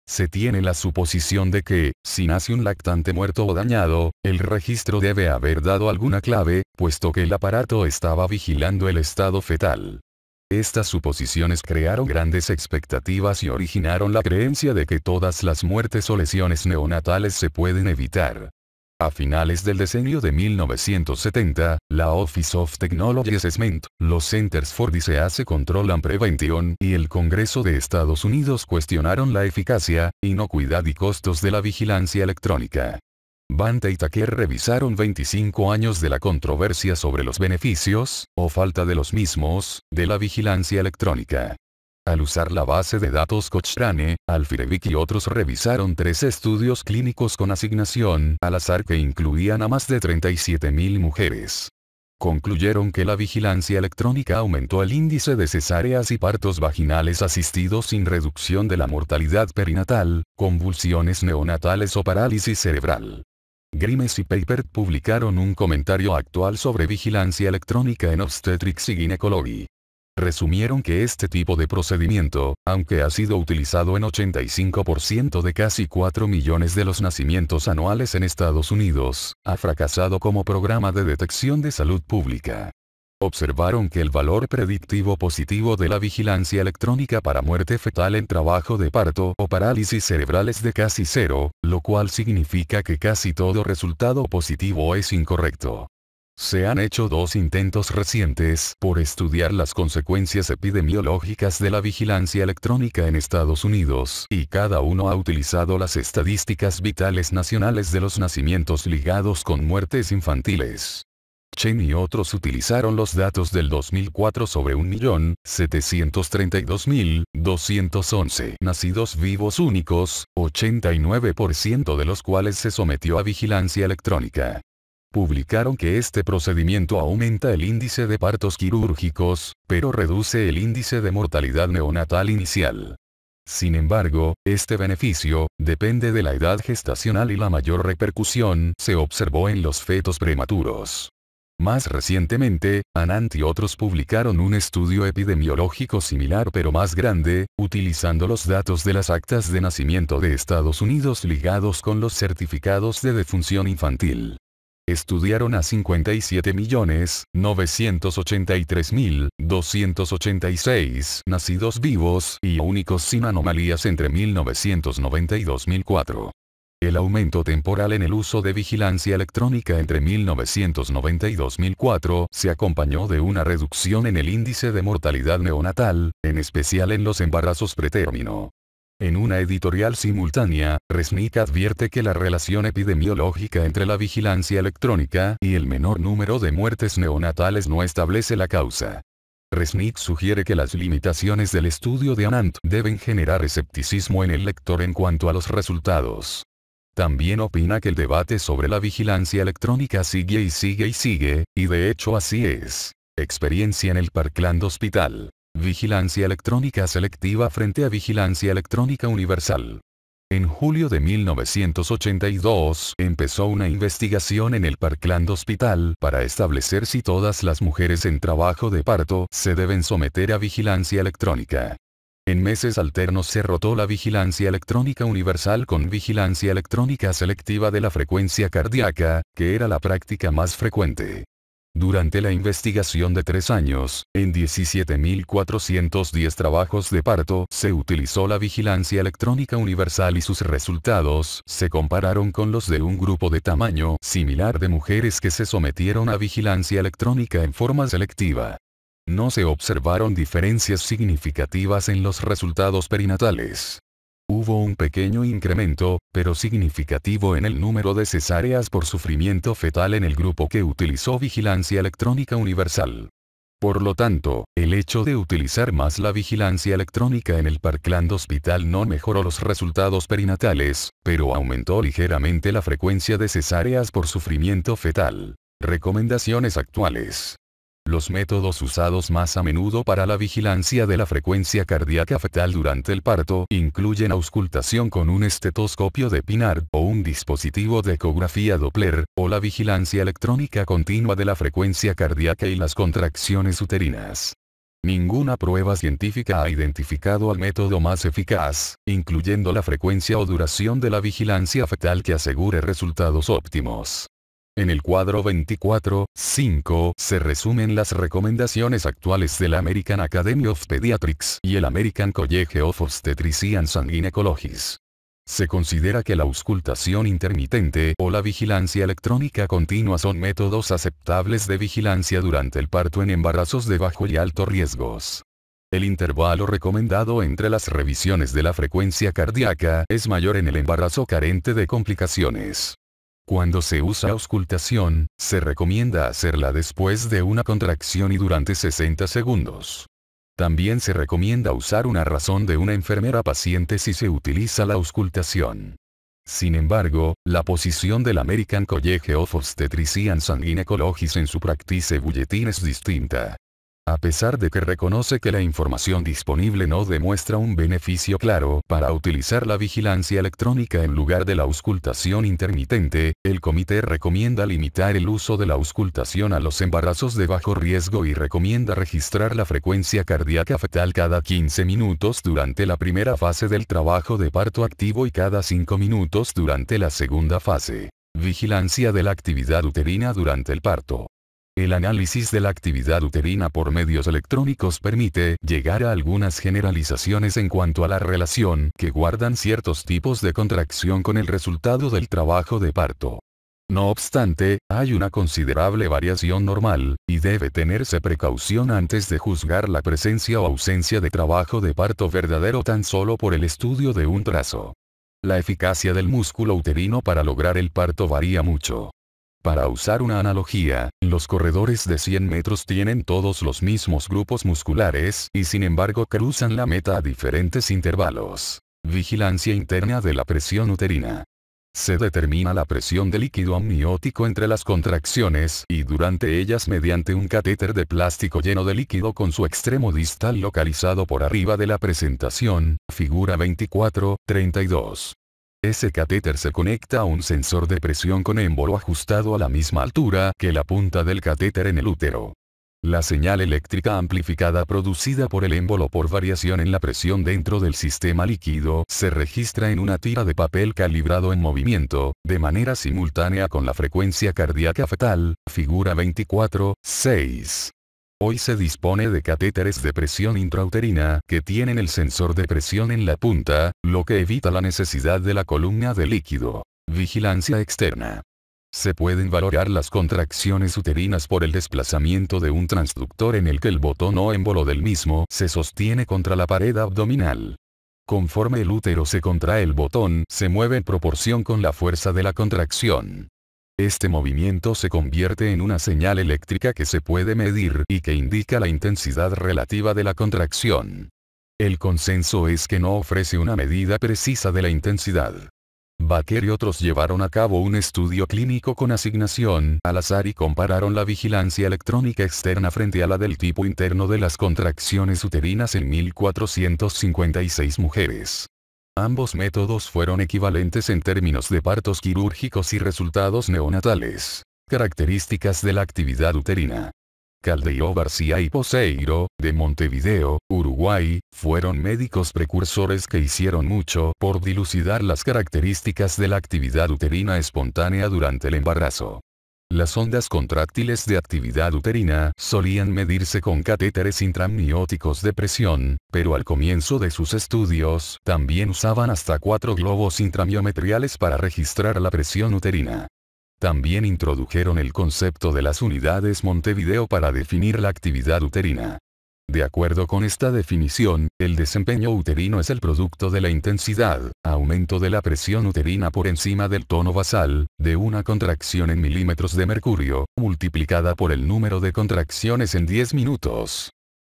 S1: Se tiene la suposición de que, si nace un lactante muerto o dañado, el registro debe haber dado alguna clave, puesto que el aparato estaba vigilando el estado fetal. Estas suposiciones crearon grandes expectativas y originaron la creencia de que todas las muertes o lesiones neonatales se pueden evitar. A finales del decenio de 1970, la Office of Technology Assessment, los Centers for Disease Control and Prevention y el Congreso de Estados Unidos cuestionaron la eficacia, inocuidad y costos de la vigilancia electrónica. Banta y Tucker revisaron 25 años de la controversia sobre los beneficios, o falta de los mismos, de la vigilancia electrónica. Al usar la base de datos Cochrane, Alfirevic y otros revisaron 3 estudios clínicos con asignación al azar que incluían a más de 37.000 mujeres. Concluyeron que la vigilancia electrónica aumentó el índice de cesáreas y partos vaginales asistidos sin reducción de la mortalidad perinatal, convulsiones neonatales o parálisis cerebral. Grimes y Papert publicaron un comentario actual sobre vigilancia electrónica en Obstetrics y Gynecology. Resumieron que este tipo de procedimiento, aunque ha sido utilizado en 85% de casi 4 millones de los nacimientos anuales en Estados Unidos, ha fracasado como programa de detección de salud pública. Observaron que el valor predictivo positivo de la vigilancia electrónica para muerte fetal en trabajo de parto o parálisis cerebral es de casi 0, lo cual significa que casi todo resultado positivo es incorrecto. Se han hecho 2 intentos recientes por estudiar las consecuencias epidemiológicas de la vigilancia electrónica en Estados Unidos, y cada uno ha utilizado las estadísticas vitales nacionales de los nacimientos ligados con muertes infantiles. Chen y otros utilizaron los datos del 2004 sobre 1.732.211 nacidos vivos únicos, 89% de los cuales se sometió a vigilancia electrónica. Publicaron que este procedimiento aumenta el índice de partos quirúrgicos, pero reduce el índice de mortalidad neonatal inicial. Sin embargo, este beneficio depende de la edad gestacional y la mayor repercusión se observó en los fetos prematuros. Más recientemente, Anand y otros publicaron un estudio epidemiológico similar pero más grande, utilizando los datos de las actas de nacimiento de Estados Unidos ligados con los certificados de defunción infantil. Estudiaron a 57.983.286 nacidos vivos y únicos sin anomalías entre 1990 y 2004. El aumento temporal en el uso de vigilancia electrónica entre 1990 y 2004 se acompañó de una reducción en el índice de mortalidad neonatal, en especial en los embarazos pretérmino. En una editorial simultánea, Resnick advierte que la relación epidemiológica entre la vigilancia electrónica y el menor número de muertes neonatales no establece la causa. Resnick sugiere que las limitaciones del estudio de Anand deben generar escepticismo en el lector en cuanto a los resultados. También opina que el debate sobre la vigilancia electrónica sigue y sigue y sigue, y de hecho así es. Experiencia en el Parkland Hospital. Vigilancia electrónica selectiva frente a vigilancia electrónica universal. En julio de 1982 empezó una investigación en el Parkland Hospital para establecer si todas las mujeres en trabajo de parto se deben someter a vigilancia electrónica. En meses alternos se rotó la vigilancia electrónica universal con vigilancia electrónica selectiva de la frecuencia cardíaca, que era la práctica más frecuente. Durante la investigación de 3 años, en 17.410 trabajos de parto se utilizó la vigilancia electrónica universal y sus resultados se compararon con los de un grupo de tamaño similar de mujeres que se sometieron a vigilancia electrónica en forma selectiva. No se observaron diferencias significativas en los resultados perinatales. Hubo un pequeño incremento, pero significativo en el número de cesáreas por sufrimiento fetal en el grupo que utilizó vigilancia electrónica universal. Por lo tanto, el hecho de utilizar más la vigilancia electrónica en el Parkland Hospital no mejoró los resultados perinatales, pero aumentó ligeramente la frecuencia de cesáreas por sufrimiento fetal. Recomendaciones actuales. Los métodos usados más a menudo para la vigilancia de la frecuencia cardíaca fetal durante el parto incluyen auscultación con un estetoscopio de Pinard o un dispositivo de ecografía Doppler, o la vigilancia electrónica continua de la frecuencia cardíaca y las contracciones uterinas. Ninguna prueba científica ha identificado al método más eficaz, incluyendo la frecuencia o duración de la vigilancia fetal que asegure resultados óptimos. En el cuadro 24.5 se resumen las recomendaciones actuales de la American Academy of Pediatrics y el American College of Obstetricians and Gynecologists. Se considera que la auscultación intermitente o la vigilancia electrónica continua son métodos aceptables de vigilancia durante el parto en embarazos de bajo y alto riesgos. El intervalo recomendado entre las revisiones de la frecuencia cardíaca es mayor en el embarazo carente de complicaciones. Cuando se usa auscultación, se recomienda hacerla después de una contracción y durante 60 segundos. También se recomienda usar una razón de una enfermera paciente si se utiliza la auscultación. Sin embargo, la posición del American College of Obstetricians and Gynecologists en su Practice Bulletin es distinta. A pesar de que reconoce que la información disponible no demuestra un beneficio claro para utilizar la vigilancia electrónica en lugar de la auscultación intermitente, el comité recomienda limitar el uso de la auscultación a los embarazos de bajo riesgo y recomienda registrar la frecuencia cardíaca fetal cada 15 minutos durante la primera fase del trabajo de parto activo y cada 5 minutos durante la segunda fase. Vigilancia de la actividad uterina durante el parto. El análisis de la actividad uterina por medios electrónicos permite llegar a algunas generalizaciones en cuanto a la relación que guardan ciertos tipos de contracción con el resultado del trabajo de parto. No obstante, hay una considerable variación normal, y debe tenerse precaución antes de juzgar la presencia o ausencia de trabajo de parto verdadero tan solo por el estudio de un trazo. La eficacia del músculo uterino para lograr el parto varía mucho. Para usar una analogía, los corredores de 100 metros tienen todos los mismos grupos musculares y sin embargo cruzan la meta a diferentes intervalos. Vigilancia interna de la presión uterina. Se determina la presión de líquido amniótico entre las contracciones y durante ellas mediante un catéter de plástico lleno de líquido con su extremo distal localizado por arriba de la presentación, figura 24.32. Ese catéter se conecta a un sensor de presión con émbolo ajustado a la misma altura que la punta del catéter en el útero. La señal eléctrica amplificada producida por el émbolo por variación en la presión dentro del sistema líquido se registra en una tira de papel calibrado en movimiento, de manera simultánea con la frecuencia cardíaca fetal, figura 24.6. Hoy se dispone de catéteres de presión intrauterina que tienen el sensor de presión en la punta, lo que evita la necesidad de la columna de líquido. Vigilancia externa. Se pueden valorar las contracciones uterinas por el desplazamiento de un transductor en el que el botón o émbolo del mismo se sostiene contra la pared abdominal. Conforme el útero se contrae, el botón se mueve en proporción con la fuerza de la contracción. Este movimiento se convierte en una señal eléctrica que se puede medir y que indica la intensidad relativa de la contracción. El consenso es que no ofrece una medida precisa de la intensidad. Baker y otros llevaron a cabo un estudio clínico con asignación al azar y compararon la vigilancia electrónica externa frente a la del tipo interno de las contracciones uterinas en 1.456 mujeres. Ambos métodos fueron equivalentes en términos de partos quirúrgicos y resultados neonatales. Características de la actividad uterina. Caldeiro García y Poseiro, de Montevideo, Uruguay, fueron médicos precursores que hicieron mucho por dilucidar las características de la actividad uterina espontánea durante el embarazo. Las ondas contráctiles de actividad uterina solían medirse con catéteres intramnióticos de presión, pero al comienzo de sus estudios también usaban hasta 4 globos intramiometriales para registrar la presión uterina. También introdujeron el concepto de las unidades Montevideo para definir la actividad uterina. De acuerdo con esta definición, el desempeño uterino es el producto de la intensidad, aumento de la presión uterina por encima del tono basal, de una contracción en milímetros de mercurio, multiplicada por el número de contracciones en 10 minutos.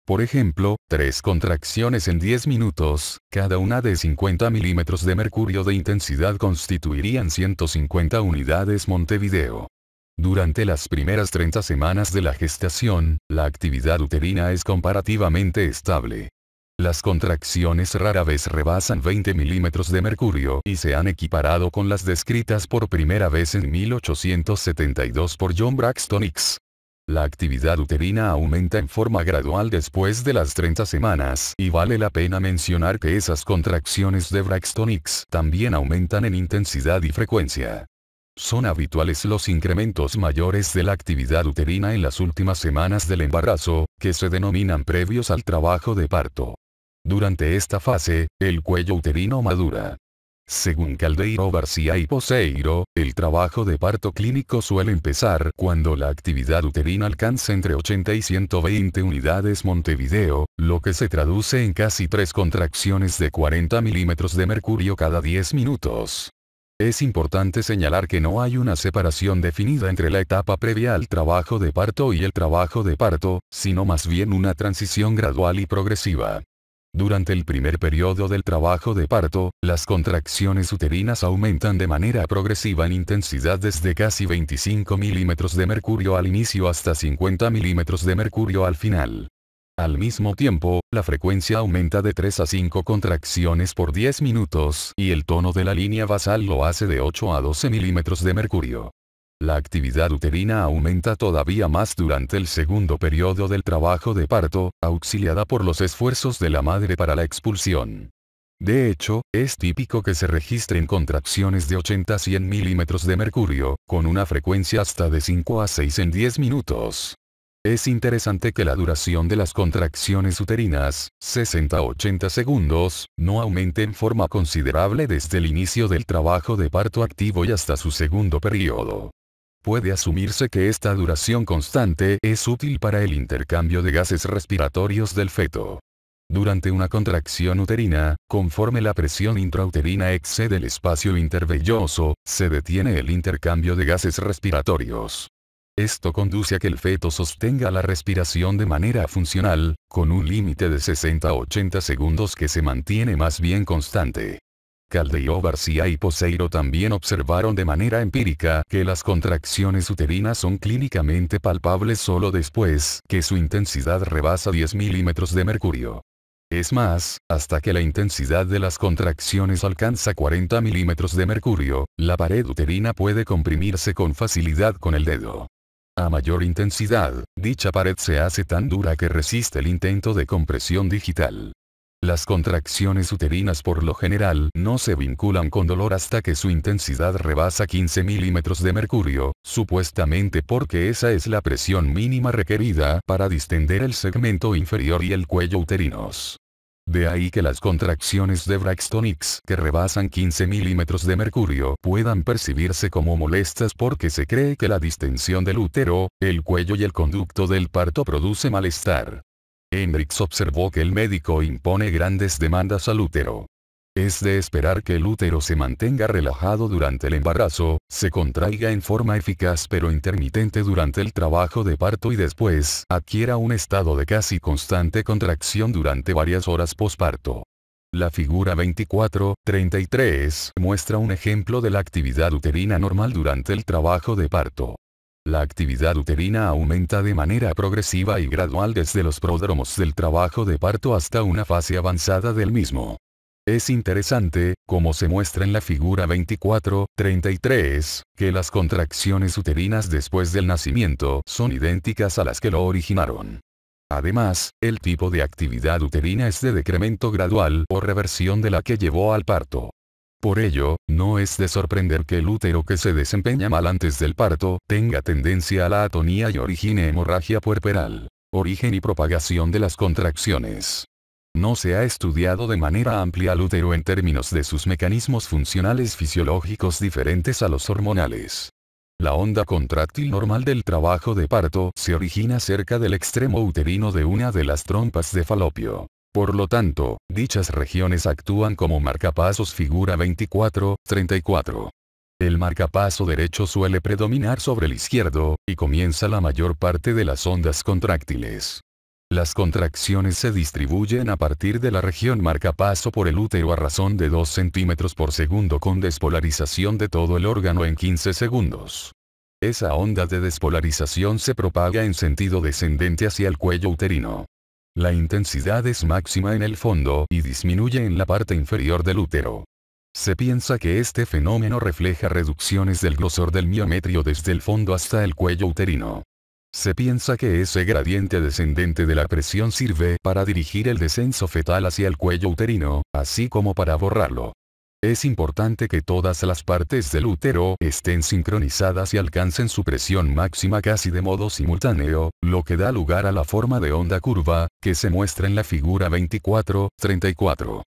S1: Por ejemplo, 3 contracciones en 10 minutos, cada una de 50 milímetros de mercurio de intensidad constituirían 150 unidades Montevideo. Durante las primeras 30 semanas de la gestación, la actividad uterina es comparativamente estable. Las contracciones rara vez rebasan 20 milímetros de mercurio y se han equiparado con las descritas por primera vez en 1872 por John Braxton Hicks. La actividad uterina aumenta en forma gradual después de las 30 semanas y vale la pena mencionar que esas contracciones de Braxton Hicks también aumentan en intensidad y frecuencia. Son habituales los incrementos mayores de la actividad uterina en las últimas semanas del embarazo, que se denominan previos al trabajo de parto. Durante esta fase, el cuello uterino madura. Según Caldeiro García y Poseiro, el trabajo de parto clínico suele empezar cuando la actividad uterina alcanza entre 80 y 120 unidades Montevideo, lo que se traduce en casi 3 contracciones de 40 milímetros de mercurio cada 10 minutos. Es importante señalar que no hay una separación definida entre la etapa previa al trabajo de parto y el trabajo de parto, sino más bien una transición gradual y progresiva. Durante el primer periodo del trabajo de parto, las contracciones uterinas aumentan de manera progresiva en intensidad desde casi 25 milímetros de mercurio al inicio hasta 50 milímetros de mercurio al final. Al mismo tiempo, la frecuencia aumenta de 3 a 5 contracciones por 10 minutos y el tono de la línea basal lo hace de 8 a 12 milímetros de mercurio. La actividad uterina aumenta todavía más durante el segundo periodo del trabajo de parto, auxiliada por los esfuerzos de la madre para la expulsión. De hecho, es típico que se registren contracciones de 80 a 100 milímetros de mercurio, con una frecuencia hasta de 5 a 6 en 10 minutos. Es interesante que la duración de las contracciones uterinas, 60 a 80 segundos, no aumente en forma considerable desde el inicio del trabajo de parto activo y hasta su segundo periodo. Puede asumirse que esta duración constante es útil para el intercambio de gases respiratorios del feto. Durante una contracción uterina, conforme la presión intrauterina excede el espacio intervelloso, se detiene el intercambio de gases respiratorios. Esto conduce a que el feto sostenga la respiración de manera funcional, con un límite de 60 a 80 segundos que se mantiene más bien constante. Caldeiro García y Poseiro también observaron de manera empírica que las contracciones uterinas son clínicamente palpables solo después que su intensidad rebasa 10 milímetros de mercurio. Es más, hasta que la intensidad de las contracciones alcanza 40 milímetros de mercurio, la pared uterina puede comprimirse con facilidad con el dedo. A mayor intensidad, dicha pared se hace tan dura que resiste el intento de compresión digital. Las contracciones uterinas por lo general no se vinculan con dolor hasta que su intensidad rebasa 15 milímetros de mercurio, supuestamente porque esa es la presión mínima requerida para distender el segmento inferior y el cuello uterinos. De ahí que las contracciones de Braxton Hicks que rebasan 15 milímetros de mercurio puedan percibirse como molestas porque se cree que la distensión del útero, el cuello y el conducto del parto produce malestar. Hendricks observó que el médico impone grandes demandas al útero. Es de esperar que el útero se mantenga relajado durante el embarazo, se contraiga en forma eficaz pero intermitente durante el trabajo de parto y después adquiera un estado de casi constante contracción durante varias horas posparto. La figura 24-33 muestra un ejemplo de la actividad uterina normal durante el trabajo de parto. La actividad uterina aumenta de manera progresiva y gradual desde los pródromos del trabajo de parto hasta una fase avanzada del mismo. Es interesante, como se muestra en la figura 24.33, que las contracciones uterinas después del nacimiento son idénticas a las que lo originaron. Además, el tipo de actividad uterina es de decremento gradual o reversión de la que llevó al parto. Por ello, no es de sorprender que el útero que se desempeña mal antes del parto tenga tendencia a la atonía y origine hemorragia puerperal. Origen y propagación de las contracciones. No se ha estudiado de manera amplia al útero en términos de sus mecanismos funcionales fisiológicos diferentes a los hormonales. La onda contráctil normal del trabajo de parto se origina cerca del extremo uterino de una de las trompas de Falopio. Por lo tanto, dichas regiones actúan como marcapasos figura 24.34. El marcapaso derecho suele predominar sobre el izquierdo, y comienza la mayor parte de las ondas contráctiles. Las contracciones se distribuyen a partir de la región marcapaso por el útero a razón de 2 centímetros por segundo con despolarización de todo el órgano en 15 segundos. Esa onda de despolarización se propaga en sentido descendente hacia el cuello uterino. La intensidad es máxima en el fondo y disminuye en la parte inferior del útero. Se piensa que este fenómeno refleja reducciones del grosor del miometrio desde el fondo hasta el cuello uterino. Se piensa que ese gradiente descendente de la presión sirve para dirigir el descenso fetal hacia el cuello uterino, así como para borrarlo. Es importante que todas las partes del útero estén sincronizadas y alcancen su presión máxima casi de modo simultáneo, lo que da lugar a la forma de onda curva, que se muestra en la figura 24.34.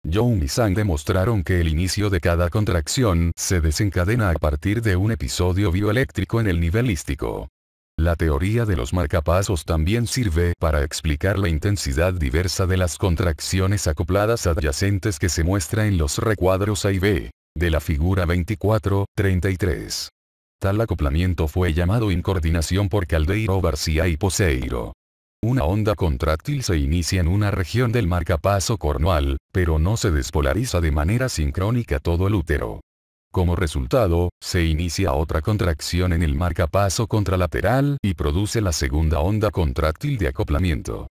S1: Young y Zhang demostraron que el inicio de cada contracción se desencadena a partir de un episodio bioeléctrico en el nivel ístico. La teoría de los marcapasos también sirve para explicar la intensidad diversa de las contracciones acopladas adyacentes que se muestra en los recuadros A y B, de la figura 24.33. Tal acoplamiento fue llamado incoordinación por Caldeiro García y Poseiro. Una onda contráctil se inicia en una región del marcapaso cornual, pero no se despolariza de manera sincrónica todo el útero. Como resultado, se inicia otra contracción en el marcapaso contralateral y produce la segunda onda contráctil de acoplamiento.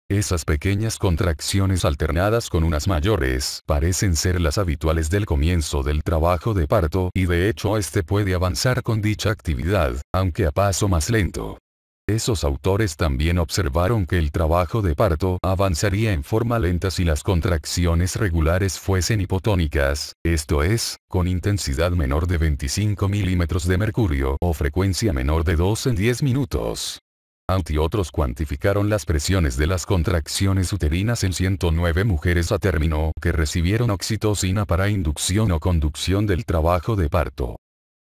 S1: Esas pequeñas contracciones alternadas con unas mayores parecen ser las habituales del comienzo del trabajo de parto y de hecho este puede avanzar con dicha actividad, aunque a paso más lento. Esos autores también observaron que el trabajo de parto avanzaría en forma lenta si las contracciones regulares fuesen hipotónicas, esto es, con intensidad menor de 25 milímetros de mercurio o frecuencia menor de 2 en 10 minutos. Aunque y otros cuantificaron las presiones de las contracciones uterinas en 109 mujeres a término que recibieron oxitocina para inducción o conducción del trabajo de parto.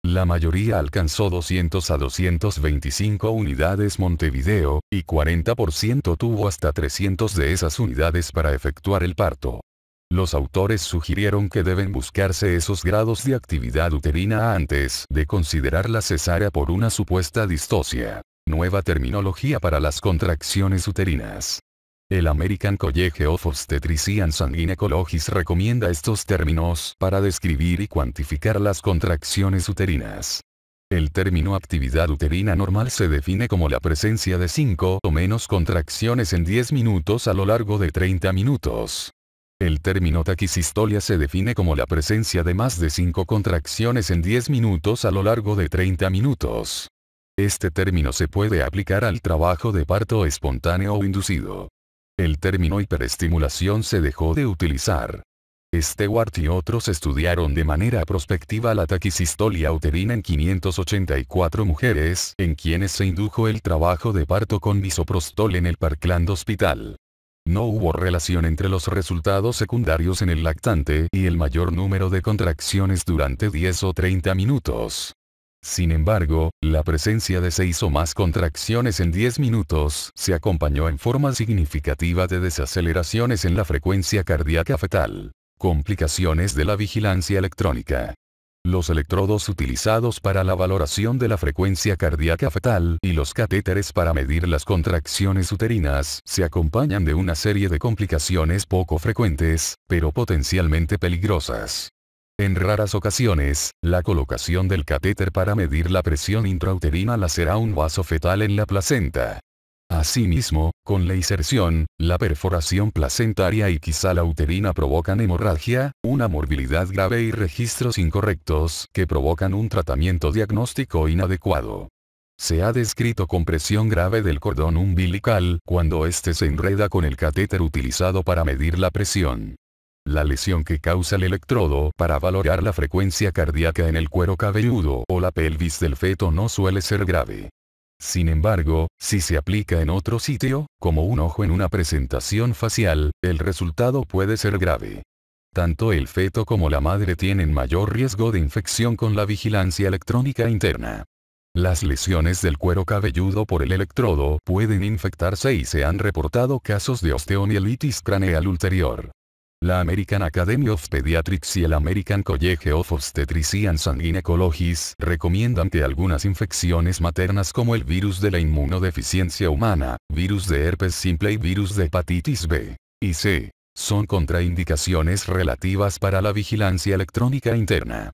S1: La mayoría alcanzó 200 a 225 unidades Montevideo, y 40% tuvo hasta 300 de esas unidades para efectuar el parto. Los autores sugirieron que deben buscarse esos grados de actividad uterina antes de considerar la cesárea por una supuesta distocia. Nueva terminología para las contracciones uterinas. El American College of Obstetricians and Gynecologists recomienda estos términos para describir y cuantificar las contracciones uterinas. El término actividad uterina normal se define como la presencia de 5 o menos contracciones en 10 minutos a lo largo de 30 minutos. El término taquisistolia se define como la presencia de más de 5 contracciones en 10 minutos a lo largo de 30 minutos. Este término se puede aplicar al trabajo de parto espontáneo o inducido. El término hiperestimulación se dejó de utilizar. Stewart y otros estudiaron de manera prospectiva la taquisistolia uterina en 584 mujeres, en quienes se indujo el trabajo de parto con misoprostol en el Parkland Hospital. No hubo relación entre los resultados secundarios en el lactante y el mayor número de contracciones durante 10 o 30 minutos. Sin embargo, la presencia de 6 o más contracciones en 10 minutos se acompañó en forma significativa de desaceleraciones en la frecuencia cardíaca fetal. Complicaciones de la vigilancia electrónica. Los electrodos utilizados para la valoración de la frecuencia cardíaca fetal y los catéteres para medir las contracciones uterinas se acompañan de una serie de complicaciones poco frecuentes, pero potencialmente peligrosas. En raras ocasiones, la colocación del catéter para medir la presión intrauterina lacerará un vaso fetal en la placenta. Asimismo, con la inserción, la perforación placentaria y quizá la uterina provocan hemorragia, una morbilidad grave y registros incorrectos que provocan un tratamiento diagnóstico inadecuado. Se ha descrito compresión grave del cordón umbilical cuando éste se enreda con el catéter utilizado para medir la presión. La lesión que causa el electrodo para valorar la frecuencia cardíaca en el cuero cabelludo o la pelvis del feto no suele ser grave. Sin embargo, si se aplica en otro sitio, como un ojo en una presentación facial, el resultado puede ser grave. Tanto el feto como la madre tienen mayor riesgo de infección con la vigilancia electrónica interna. Las lesiones del cuero cabelludo por el electrodo pueden infectarse y se han reportado casos de osteomielitis craneal ulterior. La American Academy of Pediatrics y el American College of Obstetricians and Gynecologists recomiendan que algunas infecciones maternas como el virus de la inmunodeficiencia humana, virus de herpes simple y virus de hepatitis B y C, son contraindicaciones relativas para la vigilancia electrónica interna.